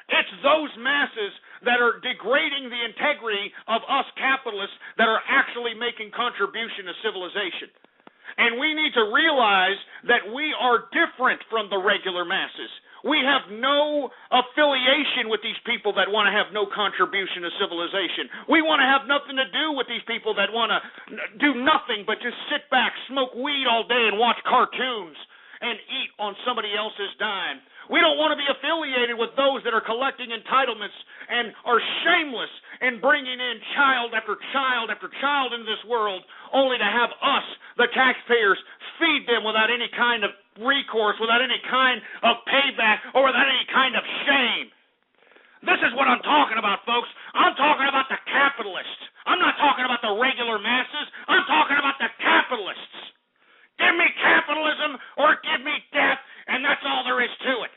It's those masses that are degrading the integrity of us capitalists that are actually making contribution to civilization. And we need to realize that we are different from the regular masses. We have no affiliation with these people that want to have no contribution to civilization. We want to have nothing to do with these people that want to do nothing but just sit back, smoke weed all day, and watch cartoons and eat on somebody else's dime. We don't want to be affiliated with those that are collecting entitlements and are shameless in bringing in child after child after child into this world, only to have us, the taxpayers, feed them without any kind of recourse, without any kind of payback, or without any kind of shame. This is what I'm talking about, folks. I'm talking about the capitalists. I'm not talking about the regular masses. I'm talking about the capitalists. Give me capitalism or give me death, and that's all there is to it.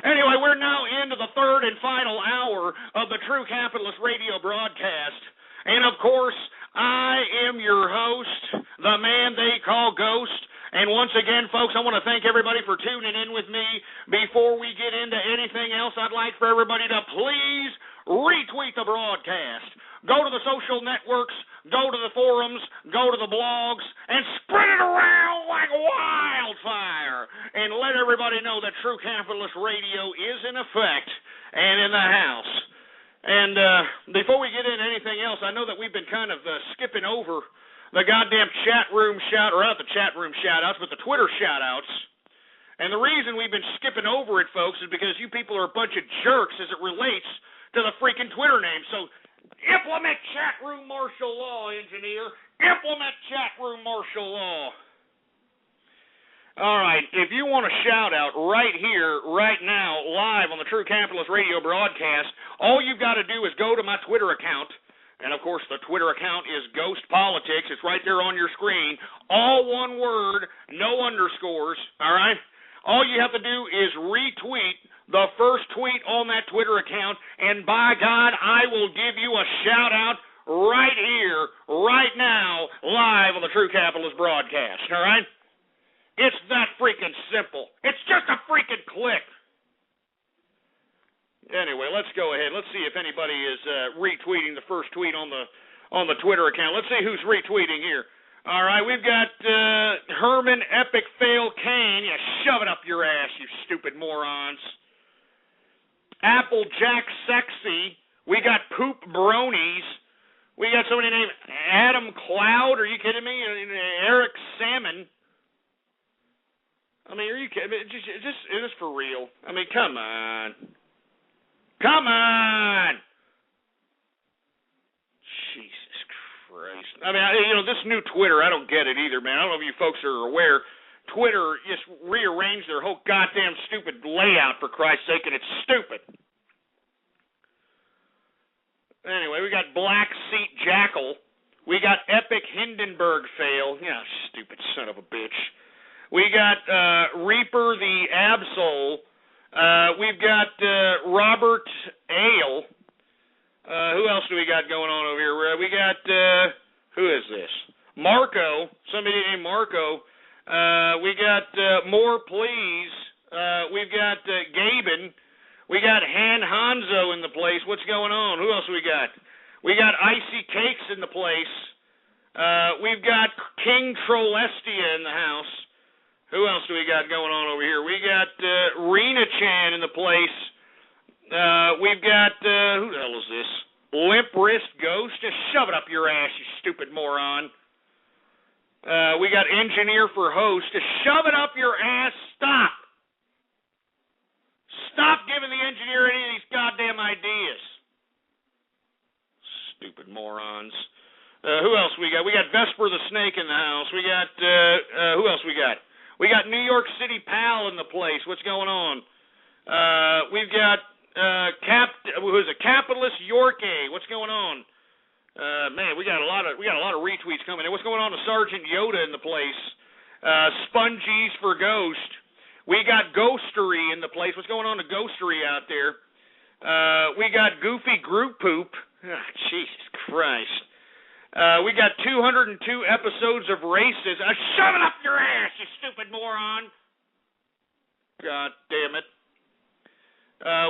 Anyway, we're now into the third and final hour of the True Capitalist radio broadcast. And, of course, I am your host, the man they call Ghost. And once again, folks, I want to thank everybody for tuning in with me. Before we get into anything else, I'd like for everybody to please retweet the broadcast. Go to the social networks, go to the forums, go to the blogs, and spread it around like wildfire. And let everybody know that True Capitalist Radio is in effect and in the house. And before we get into anything else, I know that we've been kind of skipping over the goddamn chat room not the chat room shout-outs, but the Twitter shout-outs. And the reason we've been skipping over it, folks, is because you people are a bunch of jerks as it relates to the freaking Twitter name. So implement chat room martial law, engineer. Implement chat room martial law. All right, if you want a shout-out right here, right now, live on the True Capitalist Radio broadcast, all you've got to do is go to my Twitter account. And, of course, the Twitter account is Ghost Politics. It's right there on your screen. All one word, no underscores, all right? All you have to do is retweet the first tweet on that Twitter account, and by God, I will give you a shout-out right here, right now, live on the True Capitalist broadcast, all right? It's that freaking simple. It's just a freaking click. Anyway, let's go ahead. Let's see if anybody is retweeting the first tweet on the Twitter account. Let's see who's retweeting here. All right, we've got Herman Epic Fail Kane. Yeah, shove it up your ass, you stupid morons. Applejack Sexy. We got Poop Bronies. We got somebody named Adam Cloud. Are you kidding me? Eric Salmon. I mean, are you kidding me? It is for real. I mean, come on. Come on! Jesus Christ. I mean, this new Twitter, I don't get it either, man. I don't know if you folks are aware. Twitter just rearranged their whole goddamn stupid layout, for Christ's sake, and it's stupid. Anyway, we got Black Seat Jackal. We got Epic Hindenburg Fail. Yeah, stupid son of a bitch. We got Reaper the Absol. We've got Robert Ale. Who else do we got going on over here? We got, who is this? Marco. Somebody named Marco. We got More Please. We've got Gaben. We got Han Hanzo in the place. What's going on? Who else we got? We got Icy Cakes in the place. We've got King Trollestia in the house. Who else do we got going on over here? We got Rena Chan in the place. We've got, who the hell is this? Limp Wrist Ghost. Just shove it up your ass, you stupid moron. We got Engineer for Host. Just shove it up your ass. Stop. Stop giving the engineer any of these goddamn ideas. Stupid morons. Who else we got? We got Vesper the Snake in the house. We got, who else we got? We got New York City Pal in the place. What's going on? We've got, who's a Capitalist Yorkie. What's going on? Man, we got a lot of retweets coming in. What's going on to Sergeant Yoda in the place? Spongies for Ghost. We got Ghostery in the place. What's going on to Ghostery out there? We got Goofy Group Poop. Oh, Jesus Christ. We got 202 episodes of Races. Shove it up your ass, you stupid moron. God damn it.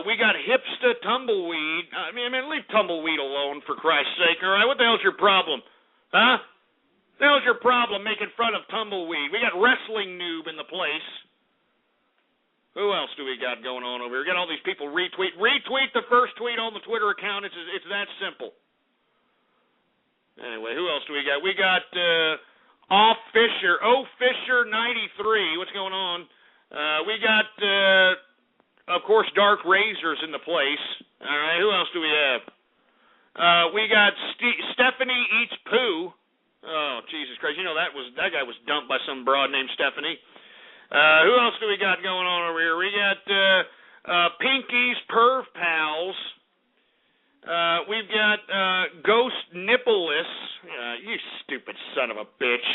We got Hipsta Tumbleweed. I mean, leave Tumbleweed alone, for Christ's sake, all right? What the hell's your problem? Huh? What the hell's your problem making fun of Tumbleweed? We got Wrestling Noob in the place. Who else do we got going on over here? We got all these people retweet. Retweet the first tweet on the Twitter account. It's that simple. Anyway, who else do we got? We got Fisher 93. What's going on? We got, of course, Dark Razors in the place. All right, who else do we have? We got Stephanie Eats Poo. Oh, Jesus Christ! You know that guy was dumped by some broad named Stephanie. Who else do we got going on over here? We got Pinky's Perv Pals. We've got Ghost Nippleless. You stupid son of a bitch.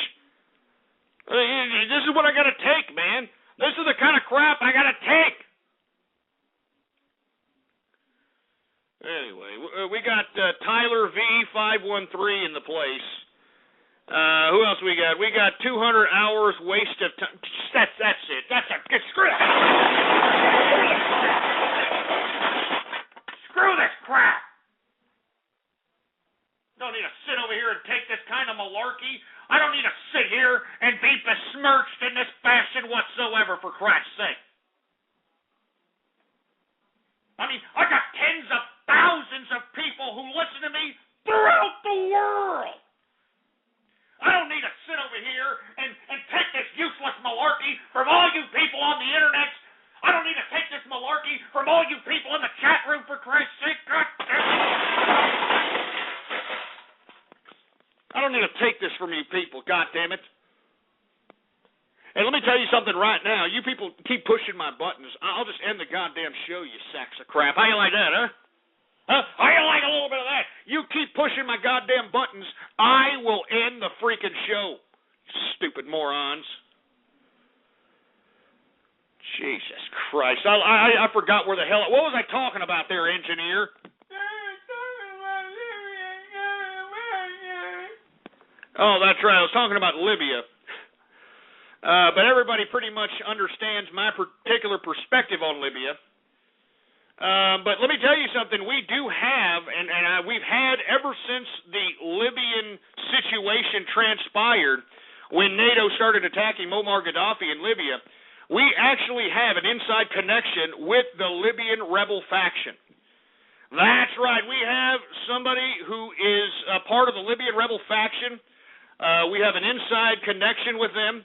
This is what I gotta take, man. This is the kind of crap I gotta take. Anyway, we got Tyler V513 in the place. Who else we got? We got 200 hours waste of time. That's it. Screw that. Screw this crap. Don't need to sit over here and take this kind of malarkey. I don't need to sit here and be besmirched in this fashion whatsoever, for Christ's sake. I mean, I got tens of thousands of people who listen to me throughout the world. I don't need to sit over here and take this useless malarkey from all you people on the internet. I don't need to take this malarkey from all you people in the chat room, for Christ's sake. God damn it. I don't need to take this from you people, God damn it. And let me tell you something right now. You people keep pushing my buttons. I'll just end the goddamn show, you sacks of crap. How you like that, huh? How you like a little bit of that? You keep pushing my goddamn buttons, I will end the freaking show. Stupid morons. Jesus Christ. I forgot where the hell... What was I talking about there, engineer? Oh, that's right. I was talking about Libya. But everybody pretty much understands my particular perspective on Libya. But let me tell you something. We do have, and we've had ever since the Libyan situation transpired, when NATO started attacking Muammar Gaddafi in Libya, we actually have an inside connection with the Libyan rebel faction. That's right. We have somebody who is a part of the Libyan rebel faction. We have an inside connection with them.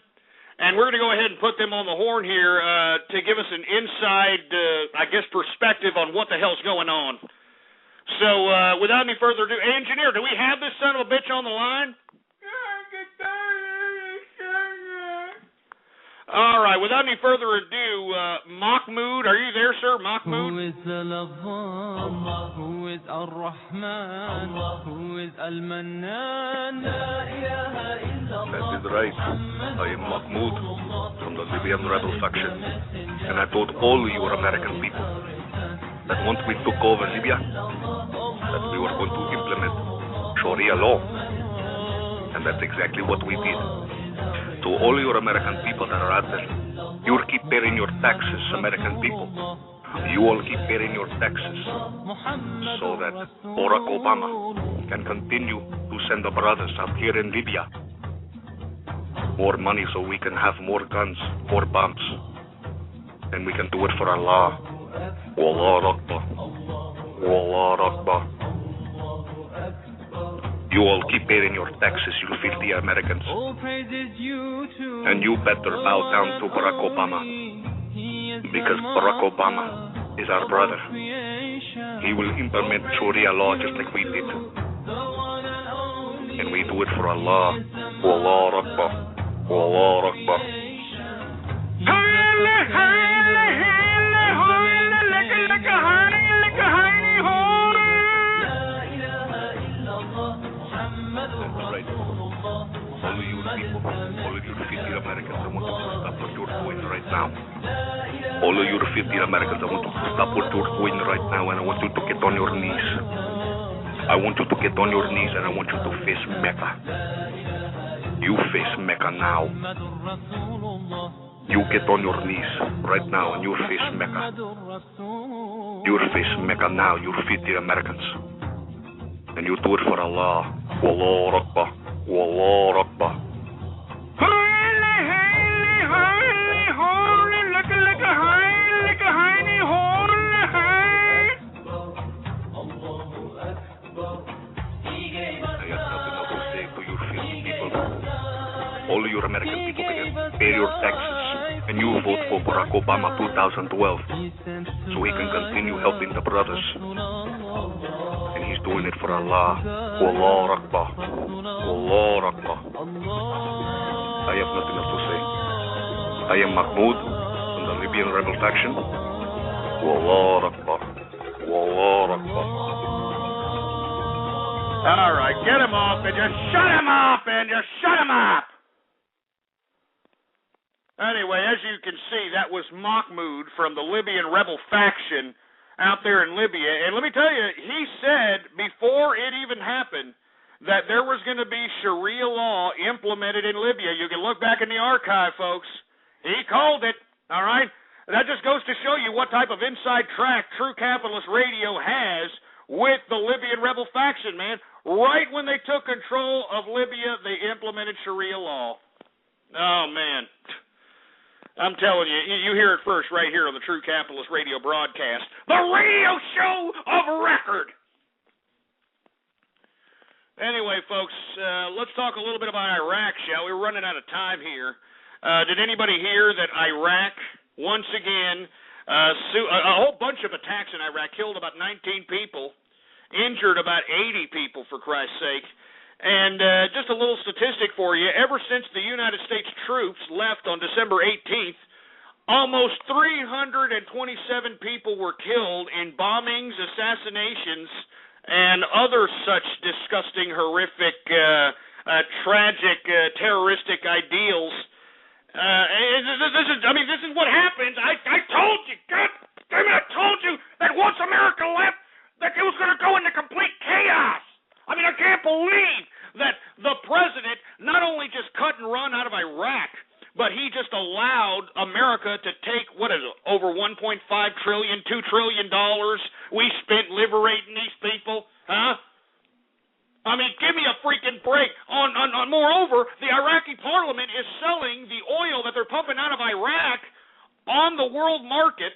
And we're going to go ahead and put them on the horn here to give us an inside, perspective on what the hell's going on. So, without any further ado, engineer, do we have this son of a bitch on the line? All right, without any further ado, Mahmoud, are you there, sir? Mahmoud? Who is Allah? Who is Ar-Rahman? Who is Al-Mannan? That is right. I am Mahmoud from the Libyan rebel faction. And I told all your American people that once we took over Libya, that we were going to implement Sharia law. And that's exactly what we did. To all your American people that are out there, You keep paying your taxes, American people. You all keep paying your taxes so that Barack Obama can continue to send the brothers out here in Libya more money so we can have more guns, more bombs. And we can do it for Allah. Wallah Akbar. Wallah Akbar. You all keep paying your taxes, you filthy Americans. And you better bow down to Barack Obama. Because Barack Obama is our brother. He will implement Sharia law just like we did. And we do it for Allah. Wallah Akbar. Wallah Akbar. All of you people, all of you 50 Americans, I want you to stop what you're doing right now. All of you 50 Americans, I want you to stop what you're doing right now, and I want you to get on your knees. I want you to get on your knees, and I want you to face Mecca. You face Mecca now. You get on your knees right now, and you face Mecca. You face Mecca now, you 50 Americans. And you do it for Allah. Wallah Akbar. Wallah Akbar. All of your American people pay your taxes, and you vote for Barack Obama 2012 so he can continue helping the brothers. And he's doing it for Allah. Wallah Akbar. Wallah Akbar. I have nothing else to say. I am Mahmoud from the Libyan rebel faction. Wallah Akbar. Wallah Akbar. All right, get him off and just shut him up and just shut him up. Anyway, as you can see, that was Mahmoud from the Libyan rebel faction out there in Libya. And let me tell you, he said before it even happened that there was going to be Sharia law implemented in Libya. You can look back in the archive, folks. He called it, all right? That just goes to show you what type of inside track True Capitalist Radio has with the Libyan rebel faction, man. Right when they took control of Libya, they implemented Sharia law. Oh, man. I'm telling you, you hear it first right here on the True Capitalist Radio broadcast. The radio show of record. Anyway, folks, let's talk a little bit about Iraq, shall we? We're running out of time here. Did anybody hear that Iraq, once again, a whole bunch of attacks in Iraq, killed about 19 people, injured about 80 people, for Christ's sake. And just a little statistic for you, ever since the United States troops left on December 18th, almost 327 people were killed in bombings, assassinations, and other such disgusting, horrific, tragic, terroristic ideals. This is what happens. I told you, God damn it, I told you that once America left, that it was going to go into complete chaos. I can't believe that the president not only just cut and run out of Iraq, but he just allowed America to take, over $1.5 trillion, $2 trillion we spent liberating these people, huh? Give me a freaking break. Moreover, the Iraqi parliament is selling the oil that they're pumping out of Iraq on the world market,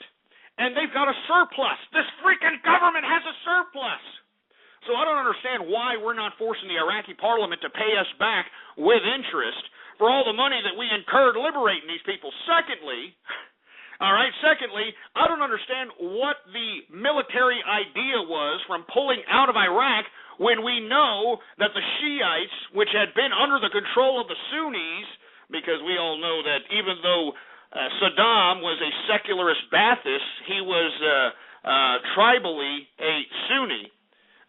and they've got a surplus. This freaking government has a surplus. So I don't understand why we're not forcing the Iraqi parliament to pay us back with interest for all the money that we incurred liberating these people. Secondly, I don't understand what the military idea was from pulling out of Iraq when we know that the Shiites, which had been under the control of the Sunnis, because we all know that even though Saddam was a secularist Ba'athist, he was tribally a Sunni.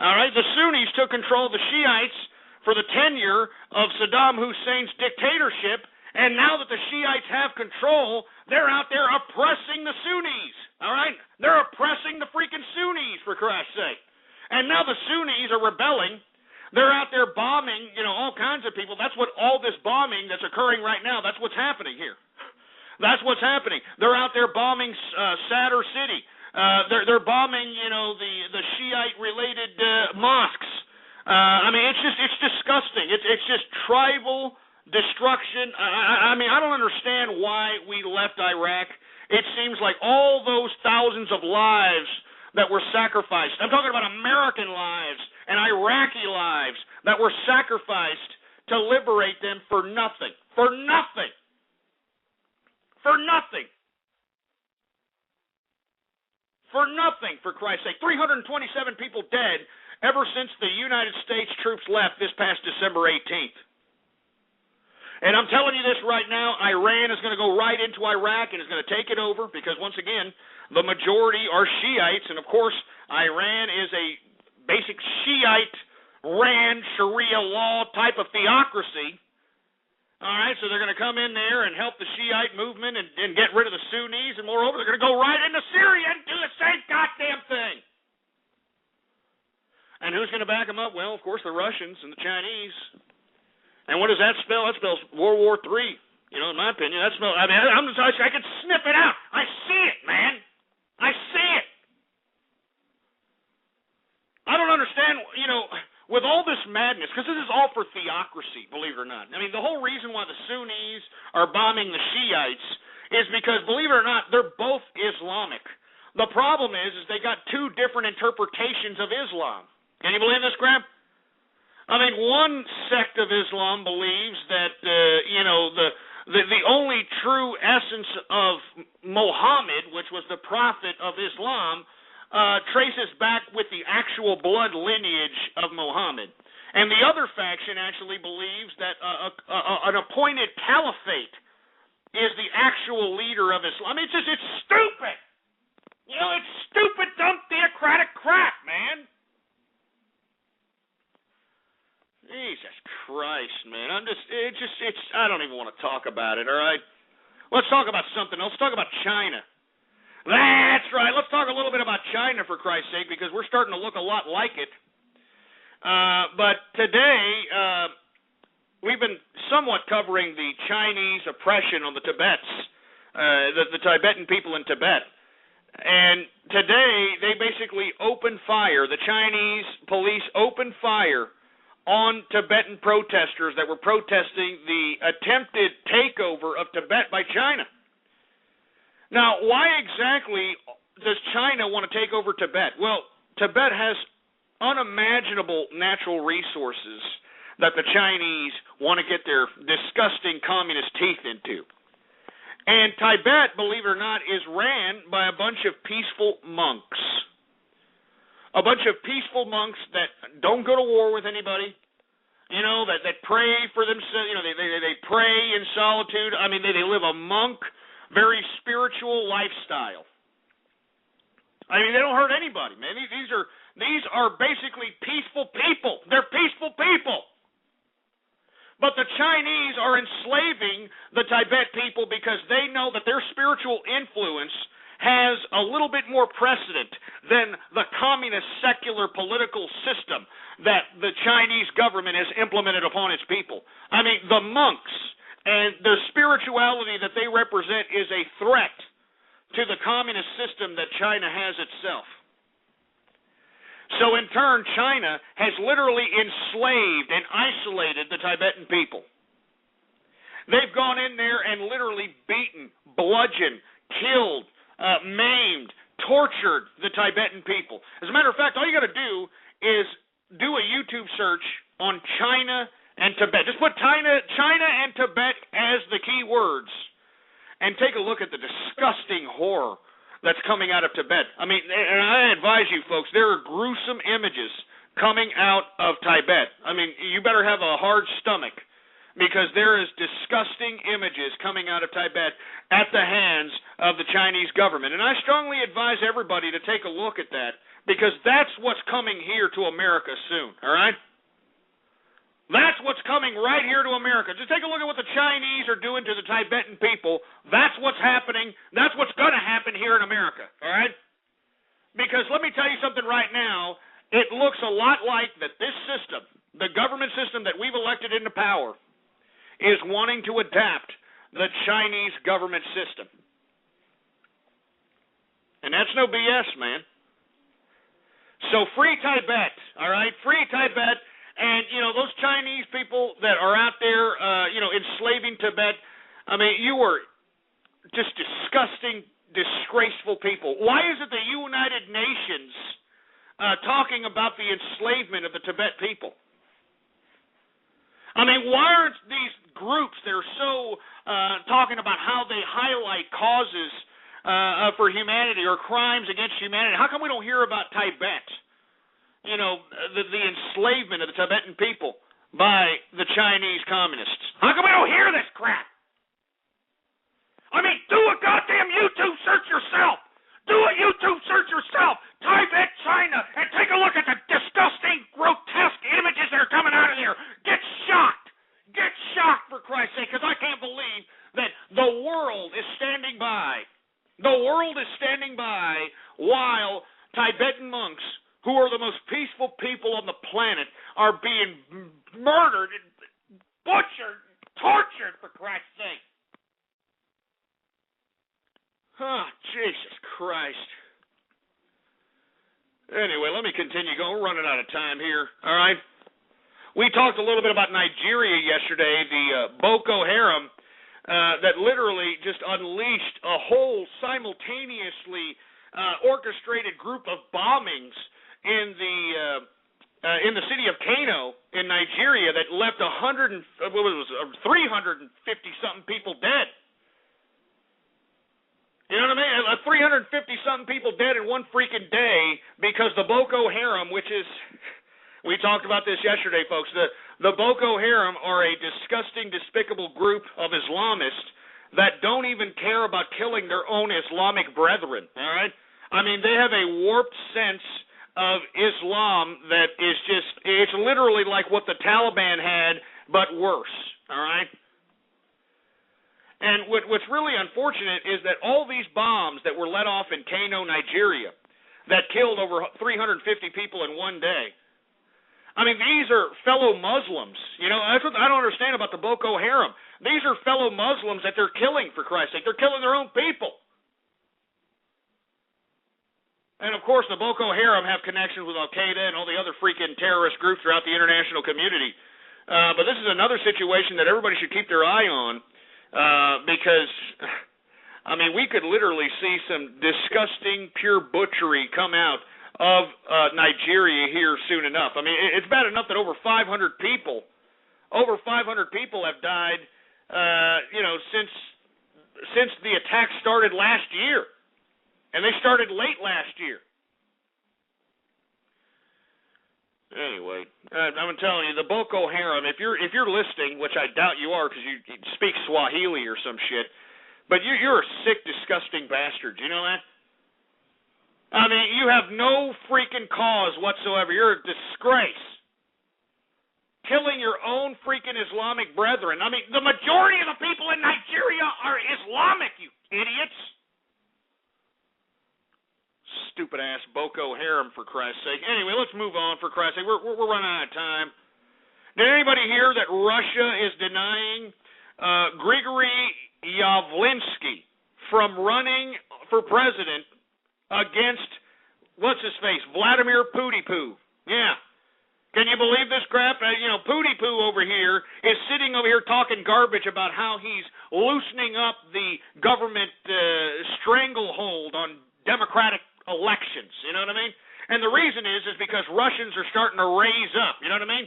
All right, the Sunnis took control of the Shiites for the tenure of Saddam Hussein's dictatorship, and now that the Shiites have control, they're out there oppressing the Sunnis. All right, they're oppressing the freaking Sunnis, for Christ's sake. And now the Sunnis are rebelling. They're out there bombing, all kinds of people. That's what all this bombing that's occurring right now, that's what's happening here. That's what's happening. They're out there bombing Sadr City. They're bombing, the Shiite-related mosques. I mean, it's disgusting. It's just tribal destruction. I mean, I don't understand why we left Iraq. It seems like all those thousands of lives that were sacrificed. I'm talking about American lives and Iraqi lives that were sacrificed to liberate them for nothing. For nothing. For nothing. For nothing, for Christ's sake. 327 people dead ever since the United States troops left this past December 18th. And I'm telling you this right now, Iran is going to go right into Iraq and is going to take it over because, once again, the majority are Shiites. And, of course, Iran is a basic Shiite, ran Sharia law type of theocracy. All right, so they're going to come in there and help the Shiite movement and get rid of the Sunnis. And, moreover, they're going to go right into Syria and do the same goddamn thing. And who's going to back them up? Well, of course, the Russians and the Chinese. And what does that spell? That spells World War III. In my opinion, that spells. I mean, I can sniff it out. I see it, man. I see it. I don't understand. With all this madness, because this is all for theocracy, believe it or not. I mean, the whole reason why the Sunnis are bombing the Shiites is because, believe it or not, they're both Islamic. The problem is they got two different interpretations of Islam. Can you believe this crap? I mean, one sect of Islam believes that, the only true essence of Muhammad, which was the prophet of Islam, traces back with the actual blood lineage of Muhammad. And the other faction actually believes that an appointed caliphate is the actual leader of Islam. I mean, it's stupid. It's stupid, dumb, theocratic crap, man. Jesus Christ, man. I don't even want to talk about it, all right? Let's talk about something else. Let's talk about China. That's right. Let's talk a little bit about China, for Christ's sake, because we're starting to look a lot like it. But today, we've been somewhat covering the Chinese oppression on the Tibets, the Tibetan people in Tibet. And today, they basically opened fire. The Chinese police opened fire on Tibetan protesters that were protesting the attempted takeover of Tibet by China. Now, why exactly does China want to take over Tibet? Well, Tibet has unimaginable natural resources that the Chinese want to get their disgusting communist teeth into. And Tibet, believe it or not, is ran by a bunch of peaceful monks. A bunch of peaceful monks that don't go to war with anybody, that pray for themselves, they pray in solitude. I mean, they live a monk, very spiritual lifestyle. I mean, they don't hurt anybody, man. These are basically peaceful people. They're peaceful people. But the Chinese are enslaving the Tibet people because they know that their spiritual influence has a little bit more precedent than the communist secular political system that the Chinese government has implemented upon its people. I mean, the monks and the spirituality that they represent is a threat to the communist system that China has itself. So in turn, China has literally enslaved and isolated the Tibetan people. They've gone in there and literally beaten, bludgeoned, killed, maimed, tortured the Tibetan people. As a matter of fact, all you got to do is do a YouTube search on China and Tibet. Just put China and Tibet as the key words and take a look at the disgusting horror that's coming out of Tibet. I mean, and I advise you folks, there are gruesome images coming out of Tibet. I mean, you better have a hard stomach because there is disgusting images coming out of Tibet at the hands of the Chinese government. And I strongly advise everybody to take a look at that because that's what's coming here to America soon, all right? That's what's coming right here to America. Just take a look at what the Chinese are doing to the Tibetan people. That's what's happening. That's what's going to happen here in America, all right? Because let me tell you something right now. It looks a lot like that this system, the government system that we've elected into power, is wanting to adapt the Chinese government system. And that's no BS, man. So free Tibet, all right? Free Tibet. And, those Chinese people that are out there, enslaving Tibet, I mean, you are just disgusting, disgraceful people. Why is it the United Nations talking about the enslavement of the Tibet people? I mean, why aren't these groups that are so talking about how they highlight causes for humanity or crimes against humanity? How come we don't hear about Tibet? The enslavement of the Tibetan people by the Chinese communists. How come we don't hear this crap? I mean, do a goddamn YouTube search yourself. Do a YouTube search yourself. Tibet, China, and take a look at the disgusting, grotesque images that are coming out of there. Get shocked. Get shocked, for Christ's sake, because I can't believe that the world is standing by. The world is standing by while Tibetan monks, who are the most peaceful people on the planet, are being murdered, butchered, tortured, for Christ's sake. Oh, Jesus Christ. Anyway, let me continue going. We're running out of time here, all right? We talked a little bit about Nigeria yesterday, the Boko Haram, that literally just unleashed a whole simultaneously orchestrated group of bombings in the city of Kano in Nigeria that left 350-something people dead. You know what I mean? 350-something people dead in one freaking day because the Boko Haram, which is, we talked about this yesterday, folks, the Boko Haram are a disgusting, despicable group of Islamists that don't even care about killing their own Islamic brethren, all right? I mean, they have a warped sense of Islam that is just, it's literally like what the Taliban had, but worse, all right? And what's really unfortunate is that all these bombs that were let off in Kano, Nigeria, that killed over 350 people in one day, I mean, these are fellow Muslims. That's what I don't understand about the Boko Haram. These are fellow Muslims that they're killing, for Christ's sake. They're killing their own people. And, of course, the Boko Haram have connections with Al-Qaeda and all the other freaking terrorist groups throughout the international community. But this is another situation that everybody should keep their eye on. Because, I mean, we could literally see some disgusting, pure butchery come out of Nigeria here soon enough. I mean, it's bad enough that over 500 people have died, since the attack started last year. And they started late last year. Anyway, I'm telling you, the Boko Haram, if you're listening, which I doubt you are because you speak Swahili or some shit, but you're a sick, disgusting bastard. Do you know that? I mean, you have no freaking cause whatsoever. You're a disgrace. Killing your own freaking Islamic brethren. I mean, the majority of the people in Nigeria are Islamic, you idiots. Stupid-ass Boko Haram, for Christ's sake. Anyway, let's move on, for Christ's sake. We're running out of time. Did anybody hear that Russia is denying Grigory Yavlinsky from running for president against, what's-his-face, Vladimir Pooty-Poo? Yeah. Can you believe this crap? Pooty-Poo over here is sitting over here talking garbage about how he's loosening up the government stranglehold on democratic elections, you know what I mean? And the reason is because Russians are starting to raise up, you know what I mean?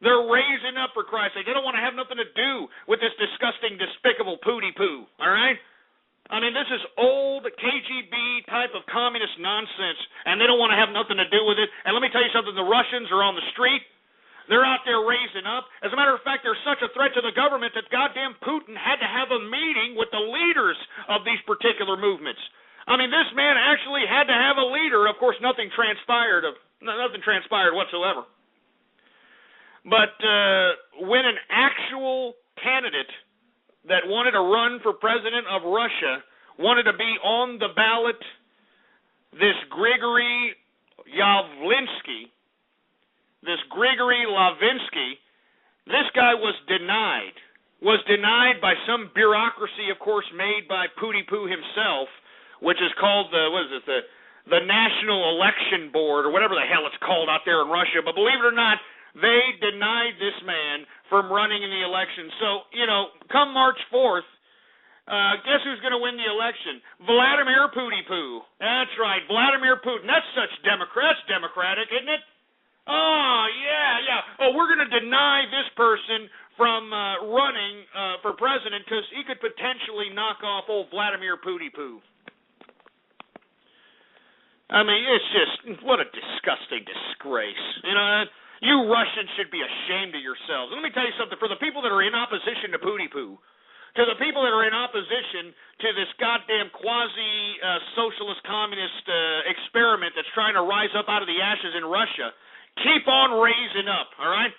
They're raising up, for Christ's sake. They don't want to have nothing to do with this disgusting, despicable Pooty-Poo, all right? I mean, this is old KGB type of communist nonsense, and they don't want to have nothing to do with it. And let me tell you something, the Russians are on the street. They're out there raising up. As a matter of fact, they're such a threat to the government that goddamn Putin had to have a meeting with the leaders of these particular movements. I mean, this man actually had to have a leader. Of course, nothing transpired whatsoever. But when an actual candidate that wanted to run for president of Russia wanted to be on the ballot, this Grigory Yavlinsky, this guy was denied was denied by some bureaucracy, of course, made by Pootie Poo himself, which is called the National Election Board, or whatever the hell it's called out there in Russia. But believe it or not, they denied this man from running in the election. So, come March 4th, guess who's going to win the election? Vladimir Pootie Poo. That's right, Vladimir Putin. That's democratic, isn't it? Oh, yeah. Oh, we're going to deny this person from running for president because he could potentially knock off old Vladimir Pootie Poo. I mean, it's just, what a disgusting disgrace. You Russians should be ashamed of yourselves. Let me tell you something. For the people that are in opposition to Pootie Poo, to the people that are in opposition to this goddamn quasi-socialist communist experiment that's trying to rise up out of the ashes in Russia, keep on raising up, all right?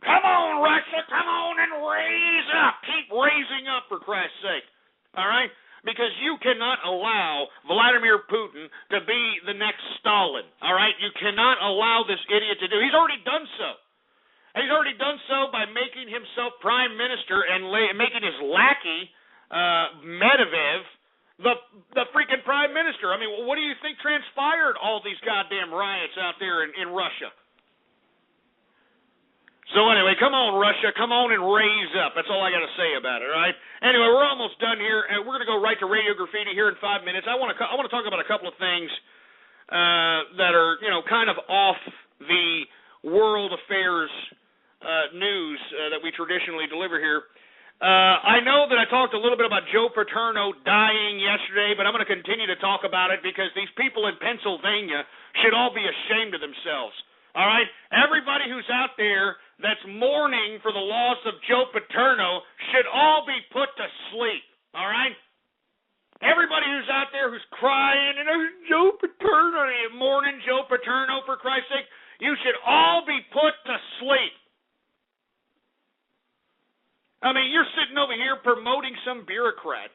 Come on, Russia, come on and raise up. Keep raising up, for Christ's sake, all right? Because you cannot allow Vladimir Putin to be the next Stalin, all right? You cannot allow this idiot to do. He's already done so. He's already done so by making himself prime minister and making his lackey, Medvedev, the freaking prime minister. I mean, what do you think transpired all these goddamn riots out there in Russia? So anyway, come on, Russia, come on and raise up. That's all I got to say about it, all right? Anyway, we're almost done here, and we're going to go right to Radio Graffiti here in 5 minutes. I want to talk about a couple of things that are, kind of off the world affairs news that we traditionally deliver here. I know that I talked a little bit about Joe Paterno dying yesterday, but I'm going to continue to talk about it because these people in Pennsylvania should all be ashamed of themselves. All right? Everybody who's out there that's mourning for the loss of Joe Paterno should all be put to sleep. All right? Everybody who's out there who's crying and Joe Paterno, mourning Joe Paterno, for Christ's sake, you should all be put to sleep. I mean, you're sitting over here promoting some bureaucrat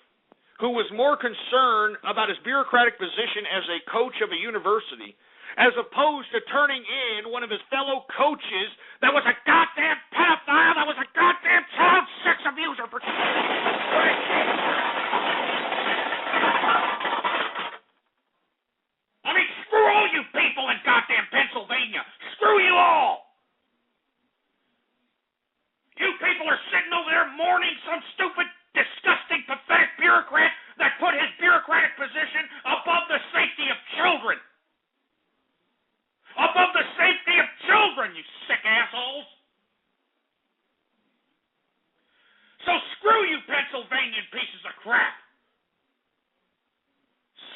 who was more concerned about his bureaucratic position as a coach of a university as opposed to turning in one of his fellow coaches that was a goddamn pedophile, that was a goddamn child sex abuser. I mean, screw all you people in goddamn Pennsylvania. Screw you all. You people are sitting over there mourning some stupid, disgusting, pathetic bureaucrat that put his bureaucratic position above the safety of children. Above the safety of children, you sick assholes. So screw you Pennsylvanian pieces of crap.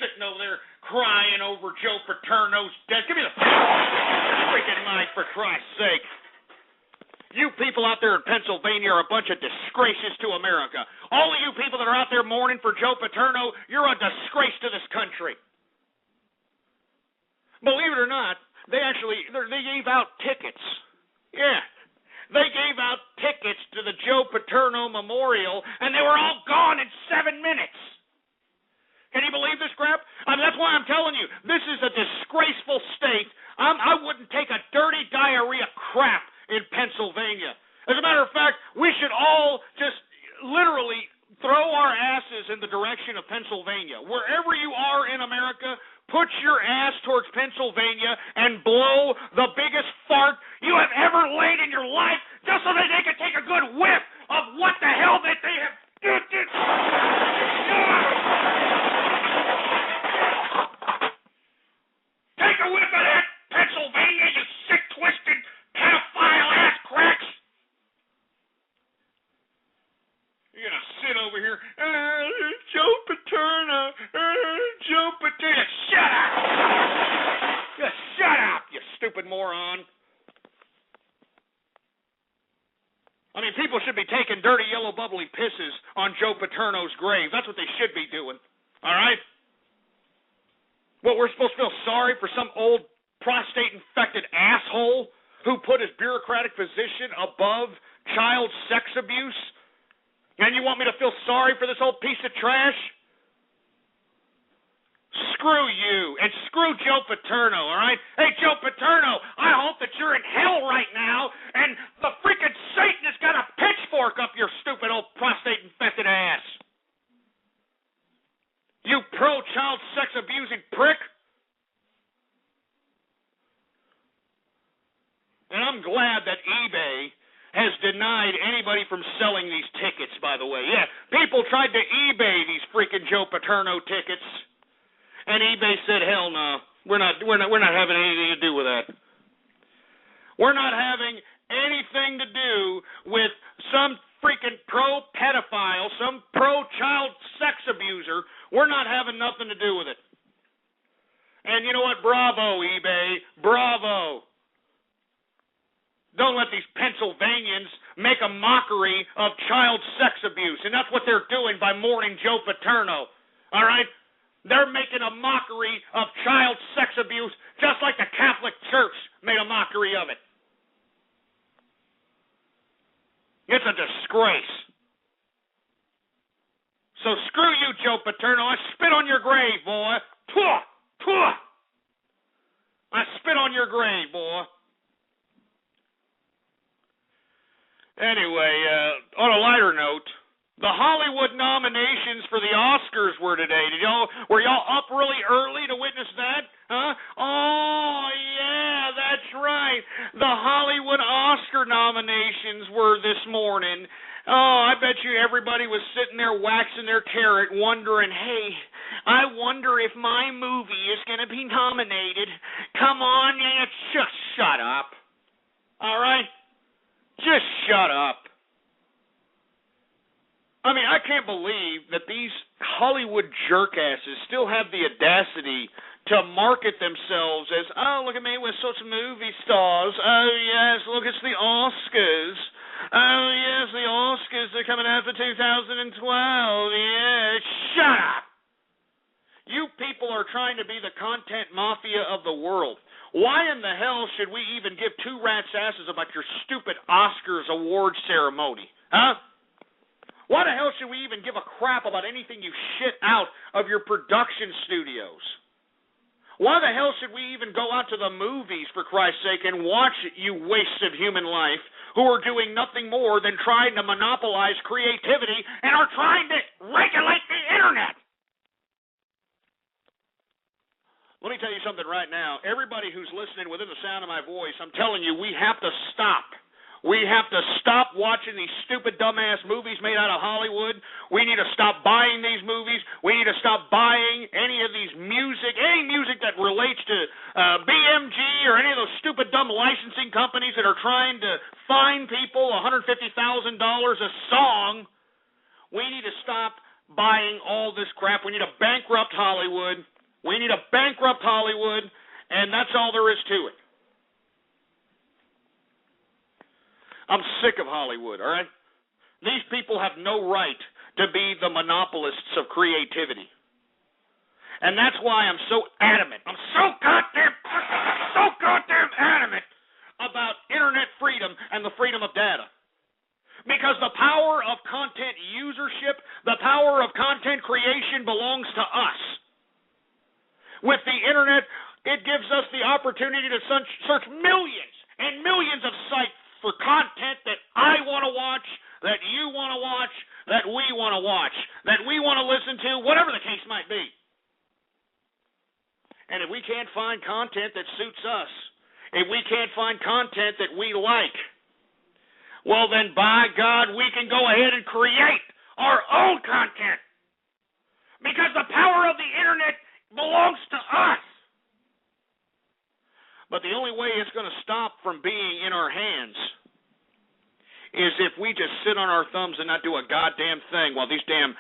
Sitting over there crying over Joe Paterno's death. Give me the freaking mic, for Christ's sake. You people out there in Pennsylvania are a bunch of disgraces to America. All of you people that are out there mourning for Joe Paterno, you're a disgrace to this country. Believe it or not, they gave out tickets. Yeah. They gave out tickets to the Joe Paterno Memorial, and they were all gone in 7 minutes. Can you believe this crap? I mean, that's why I'm telling you, this is a disgraceful state. I wouldn't take a dirty diarrhea crap in Pennsylvania. As a matter of fact, we should all just literally throw our asses in the direction of Pennsylvania. Wherever you are in America, put your ass towards Pennsylvania and blow the biggest fart you have ever laid in your life just so that they can take a good whiff of what the hell that they have. Take a whiff of that, Pennsylvania, you sick, twisted, pedophile ass cracks. You're going to sit over here, Joe Paterno, Joe Paterno. Shut up! Just shut up, you stupid moron. I mean, people should be taking dirty, yellow, bubbly pisses on Joe Paterno's grave. That's what they should be doing, all right? What, we're supposed to feel sorry for some old prostate-infected asshole who put his bureaucratic position above child sex abuse? And you want me to feel sorry for this old piece of trash? Screw you, and screw Joe Paterno, all right? Hey, Joe Paterno, I hope that you're in hell right now, and the freaking Satan has got a pitchfork up your stupid old prostate-infected ass. You pro-child sex-abusing prick. And I'm glad that eBay has denied anybody from selling these tickets, by the way. Yeah, people tried to eBay these freaking Joe Paterno tickets, and eBay said, hell no, we're not having anything to do with that. We're not having anything to do with some freaking pro-pedophile, some pro-child sex abuser. We're not having nothing to do with it. And you know what? Bravo, eBay. Bravo. Don't let these Pennsylvanians make a mockery of child sex abuse. And that's what they're doing by mourning Joe Paterno. All right? They're making a mockery of child sex abuse just like the Catholic Church made a mockery of it. It's a disgrace. So screw you, Joe Paterno. I spit on your grave, boy. Twah! Twah! I spit on your grave, boy. Anyway, on a lighter note, the Hollywood nominations for the Oscars were today. Were y'all up really early to witness that? Huh? Oh, yeah, that's right. The Hollywood Oscar nominations were this morning. Oh, I bet you everybody was sitting there waxing their carrot wondering, hey, I wonder if my movie is going to be nominated. Come on, just shut up. All right? Just shut up. I mean, I can't believe that these Hollywood jerkasses still have the audacity to market themselves as, oh, look at me, we're such movie stars. Oh, yes, look, it's the Oscars. Oh, yes, the Oscars are coming out for 2012. Yeah, shut up. You people are trying to be the content mafia of the world. Why in the hell should we even give two rats' asses about your stupid Oscars award ceremony? Huh? Why the hell should we even give a crap about anything you shit out of your production studios? Why the hell should we even go out to the movies, for Christ's sake, and watch you wastes of human life who are doing nothing more than trying to monopolize creativity and are trying to regulate the internet? Let me tell you something right now. Everybody who's listening within the sound of my voice, I'm telling you, we have to stop. We have to stop watching these stupid, dumbass movies made out of Hollywood. We need to stop buying these movies. We need to stop buying any of these any music that relates to BMG or any of those stupid, dumb licensing companies that are trying to fine people $150,000 a song. We need to stop buying all this crap. We need to bankrupt Hollywood. We need to bankrupt Hollywood, and that's all there is to it. I'm sick of Hollywood, all right? These people have no right to be the monopolists of creativity. And that's why I'm so adamant. I'm so goddamn adamant about internet freedom and the freedom of data. Because the power of content usership, the power of content creation belongs to us. With the internet, it gives us the opportunity to search millions and millions of sites for content that I want to watch, that you want to watch, that we want to watch, that we want to listen to, whatever the case might be. And if we can't find content that suits us, if we can't find content that we like, well then, by God, we can go ahead and create our own content. Because the power of the internet belongs to us. But the only way it's going to stop from being in our hands is if we just sit on our thumbs and not do a goddamn thing while these damn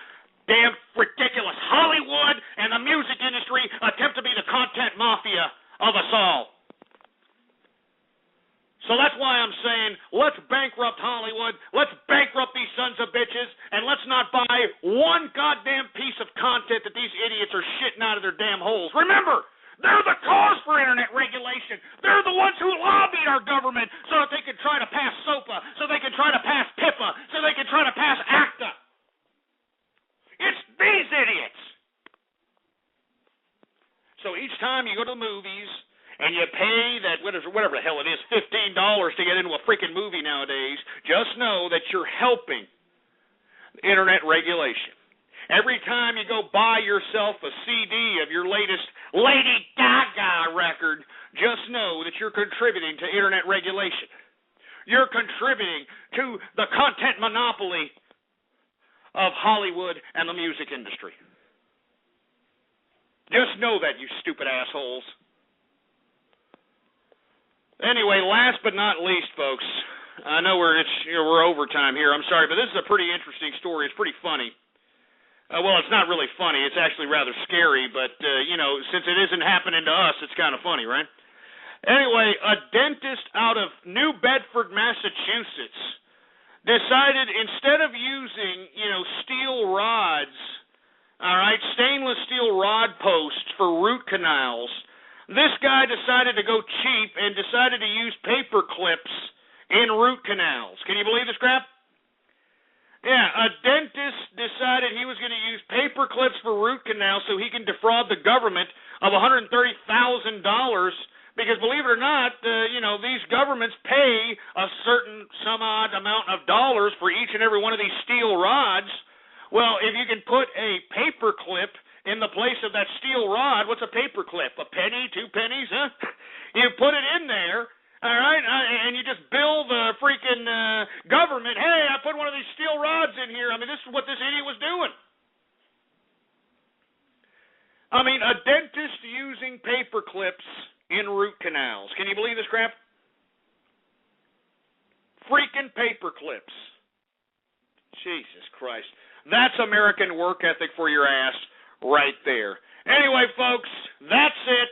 ridiculous Hollywood and the music industry attempt to be the content mafia of us all. So that's why I'm saying, let's bankrupt Hollywood, let's bankrupt these sons of bitches, and let's not buy one goddamn piece of content that these idiots are shitting out of their damn holes. Remember, they're the cause for internet regulation. They're the ones who lobbied our government so that they could try to pass SOPA, so they could try to pass PIPA, so they could try to pass ACTA. It's these idiots. So each time you go to the movies, and you pay that, whatever the hell it is, $15 to get into a freaking movie nowadays, just know that you're helping internet regulation. Every time you go buy yourself a CD of your latest Lady Gaga record, just know that you're contributing to internet regulation. You're contributing to the content monopoly of Hollywood and the music industry. Just know that, you stupid assholes. Anyway, last but not least, folks, I know we're overtime here. I'm sorry, but this is a pretty interesting story. It's pretty funny. Well, it's not really funny. It's actually rather scary, but, since it isn't happening to us, it's kind of funny, right? Anyway, a dentist out of New Bedford, Massachusetts, decided instead of using, steel rods, all right, stainless steel rod posts for root canals, this guy decided to go cheap and decided to use paper clips in root canals. Can you believe this crap? Yeah, a dentist decided he was going to use paper clips for root canals so he can defraud the government of $130,000 because, believe it or not, these governments pay a certain some odd amount of dollars for each and every one of these steel rods. Well, if you can put a paper clip in the place of that steel rod, what's a paper clip? A penny, 2 pennies, huh? You put it in there. All right, and you just bill the freaking government, hey, I put one of these steel rods in here. I mean, this is what this idiot was doing. I mean, a dentist using paper clips in root canals. Can you believe this crap? Freaking paper clips. Jesus Christ. That's American work ethic for your ass right there. Anyway, folks, that's it.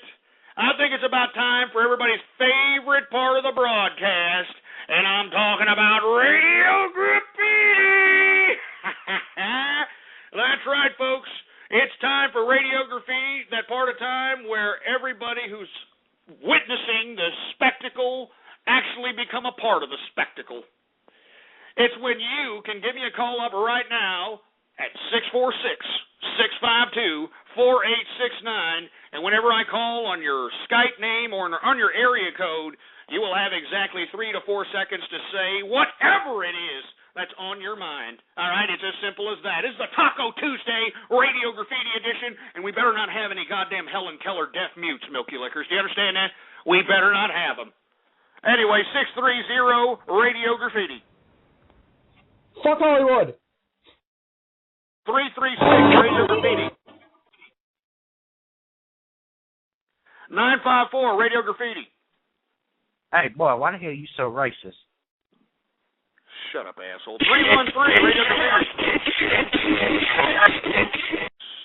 I think it's about time for everybody's favorite part of the broadcast, and I'm talking about Radio Graffiti. That's right, folks. It's time for Radio Graffiti, that part of time where everybody who's witnessing the spectacle actually become a part of the spectacle. It's when you can give me a call up right now at 646-652-4869, and whenever I call on your Skype name or on your area code, you will have exactly 3 to 4 seconds to say whatever it is that's on your mind. All right, it's as simple as that. It's the Taco Tuesday Radio Graffiti edition, and we better not have any goddamn Helen Keller deaf mutes, Milky Lickers. Do you understand that? We better not have them. Anyway, 630 Radio Graffiti. Fuck Hollywood. 336 Radio Graffiti. 954 Radio Graffiti. Hey, boy, why the hell are you so racist? Shut up, asshole. 313 Radio Graffiti.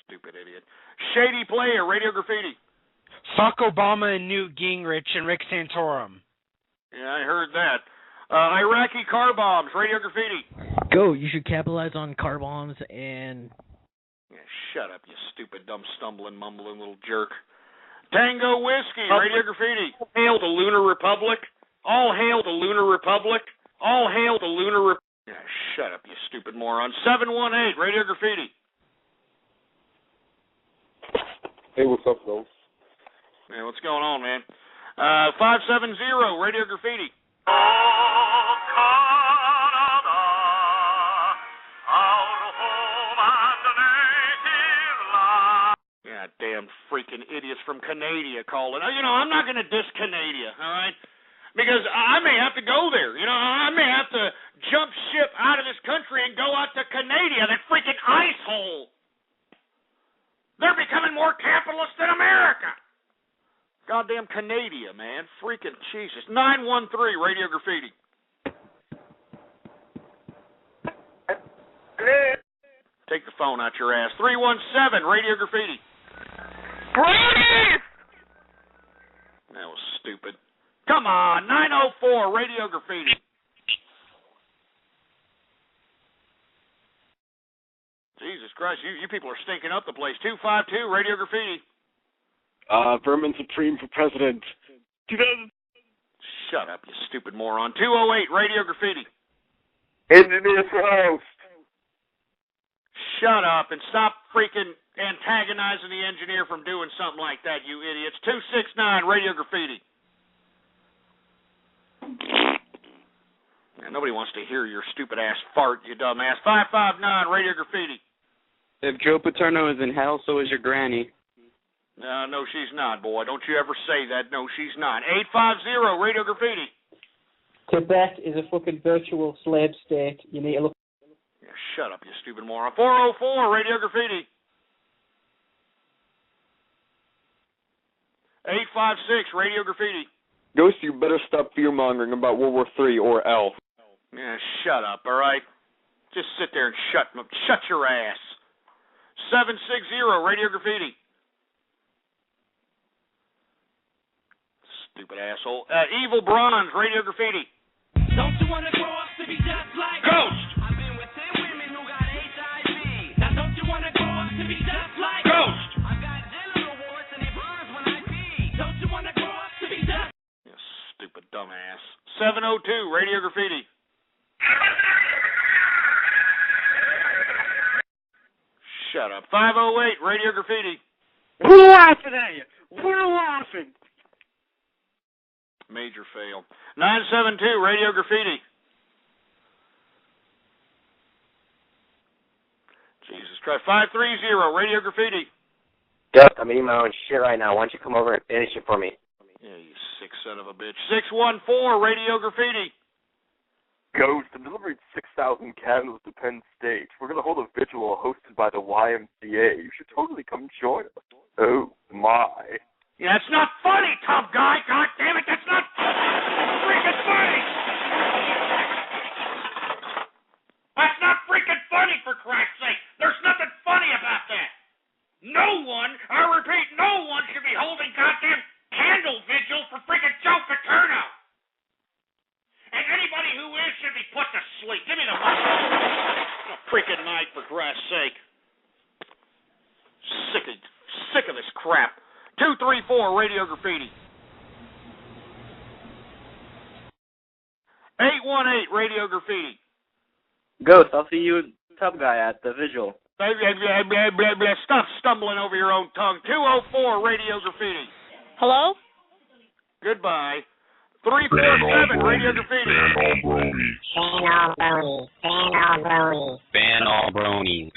Stupid idiot. Shady Player Radio Graffiti. Fuck Obama and Newt Gingrich and Rick Santorum. Yeah, I heard that. Iraqi car bombs Radio Graffiti. Go, you should capitalize on car bombs and... Yeah, shut up, you stupid, dumb, stumbling, mumbling little jerk. Tango Whiskey, Radio Graffiti. All hail the Lunar Republic. All hail the Lunar Republic. All hail the Lunar Republic. Yeah, shut up, you stupid moron. 718, Radio Graffiti. Hey, what's up, folks? Yeah, what's going on, man? 570, Radio Graffiti. God damn freaking idiots from Canada calling. I'm not going to diss Canada, all right? Because I may have to go there. I may have to jump ship out of this country and go out to Canada, that freaking ice hole. They're becoming more capitalist than America. Goddamn Canada, man. Freaking Jesus. 913 Radio Graffiti. Take the phone out your ass. 317 Radio Graffiti. That was stupid. Come on, 904 Radio Graffiti. Jesus Christ, you people are stinking up the place. 252 Radio Graffiti. Vermin Supreme for President. 2000. Shut up, you stupid moron. 208 Radio Graffiti. Engineer for host. Shut up and stop freaking antagonizing the engineer from doing something like that, you idiots. 269 Radio Graffiti. Yeah, nobody wants to hear your stupid ass fart, you dumbass. 559 Radio Graffiti. If Joe Paterno is in hell, so is your granny. No, she's not, boy. Don't you ever say that. No, she's not. 850 Radio Graffiti. Tibet is a fucking virtual slave state. You need to look. Yeah, shut up, you stupid moron. 404 Radio Graffiti. 856 Radio Graffiti. Ghost, you better stop fear-mongering about World War III or L. Yeah, shut up, all right? Just sit there and shut your ass. 760 Radio Graffiti. Stupid asshole. Evil Bronze Radio Graffiti. Don't you want to grow up to be just like Ghost? I've been with 10 women who got HIV. Now don't you want to grow up to be just like Ghost? I've got genital warts and it burns when I pee. Don't you want to grow up to be just You stupid dumbass. 702 Radio Graffiti. Shut up. 508 Radio Graffiti. We're laughing at you. We're laughing. Major fail. 972 Radio Graffiti. Jesus Christ. 530 Radio Graffiti. Duck, I'm eating my own shit right now. Why don't you come over and finish it for me? Yeah, you sick son of a bitch. 614 Radio Graffiti. Ghost, I'm delivering 6,000 candles to Penn State. We're going to hold a vigil hosted by the YMCA. You should totally come join us. Oh, my. Yeah, it's not funny, tough guy. God damn it, that's not freaking funny. That's not freaking funny, for Christ's sake. There's nothing funny about that. No one, I repeat, no one should be holding goddamn candle vigil for freaking Joe Paterno. And anybody who is should be put to sleep. Give me the mic. A freaking night, for Christ's sake. Sick of this crap. 234 Radio Graffiti. 818 Radio Graffiti. Ghost, I'll see you, tough guy, at the vigil. Stop stumbling over your own tongue. 204 Radio Graffiti. Hello? Goodbye. 347 Radio Graffiti. Ban all bronies.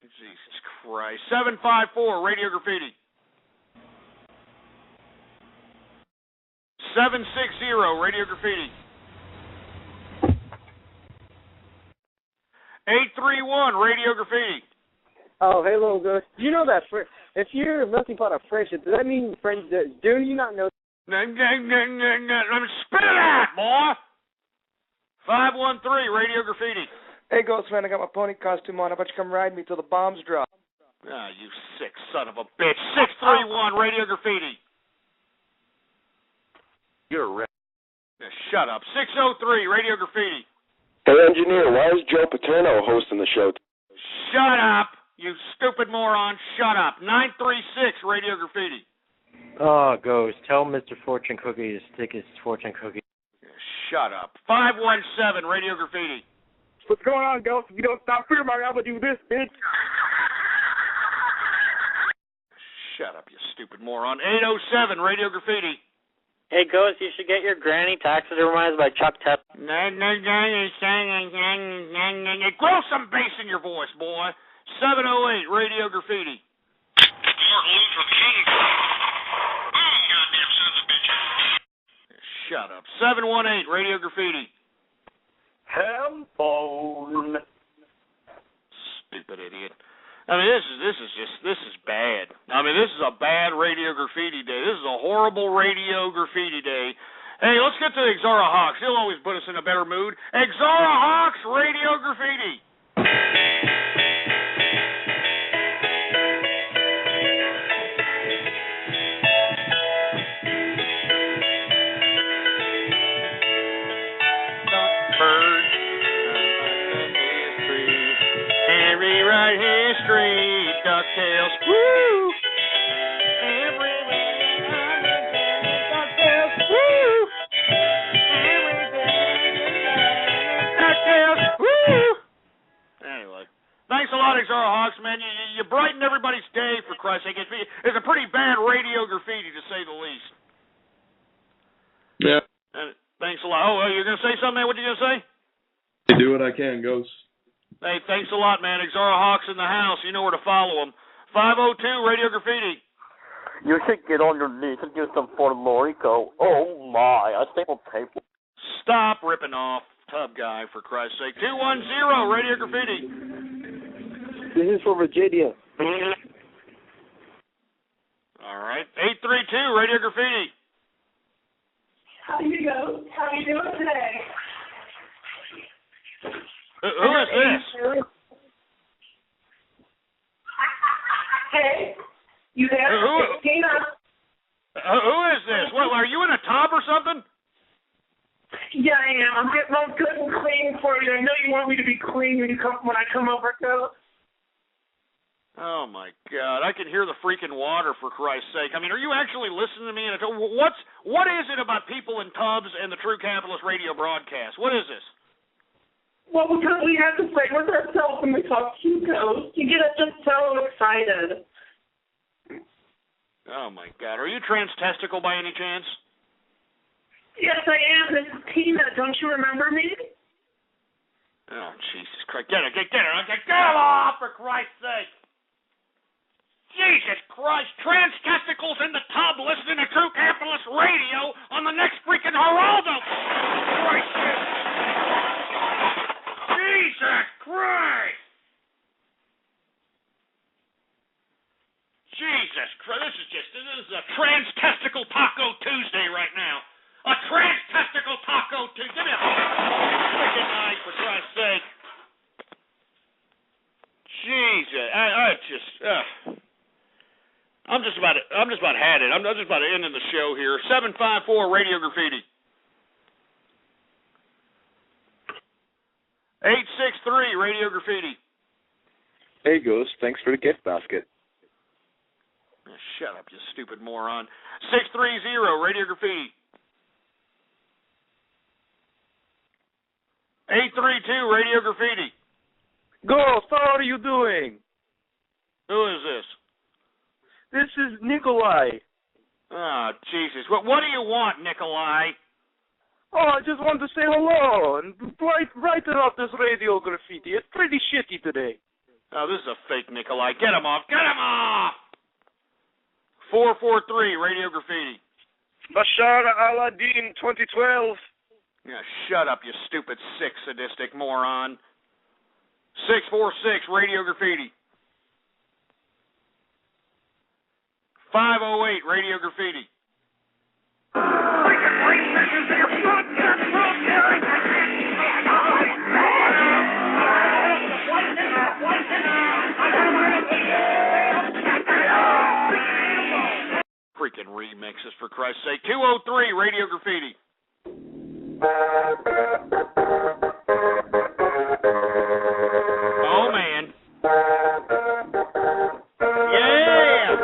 Jesus Christ. 754 Radio Graffiti. 760 Radio Graffiti. 831 Radio Graffiti. Oh, hey, little ghost. Do you know that if you're a melting pot of friendship, does that mean friends? Do you not know? Let me spit it out, boy. 513 Radio Graffiti. Hey, Ghost man, I got my pony costume on. How about you come ride me till the bombs drop? Ah, you sick son of a bitch. 631 Radio Graffiti. You're a wreck. Now, shut up. 603 Radio Graffiti. Hey, engineer, why is Joe Paterno hosting the show? Shut up, you stupid moron. Shut up. 936 Radio Graffiti. Oh, Ghost, tell Mr. Fortune Cookie to stick his fortune cookie. Shut up. 517 Radio Graffiti. What's going on, Ghost? If you don't stop fear, I'm going to do this, bitch. Shut up, you stupid moron. 807 Radio Graffiti. Hey, Ghost, you should get your granny taxidermized by Chuck Tep. Grow some bass in your voice, boy. 708 Radio Graffiti. Martin Luther King. Goddamn sons of bitches. Shut up. 718 Radio Graffiti. Handphone. Stupid idiot. I mean, this is bad. I mean, this is a bad Radio Graffiti day. This is a horrible Radio Graffiti day. Hey, let's get to Exara Hawks. He'll always put us in a better mood. Exara Hawks Radio Graffiti. Bird. And rewrite history. DuckTales. Woo! Anyway, thanks a lot, Exara Hawks, man. You brightened everybody's day, for Christ's sake. It's a pretty bad Radio Graffiti, to say the least. Yeah. Thanks a lot. Oh, you're going to say something, man? What you going to say? I do what I can, Ghost. Hey, thanks a lot, man. Exara Hawks in the house. You know where to follow them. 502 Radio Graffiti. You should get on your knees and do some for Lorico. Oh my, I stapled tape. Stop ripping off Tub Guy, for Christ's sake. 210 Radio Graffiti. This is for Virginia. All right. 832 Radio Graffiti. How you doing? How you doing today? Who is this? Hey, you there? It's Tina. Who is this? What, are you in a tub or something? Yeah, I am. I'm getting all good and clean for you. I know you want me to be clean when I come over, Ghost. Oh my God! I can hear the freaking water, for Christ's sake. I mean, are you actually listening to me? And what is it about people in tubs and the True Capitalist radio broadcast? What is this? Well, because we have to play with ourselves when we talk to you, Ghost. You get us just so excited. Oh my God! Are you trans-testicle by any chance? Yes, I am. This is Tina. Don't you remember me? Oh, Jesus Christ! Get her! Get her off, for Christ's sake! Jesus Christ, trans-testicles in the tub listening to True Capitalist Radio on the next freaking Geraldo. Jesus Christ. Jesus Christ, this is a trans-testicle Taco Tuesday right now. A trans-testicle Taco Tuesday. Give me a freaking mic, for Christ's sake. Jesus, I'm just about had it. I'm just about ending the show here. 754 Radio Graffiti. 863 Radio Graffiti. Hey, Ghost. Thanks for the gift basket. Shut up, you stupid moron. 630 Radio Graffiti. 832 Radio Graffiti. Ghost, how are you doing? Who is this? This is Nikolai. Oh, Jesus. What do you want, Nikolai? Oh, I just want to say hello and write it off this Radio Graffiti. It's pretty shitty today. Oh, this is a fake Nikolai. Get him off. Get him off! 443 Radio Graffiti. Bashar al-Din 2012. Yeah, shut up, you stupid sick sadistic moron. 646 Radio Graffiti. 508 Radio Graffiti. Freaking remixes, for Christ's sake. 203 Radio Graffiti. Oh, man. Yeah!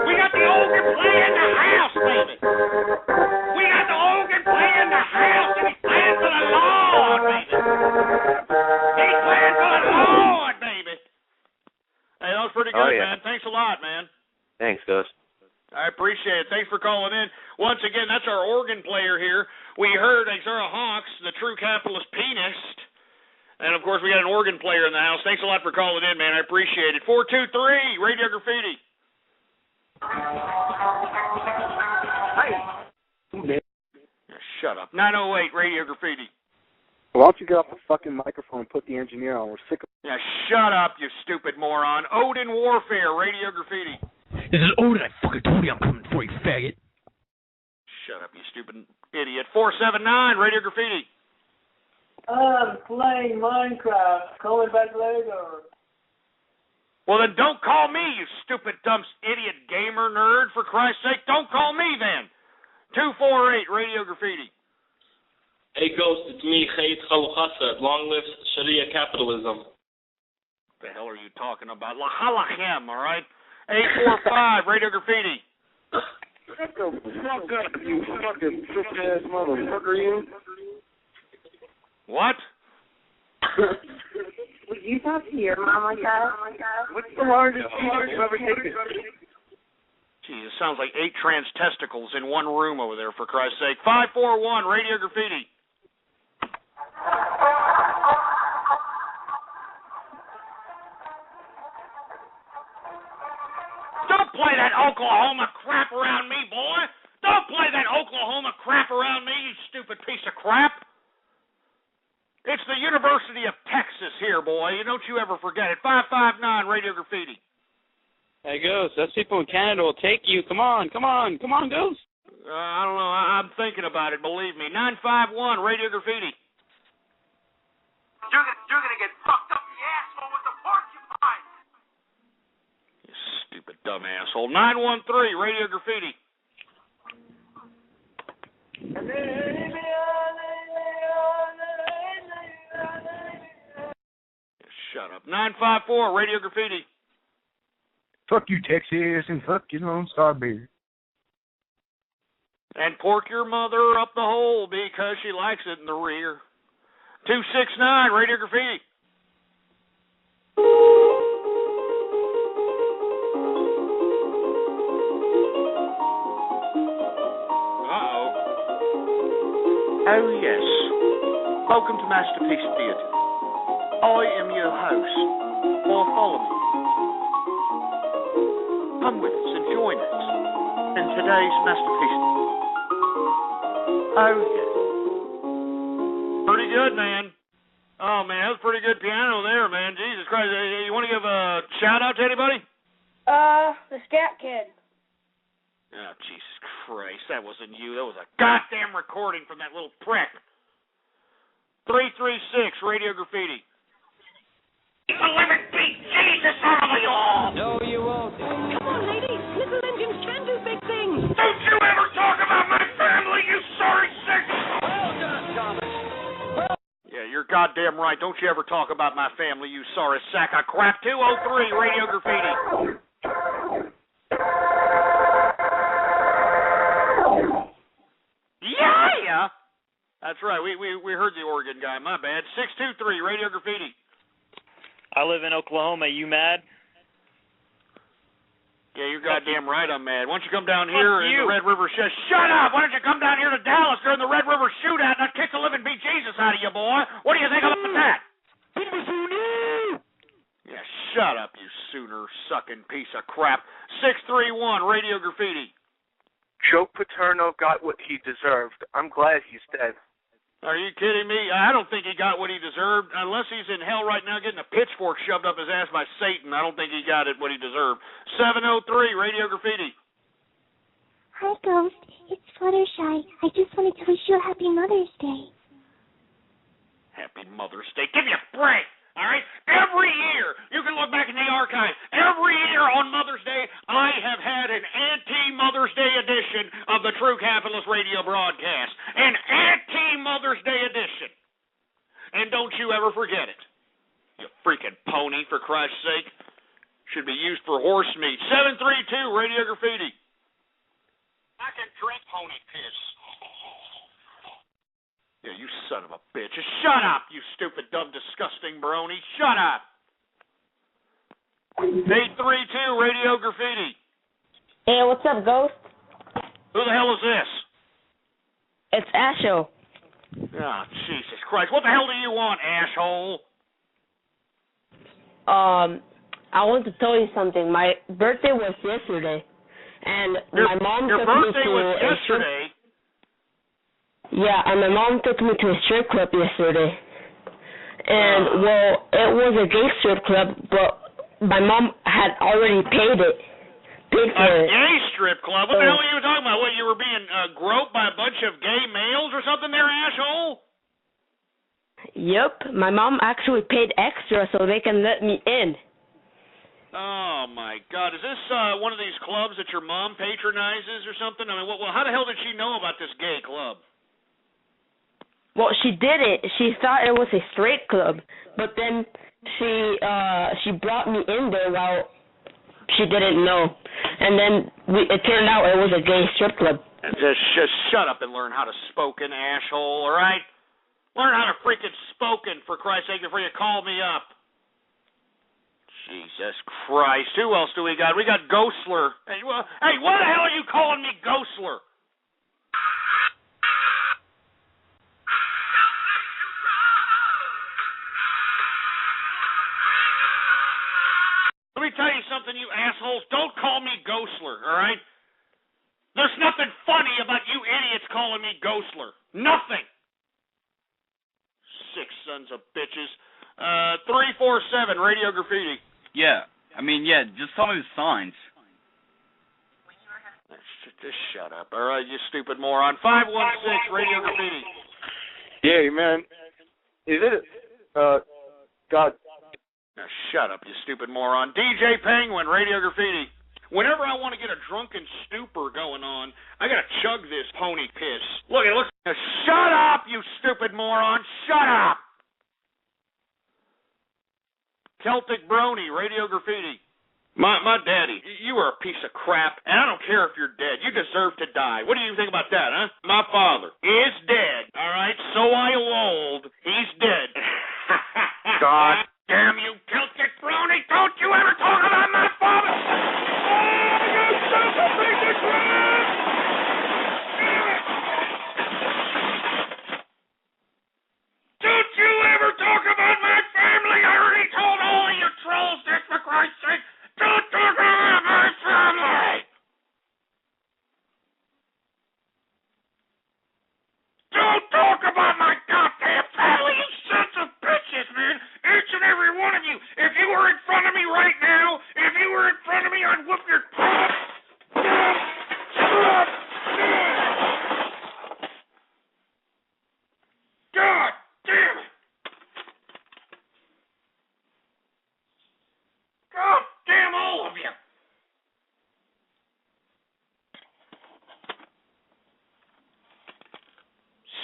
We got the organ player in the house, baby! We got the organ player in the house, and he's playing for the Lord, baby! He's playing for the Lord, baby! Hey, that was pretty good, man. Thanks a lot, man. Thanks, Ghost. I appreciate it. Thanks for calling in. Once again, that's our organ player here. We heard Exara Hawks, the True Capitalist Pianist. And, of course, we got an organ player in the house. Thanks a lot for calling in, man. I appreciate it. 423 Radio Graffiti. Hey. Shut up. 908 Radio Graffiti. Why don't you get off the fucking microphone and put the engineer on? We're sick of... Yeah, shut up, you stupid moron. Odin Warfare Radio Graffiti. This is Odin. I fucking told you I'm coming for you, faggot. Shut up, you stupid idiot. 479 Radio Graffiti. I'm playing Minecraft. Call me back later. Well, then don't call me, you stupid, dumb, idiot gamer nerd. For Christ's sake, don't call me then. 248 Radio Graffiti. Hey, Ghost, it's me, Khalid Khalukasa. Long live Sharia capitalism. What the hell are you talking about? Lahalachem, all right? 845 Radio Graffiti. Shut the fuck up, you fucking sick-ass motherfucker, you. What? Would you talk to your mom like that? What's the hardest thing you've ever taken? Jeez, it sounds like 8 trans-testicles in one room over there, for Christ's sake. 541 Radio Graffiti. play that Oklahoma crap around me, boy. Don't play that Oklahoma crap around me, you stupid piece of crap. It's the University of Texas here, boy. Don't you ever forget it. 559 Radio Graffiti. Hey, Ghost, those people in Canada will take you. Come on, Ghost. I don't know. I'm thinking about it, believe me. 951 Radio Graffiti. You're gonna get fucked up the asshole with the porcupine. You stupid dumb asshole. 913 Radio Graffiti. Shut up. 954 Radio Graffiti. Fuck you, Texas, and fuck your Lone Star Beer. And pork your mother up the hole because she likes it in the rear. 269 Radio Graffiti. Uh-oh. Oh, yes. Welcome to Masterpiece Theatre. I am your host, or follow me. Come with us and join us in today's Masterpiece. Oh, yeah. Pretty good, man. Oh, man, that was pretty good piano there, man. Jesus Christ. You want to give a shout-out to anybody? The Scat Kid. Oh, Jesus Christ. That wasn't you. That was a goddamn recording from that little prick. 336 Radio Graffiti. Living beat Jesus out of you all! No, you won't. Come on, ladies. Little engines can do big things. Don't you ever talk about my family, you sorry sick! Well done, Thomas. Yeah, you're goddamn right. Don't you ever talk about my family, you sorry sack of crap. 203 Radio Graffiti. Yeah! That's right. We heard the Oregon guy. My bad. 623 Radio Graffiti. I live in Oklahoma. You mad? Yeah, you're goddamn right I'm mad. Why don't you come down here in the Red River Shootout? Shut up! Why don't you come down here to Dallas during the Red River Shootout and I'll kick the living bejesus out of you, boy? What do you think about that? Yeah, shut up, you Sooner-sucking piece of crap. 631 Radio Graffiti. Joe Paterno got what he deserved. I'm glad he's dead. Are you kidding me? I don't think he got what he deserved. Unless he's in hell right now getting a pitchfork shoved up his ass by Satan, I don't think he got it what he deserved. 703 Radio Graffiti. Hi, Ghost. It's Fluttershy. I just wanted to wish you a happy Mother's Day. Happy Mother's Day. Give me a break, all right? Every year, you can look back in the archive, every year on Mother's Day, I have had an anti-Mother's Day edition of the True Capitalist Radio broadcast. An anti-Mother's Day edition. And don't you ever forget it. You freaking pony, for Christ's sake. Should be used for horse meat. 732 Radio Graffiti. I can drink pony piss. Yeah, you son of a bitch. Shut up, you stupid, dumb, disgusting brony. Shut up. 832 Radio Graffiti. Hey, what's up, Ghost? Who the hell is this? It's Asho. Oh, Jesus Christ. What the hell do you want, asshole? I want to tell you something. My birthday was yesterday, and my mom Your took me birthday to was a yesterday? Yeah, and my mom took me to a strip club yesterday. And, well, it was a gay strip club, but my mom had already paid for it. A gay strip club? What the hell are you talking about? What, you were being groped by a bunch of gay males or something there, asshole? Yep, my mom actually paid extra so they can let me in. Oh, my God. Is this one of these clubs that your mom patronizes or something? I mean, well, how the hell did she know about this gay club? Well, she didn't. She thought it was a straight club, but then she brought me in there while she didn't know, and then it turned out it was a gay strip club. And just shut up and learn how to spoken, asshole. All right, learn how to freaking spoken, for Christ's sake, before you call me up. Jesus Christ. Who else do we got? We got Ghostler. Hey, why the hell are you calling me Ghostler? Let me tell you something, you assholes. Don't call me Ghostler, all right? There's nothing funny about you idiots calling me Ghostler. Nothing. Sick sons of bitches. 347, Radio Graffiti. Yeah. Just tell me the signs. Just shut up, all right, you stupid moron. 516, Radio Graffiti. Yeah, man. Is it, God. Now shut up, you stupid moron. DJ Penguin, Radio Graffiti. Whenever I want to get a drunken stupor going on, I gotta chug this pony piss. Look, it looks... Now, shut up, you stupid moron. Shut up. Celtic Brony, Radio Graffiti. My daddy, you are a piece of crap, and I don't care if you're dead. You deserve to die. What do you think about that, huh? My father is dead, all right? So I lulled. He's dead. God damn you, Celtic Brony. Don't you ever talk about my father. Oh, you son of a piece of crap! Don't you ever talk about my family. I already told all of you trolls this, for Christ's sake. Don't talk about my family! Don't talk about my goddamn family, you sons of bitches, man! Each and every one of you! If you were in front of me right now, if you were in front of me, I'd whoop your... God damn it! God damn all of you!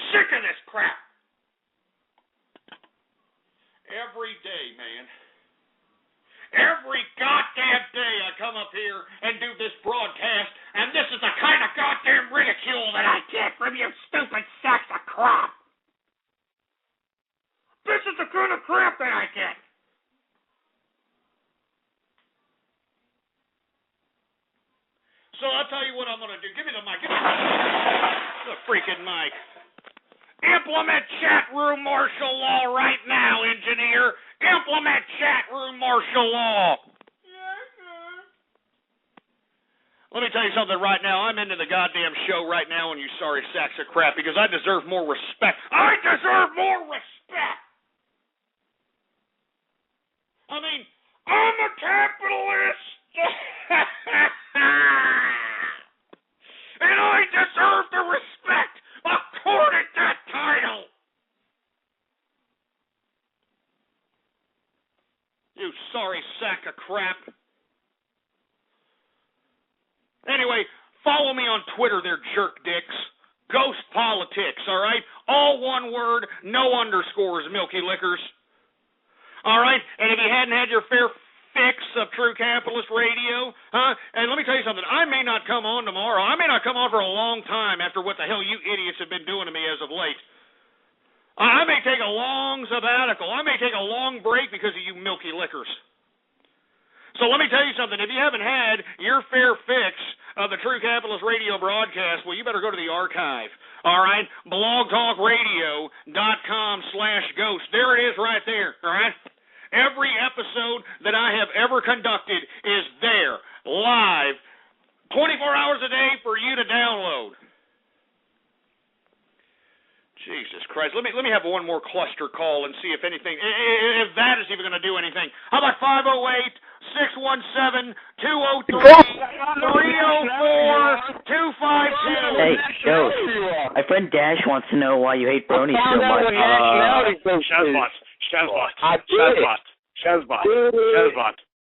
Sick of this crap! Every day, man. Every goddamn day I come up here and do this broadcast, and this is the kind of goddamn ridicule that I get from you stupid sacks of crap! This is the kind of crap that I get! So I'll tell you what I'm going to do. Give me the mic. Give me the freaking mic. Implement chat room martial law right now, engineer. Implement chat room martial law. Let me tell you something right now. I'm into the goddamn show right now, and you sorry sacks of crap, because I deserve more respect. I deserve more respect. I mean, I'm a capitalist. And I deserve the respect according to that title. You sorry sack of crap. Anyway, follow me on Twitter there, jerk dicks. Ghost Politics, all right? All one word, no underscores, Milky Lickers. All right? And if you hadn't had your fair fix of True Capitalist Radio, huh? And let me tell you something. I may not come on tomorrow. I may not come on for a long time after what the hell you idiots have been doing to me as of late. I may take a long sabbatical. I may take a long break because of you milky lickers. So let me tell you something. If you haven't had your fair fix of the True Capitalist Radio broadcast, well, you better go to the archive. All right? blogtalkradio.com/ghost. There it is right there. All right? Every episode that I have ever conducted is there, live, 24 hours a day for you to download. Jesus Christ. Let me have one more cluster call and see if anything, if that is even going to do anything. How about 508-617-203-304-252? Hey, Ghost. My friend Dash wants to know why you hate Brony so much. Shazbot.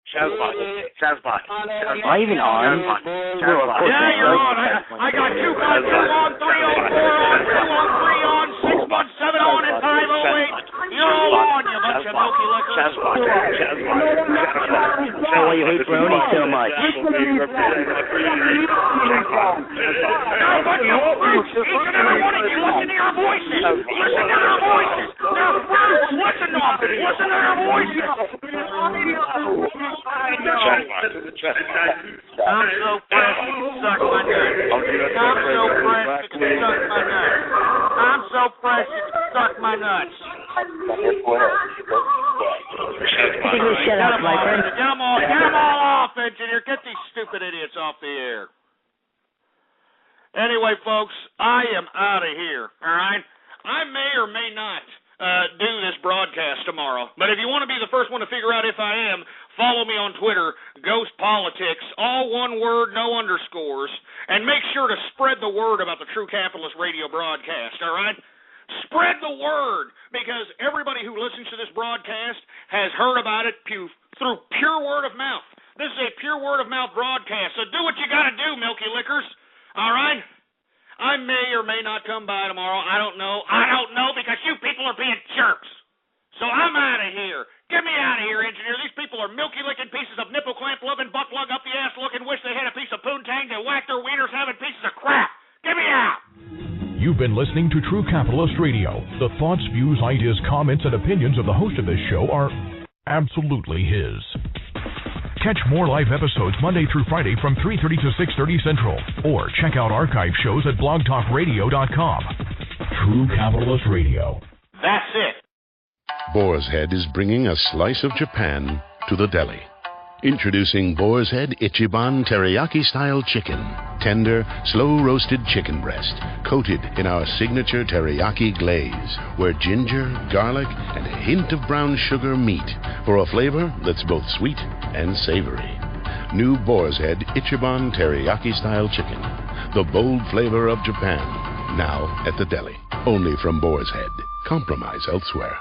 Am I even on? Yeah, you're on. I got 252 on, 304 on, 213 on, 617 on, and 508. You're all on, you bunch of milky lickers. So why you hate Brony so much? Now, but you, Bruce, each and every one of you, listen to your voices. Listen to their voices. Now, Bruce, listen to them. Listen to their voices. I'm so pressed you can suck my nuts. I'm so pressed you can suck my nuts. I'm so pressed you can suck my nuts. Shut up, my friend. Get them all engineer. Get these stupid idiots off the air. Anyway, folks, I am out of here, all right? I may or may not do this broadcast tomorrow, but if you want to be the first one to figure out if I am, follow me on Twitter, Ghost Politics, all one word, no underscores, and make sure to spread the word about the True Capitalist radio broadcast, all right? Spread the word, because everybody who listens to this broadcast has heard about it through pure word of mouth. This is a pure word of mouth broadcast, so do what you got to do, Milky Lickers. All right? I may or may not come by tomorrow. I don't know. I don't know because you people are being jerks. So I'm out of here. Get me out of here, engineer. These people are milky-licking pieces of nipple-clamp-loving, butt-lug up-the-ass-looking, wish they had a piece of poontang to whack their wieners having pieces of crap. Get me out. You've been listening to True Capitalist Radio. The thoughts, views, ideas, comments, and opinions of the host of this show are absolutely his. Catch more live episodes Monday through Friday from 3:30 to 6:30 Central. Or check out archive shows at blogtalkradio.com. True Capitalist Radio. That's it. Boar's Head is bringing a slice of Japan to the deli. Introducing Boar's Head Ichiban Teriyaki-style chicken. Tender, slow-roasted chicken breast, coated in our signature teriyaki glaze, where ginger, garlic, and a hint of brown sugar meet for a flavor that's both sweet and savory. New Boar's Head Ichiban Teriyaki-style chicken. The bold flavor of Japan. Now at the deli. Only from Boar's Head. Compromise elsewhere.